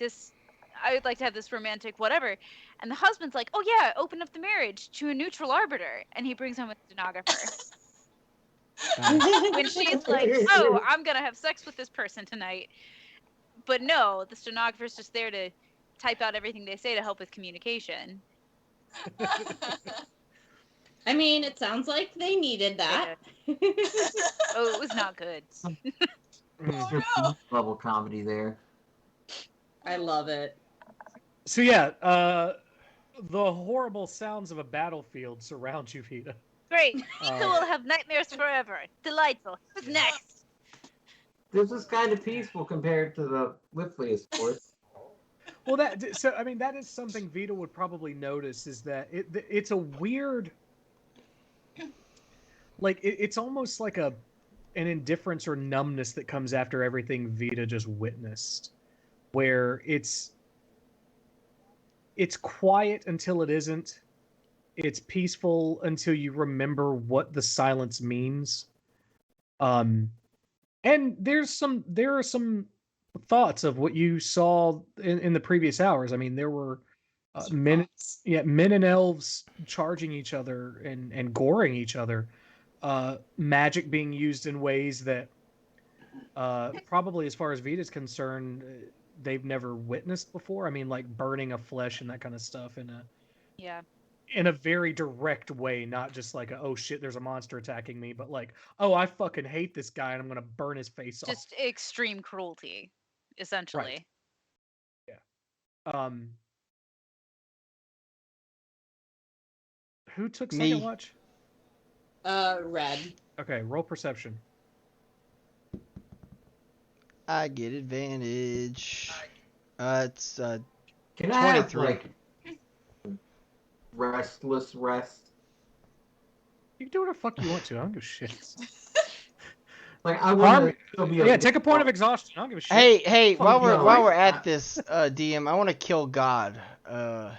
this romantic whatever. And the husband's like, oh yeah, open up the marriage to a neutral arbiter. And he brings home a stenographer. When she's like, oh, I'm going to have sex with this person tonight. But no, the stenographer's just there to type out everything they say to help with communication. I mean, it sounds like they needed that. Oh, it was not good. Level comedy there. I love it. So yeah, the horrible sounds of a battlefield surround you, Vita. Great. Vita will have nightmares forever. Delightful. Who's next? This is kind of peaceful compared to the Whiffliest force. Well, that is something Vita would probably notice, is that it's a weird, like it's almost like an indifference or numbness that comes after everything Vita just witnessed, where it's quiet until it isn't. It's peaceful until you remember what the silence means. And there are some thoughts of what you saw in the previous hours. I mean, there were men and elves charging each other and goring each other. Magic being used in ways that probably, as far as Vita's concerned, they've never witnessed before. I mean, like burning of flesh and that kind of stuff in a very direct way, not just like oh shit, there's a monster attacking me, but like, oh, I fucking hate this guy and I'm gonna burn his face off. Just extreme cruelty, essentially. Right. Yeah. Who took second watch? Red. Okay, roll perception. I get advantage. It's Can I have 23. like restless rest? You can do whatever the fuck you want to. I don't give a shit. Like I want to be yeah, take a point of exhaustion. I don't give a shit. Hey, while we're at this, DM, I want to kill God. Okay,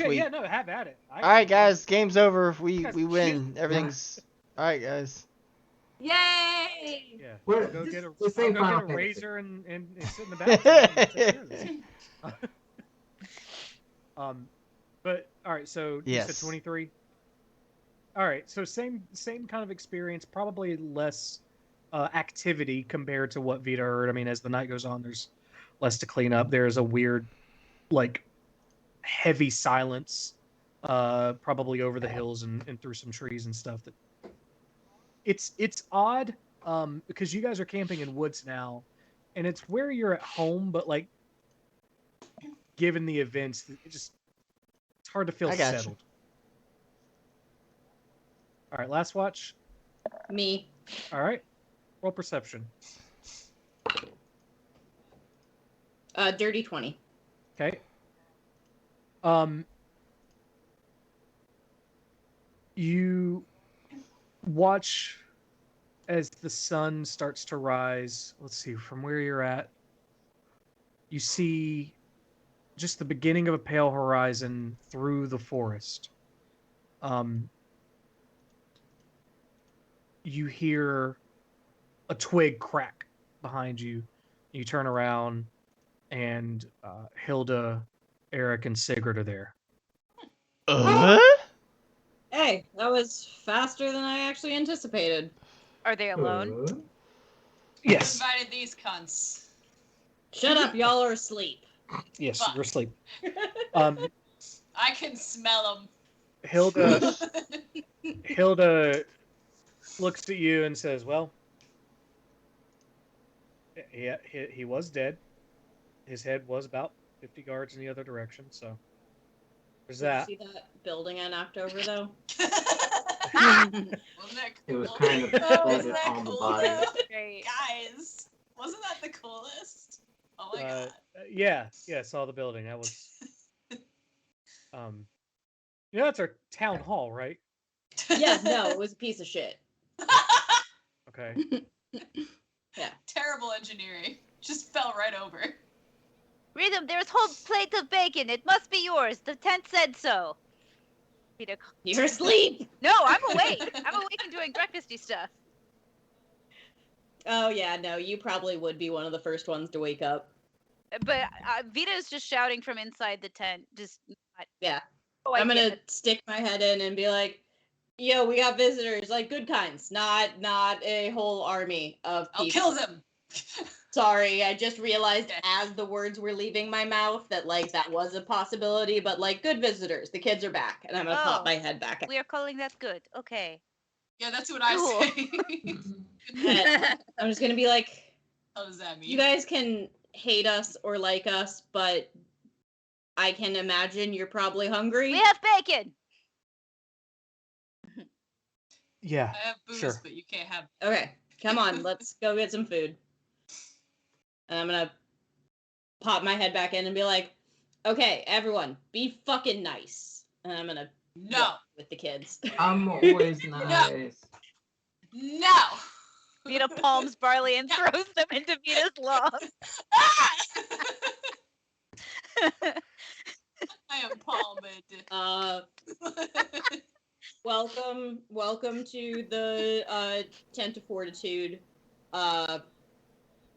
sweet. yeah, no, have at it. All right, guys, game's over. We win. Everything's all right, guys. Yay! Yeah. Well, Go get a Final Fantasy. razor and sit in the bathroom. But all right, so you said 23. All right, so same kind of experience, probably less activity compared to what Vita heard. I mean, as the night goes on, there's less to clean up. There's a weird, like, heavy silence, probably over the hills and through some trees and stuff. That it's odd, because you guys are camping in woods now, and it's where you're at home, but like, given the events, it's hard to feel settled. All right, last watch. Me. All right, roll perception. Dirty 20. Okay. You watch as the sun starts to rise. Let's see, from where you're at, you see just the beginning of a pale horizon through the forest. You hear a twig crack behind you. You turn around, and Hilda, Eric, and Sigurd are there. Hey, that was faster than I actually anticipated. Are they alone? Yes. Invited these cunts. Shut up, y'all are asleep. Yes, you're asleep. I can smell them. Hilda looks at you and says, well, yeah, he was dead. His head was about 50 yards in the other direction, so there's that. Did you see that building I knocked over, though? Wasn't that cool? It was kind of Wasn't that on the cool, body. though? Great. Guys, wasn't that the coolest? Oh my god. Yeah, saw the building. That was that's our town hall, right? Yeah, no, it was a piece of shit. Okay. Yeah. Terrible engineering. Just fell right over. Rhythm, there's whole plate of bacon. It must be yours. The tent said so. Peter, You're asleep. no, I'm awake. I'm awake and doing breakfasty stuff. Oh yeah, no, you probably would be one of the first ones to wake up. But Vita is just shouting from inside the tent. Just Yeah. oh, I'm gonna stick my head in and be like, "Yo, we got visitors, like good kinds, not a whole army of people." I'll kill them. Sorry, I just realized as the words were leaving my mouth that like that was a possibility, but like good visitors, the kids are back, and I'm gonna pop my head back. We are calling that good. Okay. Yeah, that's what I say. And I'm just gonna be like, How does that mean? you guys can hate us or like us, but I can imagine you're probably hungry. We have bacon. Yeah. I have booze, Sure. but you can't have. Okay, come on, let's go get some food. And I'm gonna pop my head back in and be like, okay, everyone, be fucking nice. And I'm gonna No. walk with the kids. I'm always nice. No. Vita palms Barley and throws them into Vita's loft. Ah! I am palmed. Welcome to the Tent of Fortitude. It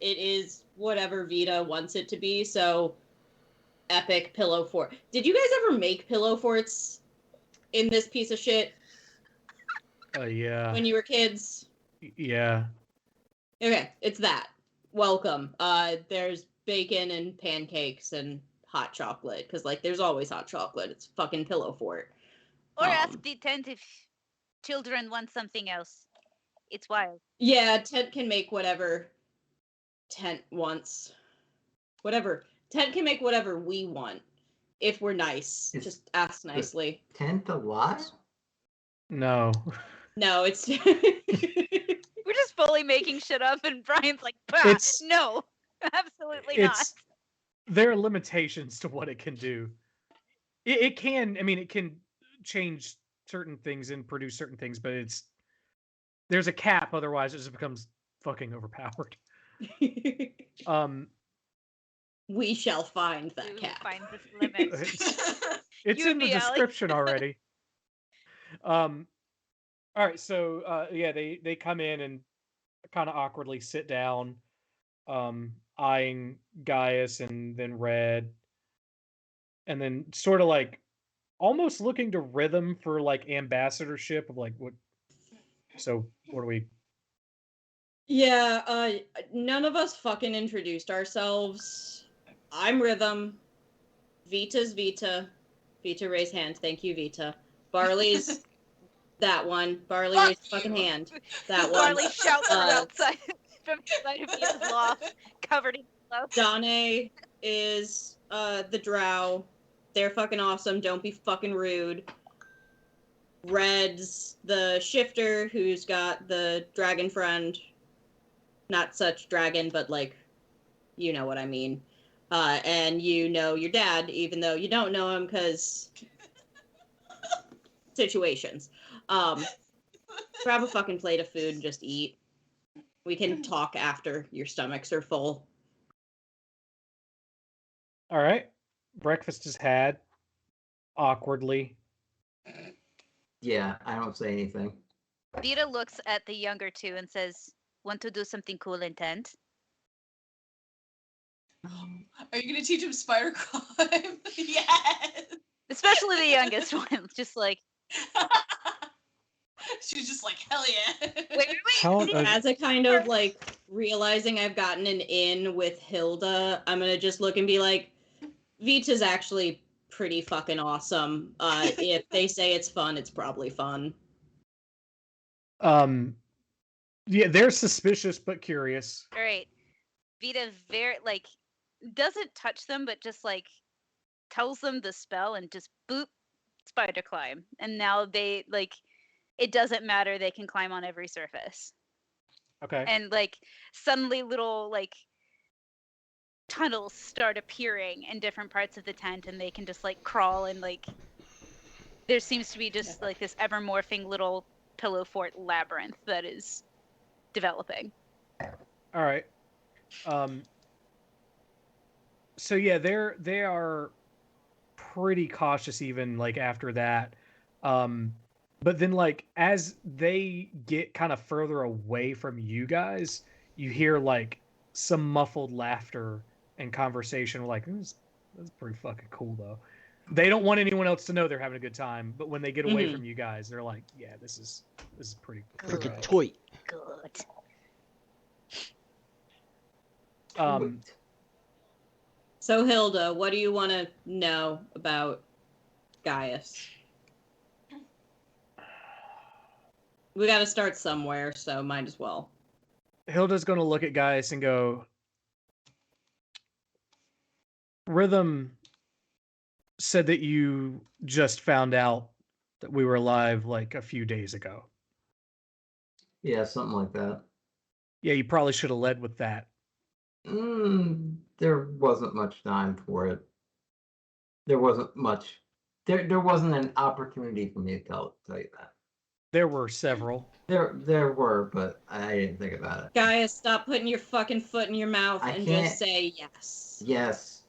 is whatever Vita wants it to be, so epic pillow fort. Did you guys ever make pillow forts in this piece of shit Yeah. when you were kids? Yeah. Okay, it's that. Welcome. There's bacon and pancakes and hot chocolate, because, like, there's always hot chocolate. It's fucking pillow fort. Or ask the tent if children want something else. It's wild. Yeah, Tent can make whatever Tent wants. Whatever. Tent can make whatever we want. If we're nice. Is Just ask nicely. Tent alive? No. No, it's... We're just fully making shit up, and Brian's like, bah, It's- no, absolutely not. There are limitations to what it can do. It can, I mean, it can change certain things and produce certain things, but there's a cap, otherwise it just becomes fucking overpowered. We shall find that You cap. find this limit. It's You in and the me, Allie. description already. All right, so yeah, they come in and kind of awkwardly sit down, eyeing Gaius and then Red, and then sort of like almost looking to Rhythm for like ambassadorship of like what. So what do we? Yeah, none of us fucking introduced ourselves. I'm Rhythm. Vita's Vita. Vita, raise hand. Thank you, Vita. Barley's that one. Barley, Fuck raise fucking you. hand. That one. Barley shouts from outside, from outside of Vita's loft, covered in blood. Dane is the drow. They're fucking awesome. Don't be fucking rude. Red's the shifter who's got the dragon friend. Not such dragon, but like, you know what I mean. And you know your dad, even though you don't know him because situations. Grab a fucking plate of food and just eat. We can talk after your stomachs are full. All right, breakfast is had. Awkwardly. Yeah, I don't say anything. Vita looks at the younger two and says, "Want to do something cool in tent?" Are you gonna teach him spider climb? Yes. Especially the youngest one, just like, She's just like, hell yeah. wait. As a kind of like realizing I've gotten an in with Hilda, I'm gonna just look and be like, Vita's actually pretty fucking awesome. If they say it's fun, it's probably fun. Yeah, they're suspicious but curious. All right, Vita very like doesn't touch them, but just like tells them the spell and just boop, spider climb, and now they like it doesn't matter, they can climb on every surface. Okay. And like suddenly little like tunnels start appearing in different parts of the tent, and they can just like crawl, and like there seems to be just like this ever morphing little pillow fort labyrinth that is developing. All right. So yeah, they are pretty cautious even like after that. But then like as they get kind of further away from you guys, you hear like some muffled laughter and conversation. Like that's pretty fucking cool though. They don't want anyone else to know they're having a good time, but when they get away from you guys, they're like, yeah, this is pretty Freaking rad. toy. Good. So Hilda, what do you want to know about Gaius? We got to start somewhere, so might as well. Hilda's going to look at Gaius and go, Rhythm said that you just found out that we were alive like a few days ago. Yeah, something like that. Yeah, you probably should have led with that. There wasn't much time for it. There wasn't much. There wasn't an opportunity for me to tell you that. There were several. There were, but I didn't think about it. Guys, stop putting your fucking foot in your mouth I and can't- just say yes. Yes.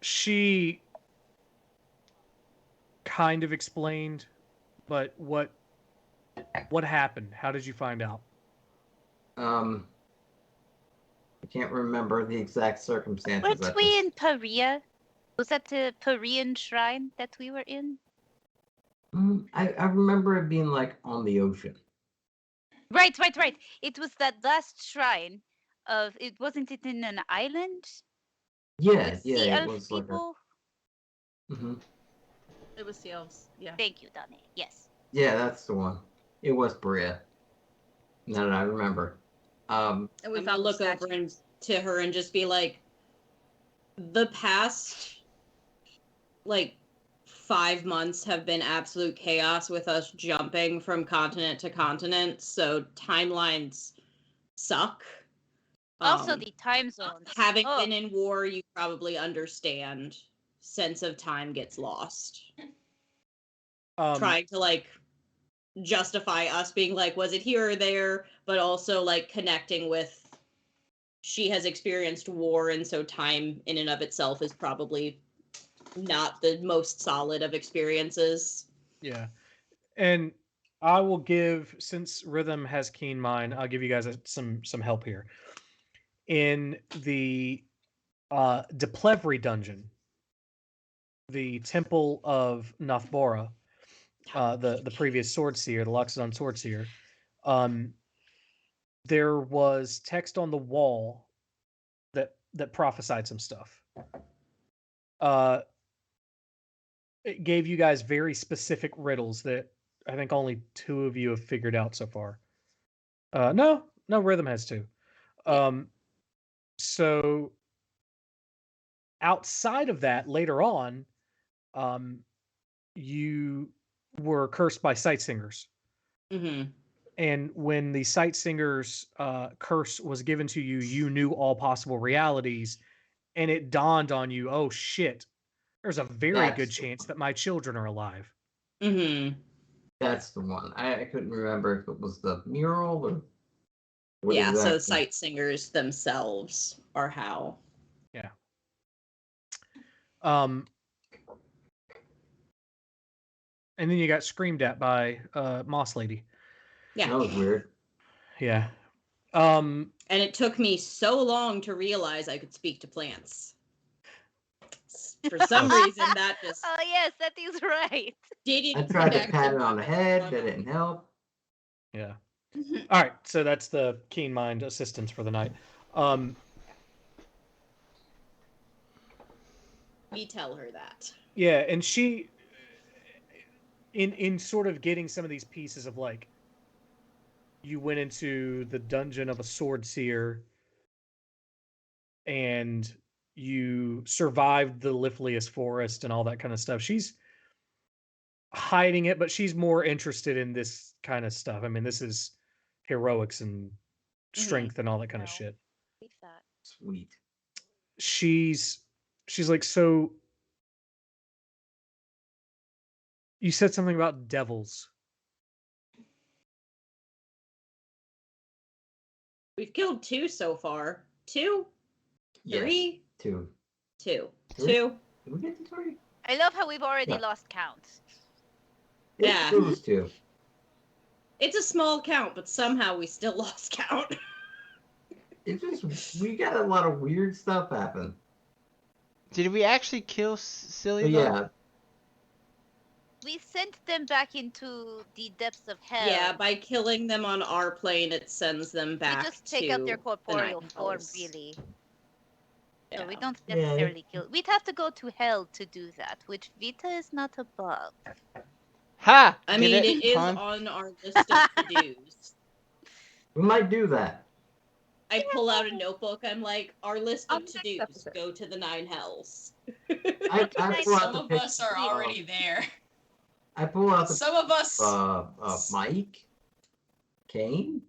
She kind of explained, but what happened? How did you find out? I can't remember the exact circumstances. Weren't we in Paria? Was that the Parian shrine that we were in? I remember it being like on the ocean. Right. It was that last shrine of it wasn't it in an island? Yeah, With yeah, sea it elf was like people? It was the elves. Yeah. Thank you, Donnie. Yes. Yeah, that's the one. It was Bria. Now that I remember. And we I'm gonna found look over to her and just be like, the past like 5 months have been absolute chaos with us jumping from continent to continent, so timelines suck. Also, the time zones. Having been in war, you probably understand. Sense of time gets lost. Trying to like justify us being like, was it here or there, but also like connecting with she has experienced war, and so time in and of itself is probably not the most solid of experiences. Yeah. And I will give, since Rhythm has keen mind, I'll give you guys some help here. In the Deplevry dungeon, the Temple of Nathbora, the previous sword seer, the Loxodon sword seer, there was text on the wall that prophesied some stuff. It gave you guys very specific riddles that I think only 2 of you have figured out so far. No, Rhythm has 2. So outside of that, later on, you were cursed by sight singers. Mm-hmm. And when the sight singers curse was given to you, you knew all possible realities, and it dawned on you, oh shit, there's a very good chance that my children are alive. Mm-hmm. That's the one. I couldn't remember if it was the mural or what Yeah, so exactly. sight singers themselves are how. Yeah. And then you got screamed at by Moss Lady. Yeah. That was weird. Yeah. And it took me so long to realize I could speak to plants. For some reason, that just Oh yes, that is right. didn't. I tried to connect pat in it my on the head. That didn't help. Yeah. All right, so that's the keen mind assistance for the night. We tell her that. Yeah, and she, in sort of getting some of these pieces of like, you went into the dungeon of a sword seer, and you survived the Liflius forest and all that kind of stuff. She's hiding it, but she's more interested in this kind of stuff. I mean, this is heroics and strength and all that kind of shit. Sweet. She's like, so you said something about devils. We've killed 2 so far. 2? Yes. 3? 2. 2. 3? 2. Did we get to 3? I love how we've already Yeah. lost count. Yeah. It was 2. It's a small count, but somehow we still lost count. It just, we got a lot of weird stuff happen. Did we actually kill Celia? Yeah. We sent them back into the depths of hell. Yeah, by killing them on our plane, it sends them back we just take up their to corporeal the Night form, Elves. really. Yeah. So we don't necessarily kill. We'd have to go to hell to do that, which Vita is not above. Ha! I Get mean, it? it is Pun? on our list of to-dos. We might do that. I pull out a notebook. I'm like, our list of next to-dos. Go to the 9 hells. I pull out Some the of us are picture already there. I pull out the Some of us, Mike, Kane.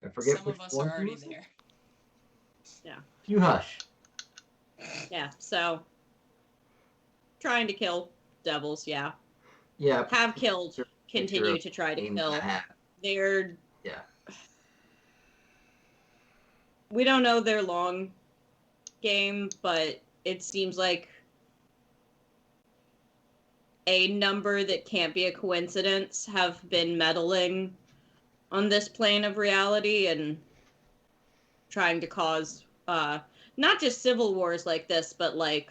I forget some which of us one are he already was. there. Yeah. You hush. Yeah. So trying to kill devils. Yeah. Yeah. Have killed. Picture Continue of to try to names kill. I have. They're. Yeah. We don't know their long game, but it seems like a number that can't be a coincidence have been meddling on this plane of reality and trying to cause not just civil wars like this, but like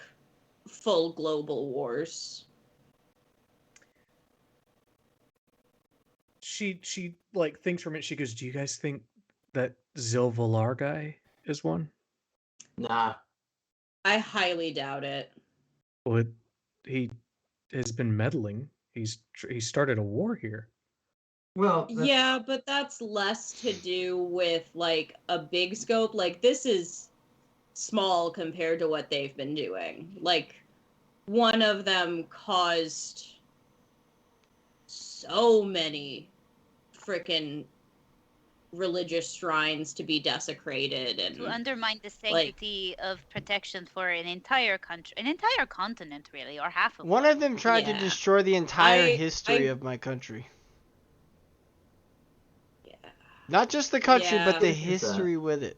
full global wars. She like thinks for a minute. She goes, "Do you guys think that Zilvalar guy is one?" Nah. I highly doubt it. Well, he has been meddling. He started a war here. Well, Yeah, but that's less to do with like a big scope. Like this is small compared to what they've been doing. Like one of them caused so many freaking religious shrines to be desecrated To and undermine the like sanctity of protection for an entire country, an entire continent, really, or half of One of them tried to Yeah. destroy the entire I- history I- of my country. yeah. Not just the country, but the Yeah. history with it.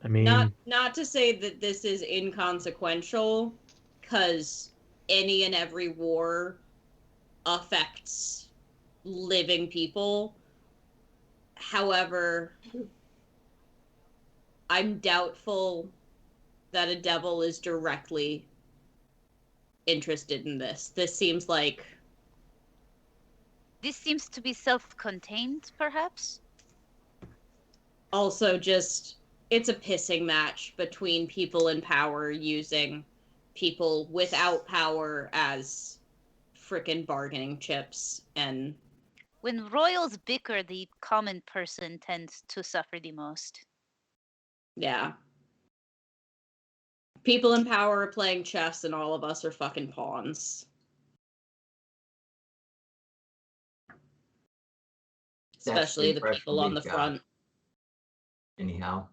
I mean, Not to say that this is inconsequential, because any and every war affects living people. However, I'm doubtful that a devil is directly interested in this. This seems like this seems to be self-contained, perhaps. also just it's a pissing match between people in power using people without power as frickin' bargaining chips. And When royals bicker, the common person tends to suffer the most. yeah, people in power are playing chess and all of us are fucking pawns. Especially the impression people on the we've got. front. Anyhow.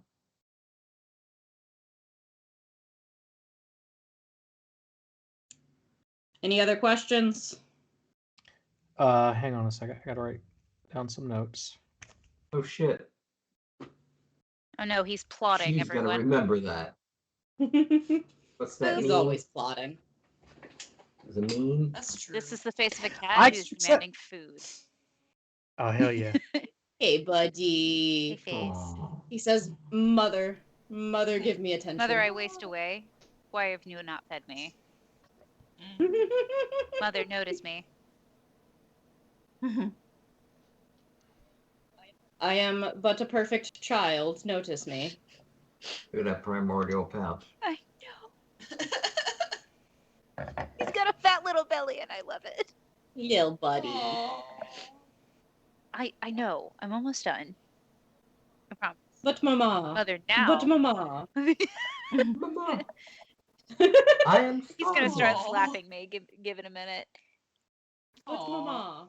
Any other questions? hang on a second. I gotta write down some notes. Oh shit. Oh no, he's plotting, She's everyone. gonna remember that. What's that He's mean? always plotting. Does it mean? That's true. This is the face of a cat I who's said- demanding food. Oh hell yeah! Hey, Hey, buddy. face. Aw. He says, Mother, give me attention. Mother, I waste away. Why have you not fed me? Mother, notice me. I am but a perfect child. Notice me. Look at that primordial pouch. I know. He's got a fat little belly, and I love it. Lil buddy. I know. I'm almost done. I promise. But mama. Mother, now. But mama. Mama. I am He's gonna start Aw. slapping me. Give it a minute. But Aw. mama.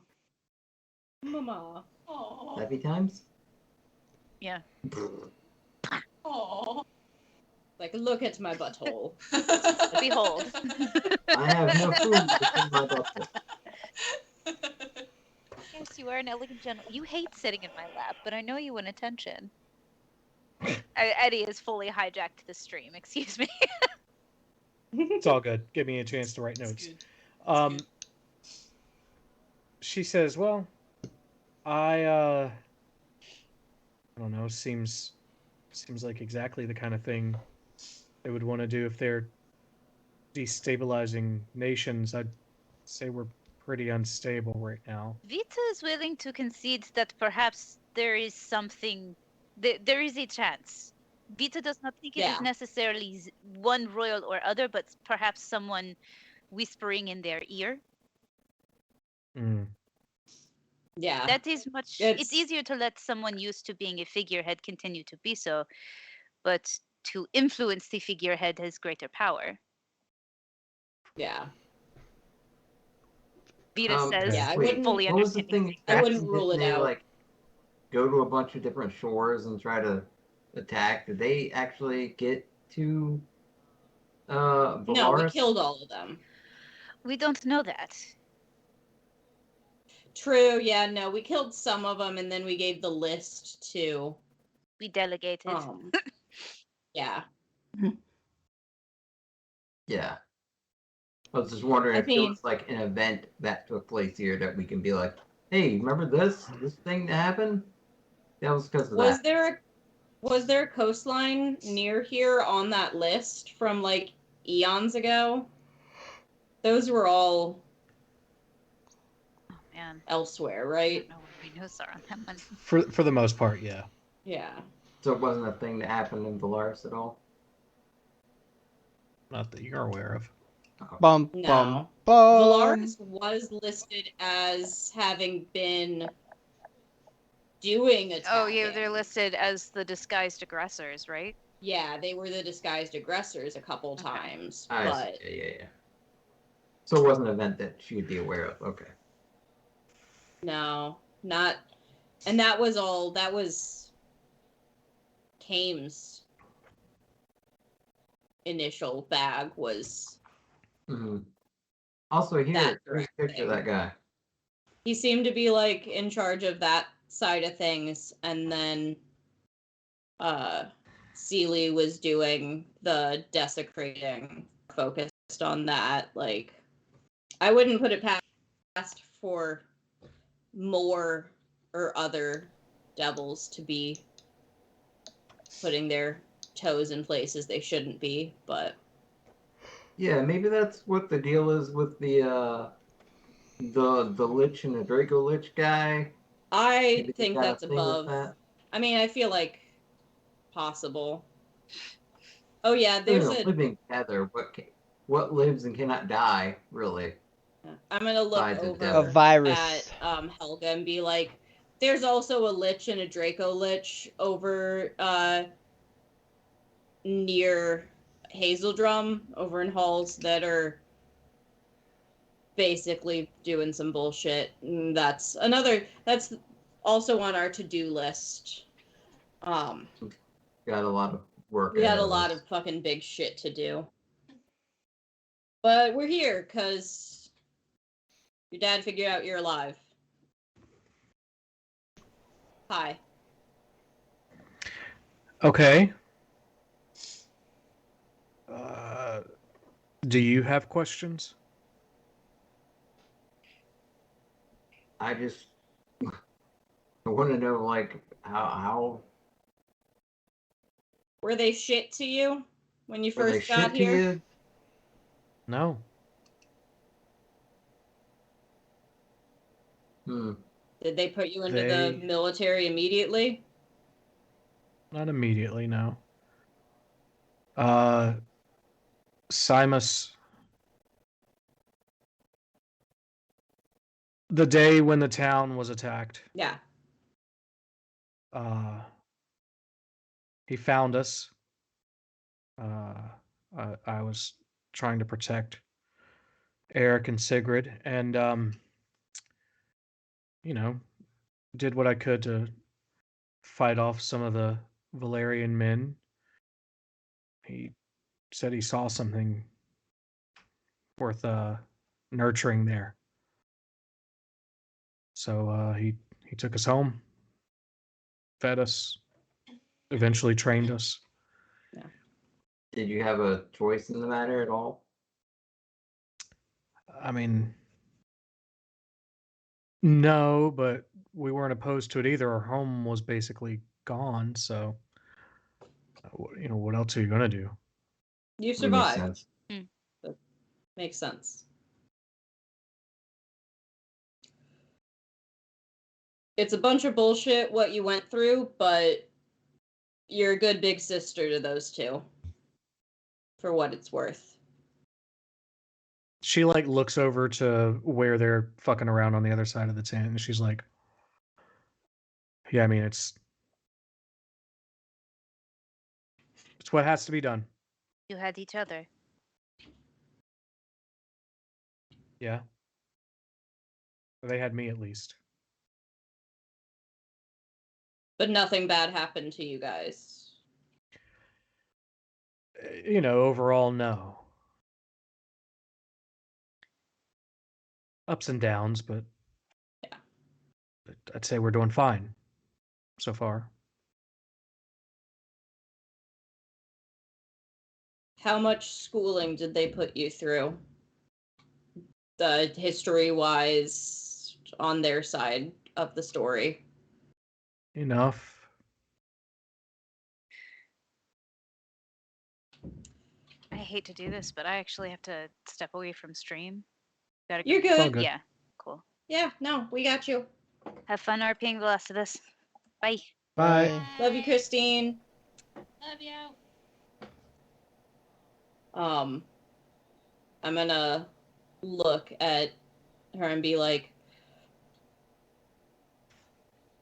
Mama. Aw. Happy times? Yeah. Aw. Like, look at my butthole. Behold. I have no food within my butthole. Yes, you are an elegant gentleman. You hate sitting in my lap, but I know you want attention. Eddie has fully hijacked the stream. Excuse me. It's all good. Give me a chance to write It's notes. good. Um, she says, "Well, I don't know. Seems like exactly the kind of thing they would want to do if they're destabilizing nations. I'd say we're pretty unstable right now." Vita is willing to concede that perhaps there is something, there is a chance. Vita does not think it is Yeah. necessarily one royal or other, but perhaps someone whispering in their ear. Mm. Yeah. That is much. It's easier to let someone used to being a figurehead continue to be so, but to influence the figurehead has greater power. Yeah. Vita says, Yeah, I Okay. Wait, wouldn't. fully what was the understanding thing things. I wouldn't exactly? rule Didn't it they out. like go to a bunch of different shores and try to attack? Did they actually get to No, we Valaris? killed all of them. We don't know that. True. Yeah. No, we killed some of them, and then we gave the list to. We delegated. Yeah. Yeah. I was just wondering I if there mean, was like an event that took place here that we can be like, hey, remember this thing that happened? That was because of was that. there a coastline near here on that list from like eons ago? Those were all Oh man, elsewhere, I right? don't know where my notes are on that one. For the most part, yeah. Yeah. So it wasn't a thing that happened in Valaris at all. Not that you're aware of. Bum bum No. bum. Valaris was listed as having been doing attacking. Oh yeah, they're listed as the disguised aggressors, right? Yeah, they were the disguised aggressors a couple Okay. times, I but see. Yeah. So it wasn't an event that she would be aware of. Okay. no, not. And that was all. That was Kame's initial bag was Mm-hmm. Also, that here's a direct picture of thing. that guy. He seemed to be like in charge of that side of things, and then Seely was doing the desecrating, focused on that. Like, I wouldn't put it past for more or other devils to be putting their toes in places they shouldn't be, but Yeah, maybe that's what the deal is with the Lich and the Draco Lich guy. I Maybe they think got a that's thing with above. that. I mean, I feel like possible. Oh yeah, I mean, there's a a. living tether. What lives and cannot die, really? I'm gonna look Besides a A over devil. at virus. Helga and be like, there's also a lich and a Draco lich over near Hazeldrum over in Halls that are basically doing some bullshit. And that's also on our to-do list. Got a lot of work We had ahead a of lot us. of fucking big shit to do. But we're here because your dad figured out you're alive. Hi. Okay. Do you have questions? I just I want to know like how Were they shit to you when you were they first got shit to here? you? No. Hmm. Did they put you into They the military immediately? not immediately, no. Simus, the day when the town was attacked, Yeah. uh, he found us. I was trying to protect Eric and Sigrid, and you know, did what I could to fight off some of the Valerian men. He said he saw something worth nurturing there. So he took us home, fed us, eventually trained us. Did you have a choice in the matter at all? I mean, no, but we weren't opposed to it either. Our home was basically gone, so what else are you gonna do? You That makes survived. sense. That makes sense. It's a bunch of bullshit what you went through, but you're a good big sister to those two. For what it's worth. She like looks over to where they're fucking around on the other side of the tent, and she's like, "Yeah, I mean, it's what has to be done." You had each other. Yeah. They had me at least. But nothing bad happened to you guys. Overall, no. Ups and downs, but Yeah. I'd say we're doing fine so far. How much schooling did they put you through? The history-wise on their side of the story. Enough. I hate to do this, but I actually have to step away from stream. Gotta You're It's all good. good. Yeah, cool. Yeah, no, we got you. Have fun RPing the last of this. Bye. Bye. Love you, Christine. Love you. I'm gonna look at her and be like,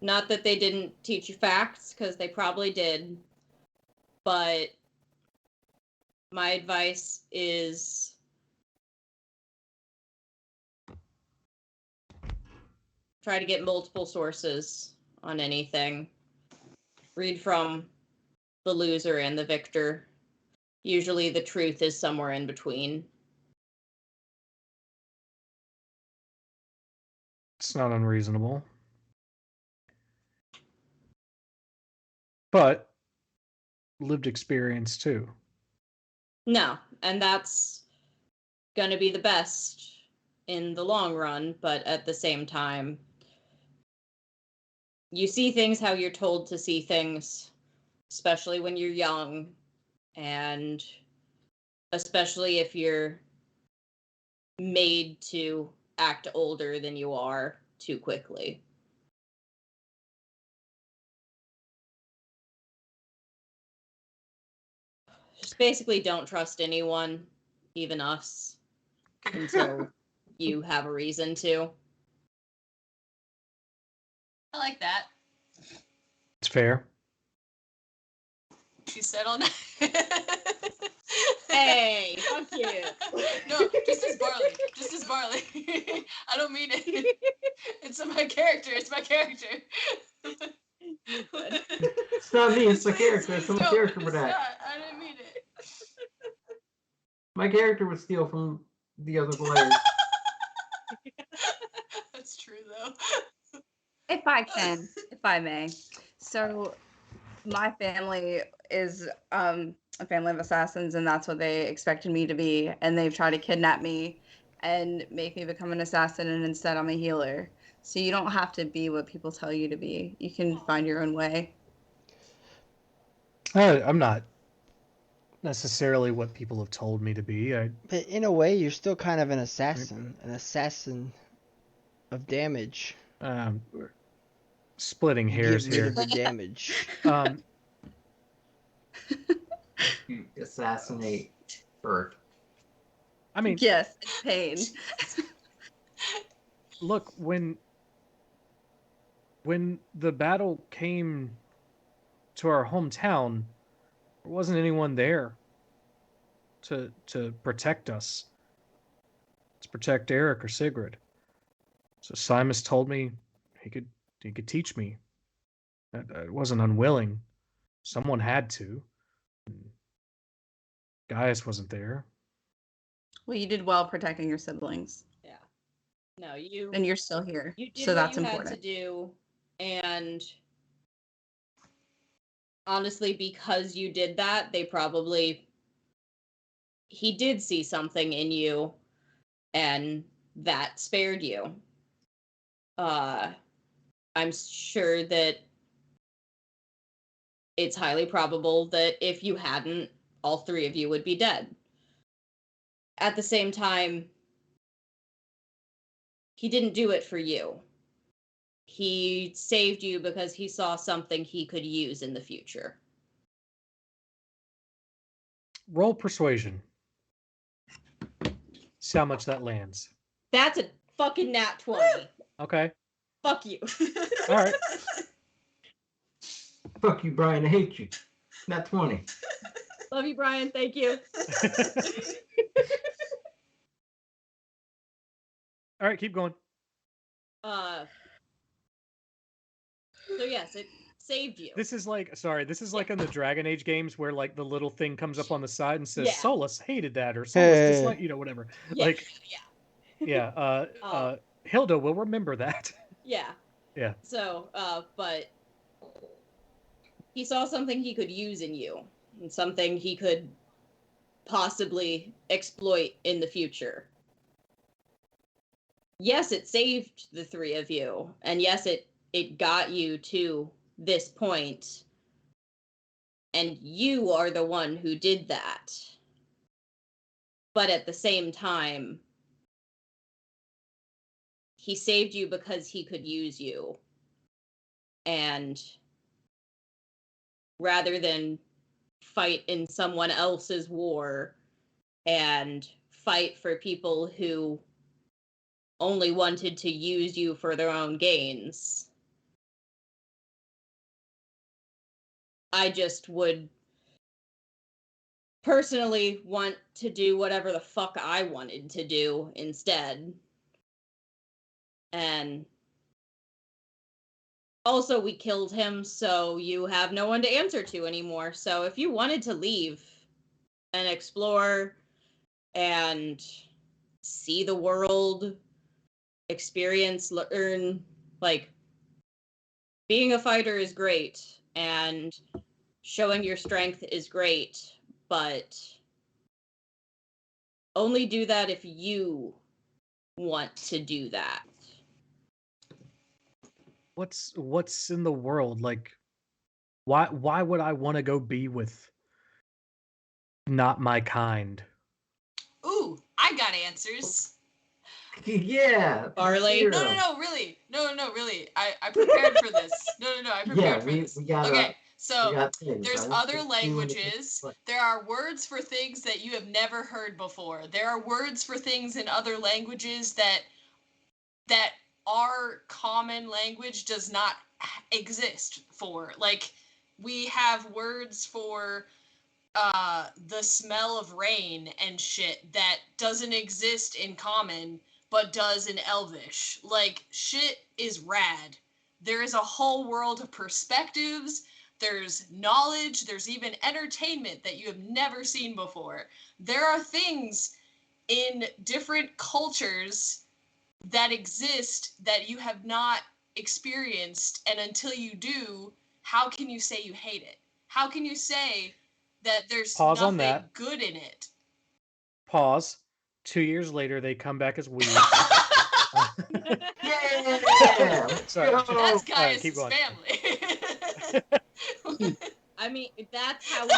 not that they didn't teach you facts, because they probably did, but my advice is try to get multiple sources on anything. Read from the loser and the victor. Usually the truth is somewhere in between. It's not unreasonable. But lived experience too. No, and that's going to be the best in the long run, but at the same time, you see things how you're told to see things, especially when you're young, and especially if you're made to act older than you are too quickly. Just basically don't trust anyone, even us, until you have a reason to. I like that. It's fair. She said on that. Hey, fuck you. No, just as barley. Just as barley. I don't mean it. It's my character. It's my character. It's not me, it's the character. It's my No, character would it's act. not. I didn't mean it. My character would steal from the other players. That's true though. If I can, if I may. So my family is a family of assassins, and that's what they expected me to be. And they've tried to kidnap me and make me become an assassin, and instead I'm a healer. So you don't have to be what people tell you to be. You can find your own way. I'm not necessarily what people have told me to be. But in a way, you're still kind of an assassin of damage. We're splitting You hairs get rid here. of the damage. You assassinate Bert. I mean, Yes, it's pain. look, when the battle came to our hometown, there wasn't anyone there to protect us, to protect Eric or Sigrid. So Simus told me he could teach me. I wasn't unwilling. Someone had to. Gaius wasn't there. Well, you did well protecting your siblings, Yeah. No, you and you're still here. you did So what that's you important. had to do, and honestly, because you did that, he did see something in you, and that spared you. I'm sure that it's highly probable that if you hadn't, all three of you would be dead. At the same time, he didn't do it for you. He saved you because he saw something he could use in the future. Roll persuasion. See how much that lands. That's a fucking nat 20. Okay. Fuck you. All right. Fuck you, Brian. I hate you. Not 20. Love you, Brian. Thank you. All right, keep going. So yes, it saved you. This is like in the Dragon Age games where like the little thing comes up on the side and says Yeah. Solus hated that or Solus disliked, whatever. Yeah. Like yeah. Hilda will remember that. Yeah. Yeah. So, but he saw something he could use in you, and something he could possibly exploit in the future. Yes, it saved the three of you, and yes, it got you to this point, and you are the one who did that. But at the same time, he saved you because he could use you. And rather than fight in someone else's war and fight for people who only wanted to use you for their own gains, I just would personally want to do whatever the fuck I wanted to do instead. And also, we killed him, so you have no one to answer to anymore. So if you wanted to leave and explore and see the world, experience, learn, like, being a fighter is great, and showing your strength is great, but only do that if you want to do that. What's in the world? Like why would I want to go be with not my kind? Ooh, I got answers. Yeah. Barley. No, really. No, really. I prepared for this. No, I prepared for this. We got okay, so we got things. there's I want other to see languages. what There are words for things that you have never heard before. There are words for things in other languages that our common language does not exist for. Like, we have words for the smell of rain and shit that doesn't exist in common but does in Elvish. Like, shit is rad. There is a whole world of perspectives, there's knowledge, there's even entertainment that you have never seen before. There are things in different cultures that exist that you have not experienced, and until you do, how can you say you hate it? How can you say that there's Pause on nothing that. good in it? Pause. 2 years later, they come back as weeds. Yeah. Sorry. That's All right, Gaius' keep going. family. I mean, that's how we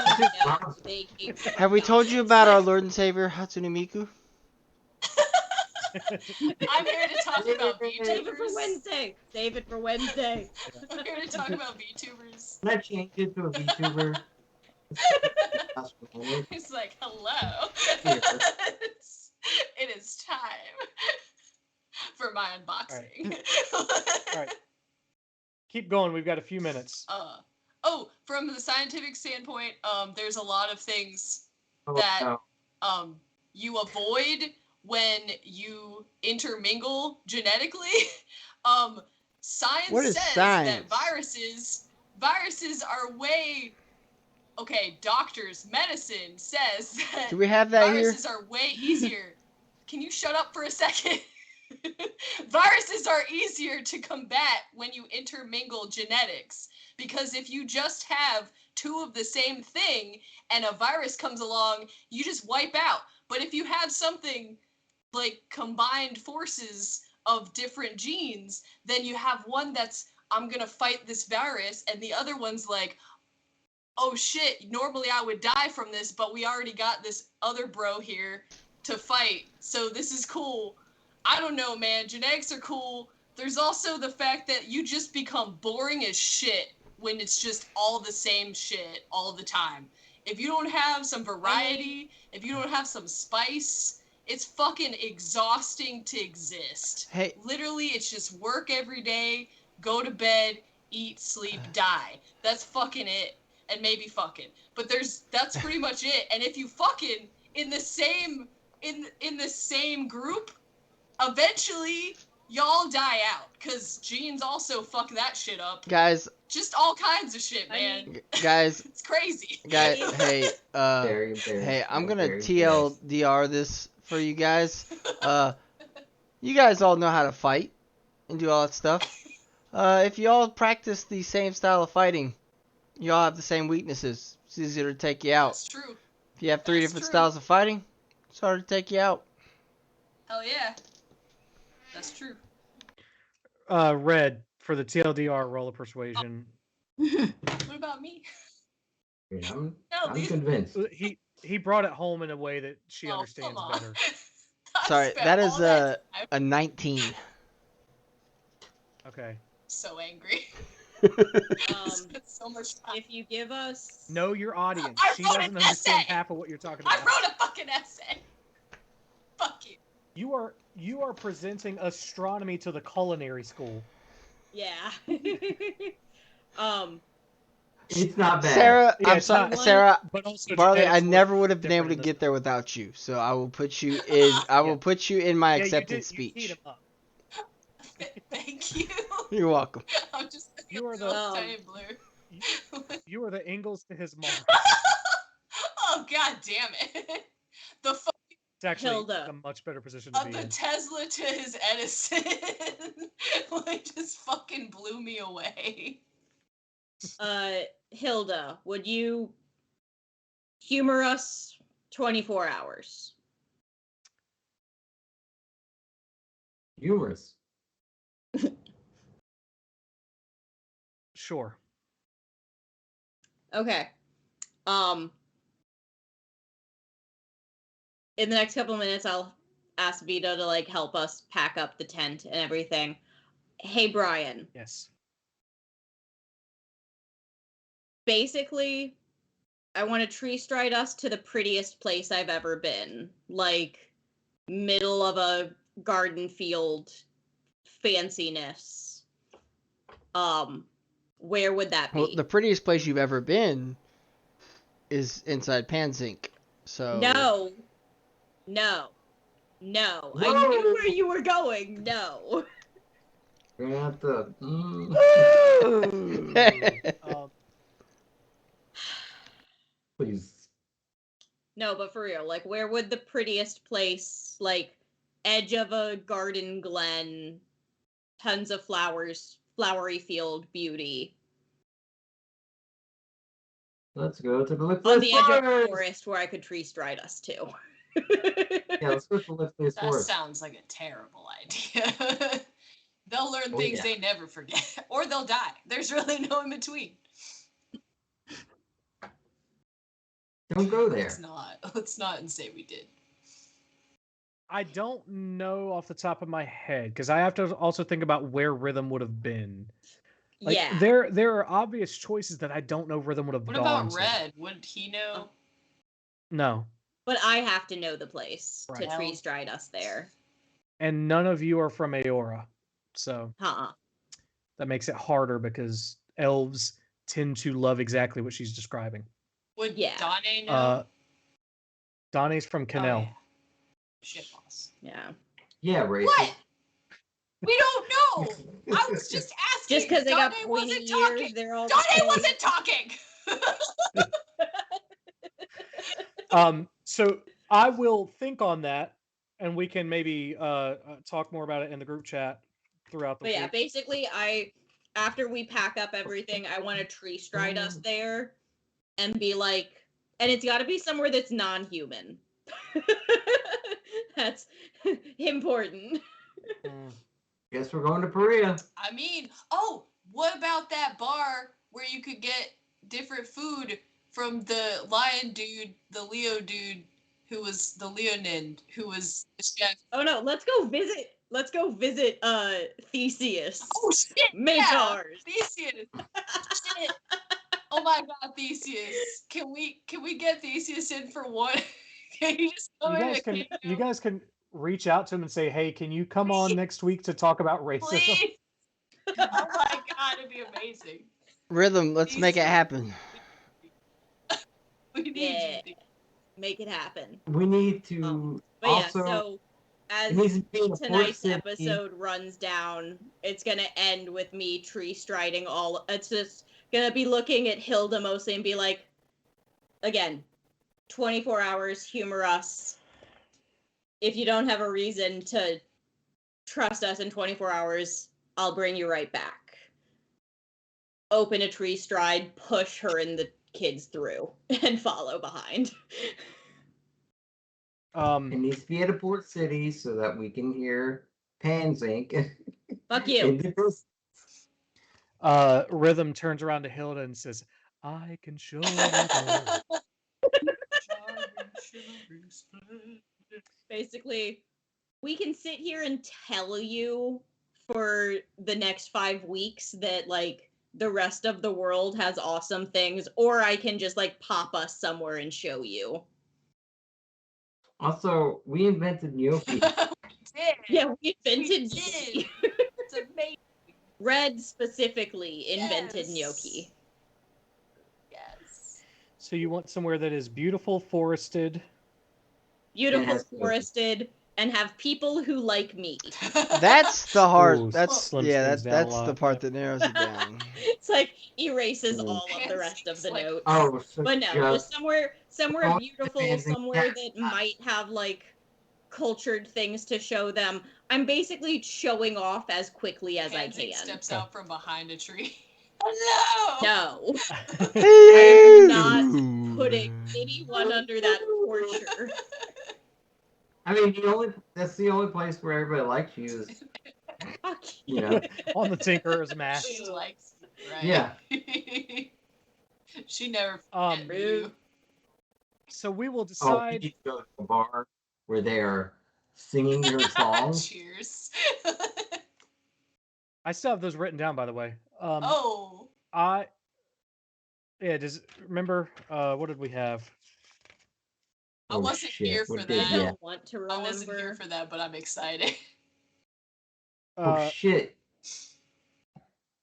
know they came from Have we told you Gaius. about our Lord and Savior Hatsune Miku? I'm here to talk about Save it for VTubers. Wednesday. Save it for Wednesday. I'm here to talk about VTubers. Can I change it to a VTuber? He's like, hello. Here. It is time for my unboxing. All right. Keep going. We've got a few minutes. From the scientific standpoint, there's a lot of things Oh, that no. you avoid when you intermingle genetically. Science What is says science? that viruses are way. Okay, doctors, medicine says that Do we have that here? viruses are way easier. Can you shut up for a second? Viruses are easier to combat when you intermingle genetics, because if you just have two of the same thing and a virus comes along, you just wipe out. But if you have something like combined forces of different genes, then you have one that's, I'm gonna fight this virus, and the other one's like, oh shit, normally I would die from this, but we already got this other bro here to fight, so this is cool. I don't know, man. Genetics are cool. There's also the fact that you just become boring as shit when it's just all the same shit all the time. If you don't have some variety, if you don't have some spice, it's fucking exhausting to exist. Hey. Literally, it's just work every day, go to bed, eat, sleep, die. That's fucking it. And maybe fucking. But that's pretty much it. And if you fucking in the same group, eventually y'all die out, because genes also fuck that shit up. Guys, Just all kinds of shit, man. guys, It's crazy. guys, hey, Very, I'm gonna very TLDR this for you guys. You guys all know how to fight and do all that stuff. If you all practice the same style of fighting, you all have the same weaknesses. It's easier to take you out. That's true. If you have 3 That's different true. styles of fighting, it's harder to take you out. Hell yeah. That's true. Red, for the TLDR, roll of persuasion. What about me? Yeah, I'm dude. convinced. He brought it home in a way that she Oh, understands come on. better. Sorry, spent that is all that time. a 19. Okay. So angry. Spent so much time. If you give us Know your audience. I She wrote doesn't an understand essay. half of what you're talking I about. wrote a fucking essay. Fuck you. You are presenting astronomy to the culinary school. yeah. It's not bad. Sarah, Yeah, I'm it's sorry, not- Sarah. But also Barley, I genetics look never would have been able different to in this get there stuff. without you. So I will put you in. I will put you in my Yeah, acceptance you teed speech. him up. Thank you. You're welcome. I'm just You are the the tiny blue. you are the Ingalls to his Mars. Oh god damn it. The It's actually Hilda. a much better position to be the in. Tesla to his Edison like just fucking blew me away. Hilda, would you humor us 24 hours? Humorous. Sure. Okay. In the next couple of minutes, I'll ask Vito to like help us pack up the tent and everything. Hey, Brian. Yes. Basically, I want to tree stride us to the prettiest place I've ever been. Like, middle of a garden field fanciness. Where would that be? Well, the prettiest place you've ever been is inside Panzink. So No. I knew where you were going. No. We're gonna have to. Please. No, but for real, like, where would the prettiest place, like, edge of a garden glen, tons of flowers, flowery field beauty, Let's go to the lift on the edge of a forest. forest where I could tree stride us to? Yeah, let's go to the lift That forest. sounds like a terrible idea. They'll learn Oh, things yeah. they never forget. Or they'll die. There's really no in between. Don't go there. Let's not and say we did. I don't know off the top of my head because I have to also think about where Rhythm would have been. Like, yeah. there are obvious choices that I don't know if Rhythm would have What gone about to. Red? Would he know? No. But I have to know the place Right. to tree stride us there. And none of you are from Aora. So that makes it harder because elves tend to love exactly what she's describing. Would Donnie know? Donnie's from Canal. Oh, yeah. Shit boss. Yeah. Yeah, right. What? We don't know. I was just asking. Just because they got Donnie pointy wasn't ears, talking. they're all Donnie wasn't talking. So I will think on that, and we can maybe talk more about it in the group chat throughout the But yeah, week. basically, after we pack up everything, I want to tree stride us there and be like, and it's got to be somewhere that's non-human. That's important. Guess we're going to Perea. I mean, what about that bar where you could get different food from the lion dude, the Leo dude, who was the Leonid, who was the chef? Oh no, let's go visit Theseus. Oh shit! Minotaurs. Yeah, Theseus. Shit. Oh my god, Theseus. Can we get Theseus in for one? Can you just come You guys can reach out to him and say, "Hey, can you come on next week to talk about racism?" Please. Oh my god, it'd be amazing. Rhythm, let's make it happen. We need you. Make it happen. We need to But also. yeah, so as It needs to be in a port tonight's city. episode runs down, it's gonna end with me tree striding all. It's just gonna be looking at Hilda mostly and be like, again, 24 hours, humor us. If you don't have a reason to trust us in 24 hours, I'll bring you right back. Open a tree stride, push her and the kids through, and follow behind. It needs to be at a port city so that we can hear Panzink. Fuck you. Rhythm turns around to Hilda and says, I can show you the Basically, we can sit here and tell you for the next 5 weeks that, like, the rest of the world has awesome things, or I can just, like, pop us somewhere and show you. Also, we invented gnocchi. Yeah, we invented We gnocchi. did. It's amazing. Red specifically invented Yes. gnocchi. Yes. So you want somewhere that is beautiful, forested. Beautiful, has gnocchi. forested, and have people who like me. That's the hard. Ooh, That's slims yeah. things down a That's the lot, part yeah. that narrows it down. It's like erases Ooh. all of the rest of the Like, notes. Oh, so But no, just somewhere going to beautiful, Panzink somewhere Pass. that might have like cultured things to show them. I'm basically showing off as quickly as I Panzink can. steps out from behind a tree. Oh No, I am not putting anyone under that torture. I mean, that's the only place where everybody likes you is, Fuck you know. On the Tinkerer's mask. She likes it, right? Yeah. She never Um, forget you. So we will Oh, you decide. need to go to a bar where they are singing your songs. Cheers. I still have those written down, by the way. Oh. Yeah. Remember? What did we have? I wasn't here for that. I don't want to remember. I wasn't here for that, but I'm excited. Oh shit!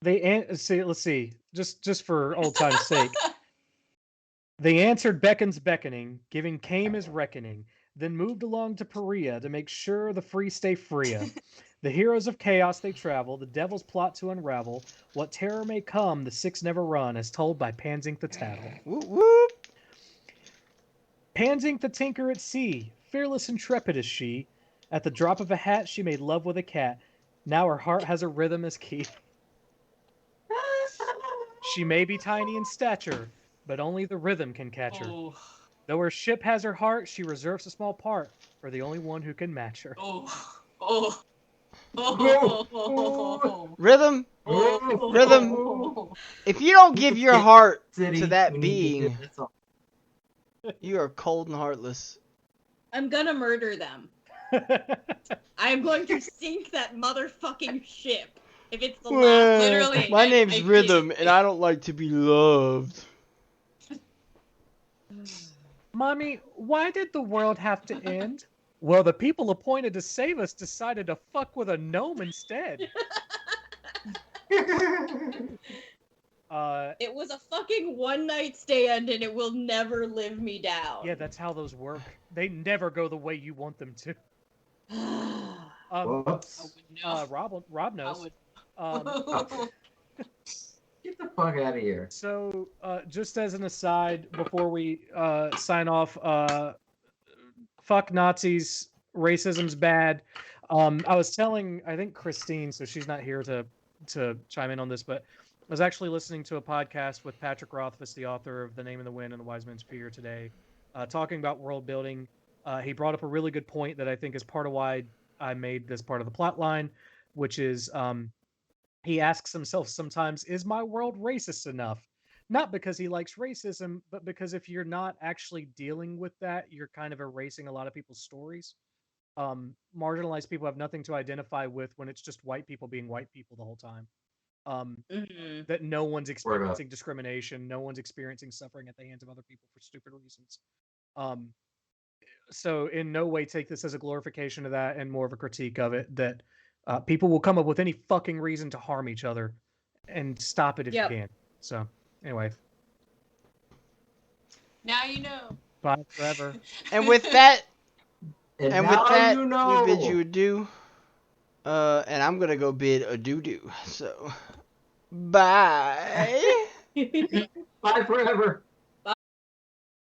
Let's see. Just for old time's sake. They answered Beckon's beckoning, giving Came his reckoning, then moved along to Perea to make sure the free stay freer. The heroes of chaos they travel, the devil's plot to unravel. What terror may come, the six never run, as told by Panzink the Tattle. Whoop whoop. Panzink the Tinker at sea, fearless intrepid is she. At the drop of a hat, she made love with a cat. Now her heart has a rhythm as key. She may be tiny in stature, but only the rhythm can catch her. Oh. Though her ship has her heart, she reserves a small part for the only one who can match her. Oh. Oh. Oh. Rhythm. Oh. Rhythm. If you don't give your heart to that being, you are cold and heartless. I'm gonna murder them. I'm going to sink that motherfucking ship. If it's the last literally. My name's Rhythm, and I don't like to be loved. Mommy, why did the world have to end? Well, the people appointed to save us decided to fuck with a gnome instead. It was a fucking one-night stand, and it will never live me down. Yeah, that's how those work. They never go the way you want them to. Whoops. Rob knows. Get the fuck out of here. So, just as an aside, before we sign off, fuck Nazis, racism's bad. I was telling, I think Christine, so she's not here to chime in on this, but I was actually listening to a podcast with Patrick Rothfuss, the author of The Name of the Wind and The Wise Man's Fear today, talking about world building. He brought up a really good point that I think is part of why I made this part of the plot line, which is he asks himself sometimes, is my world racist enough? Not because he likes racism, but because if you're not actually dealing with that, you're kind of erasing a lot of people's stories. Marginalized people have nothing to identify with when it's just white people being white people the whole time. That no one's experiencing discrimination, no one's experiencing suffering at the hands of other people for stupid reasons. So in no way take this as a glorification of that and more of a critique of it, that people will come up with any fucking reason to harm each other, and stop it if you can. So anyway. Now you know. Bye forever. And with that, And now with that, you we bid know. you adieu. And I'm gonna go bid a doo-doo. So, bye. Bye forever.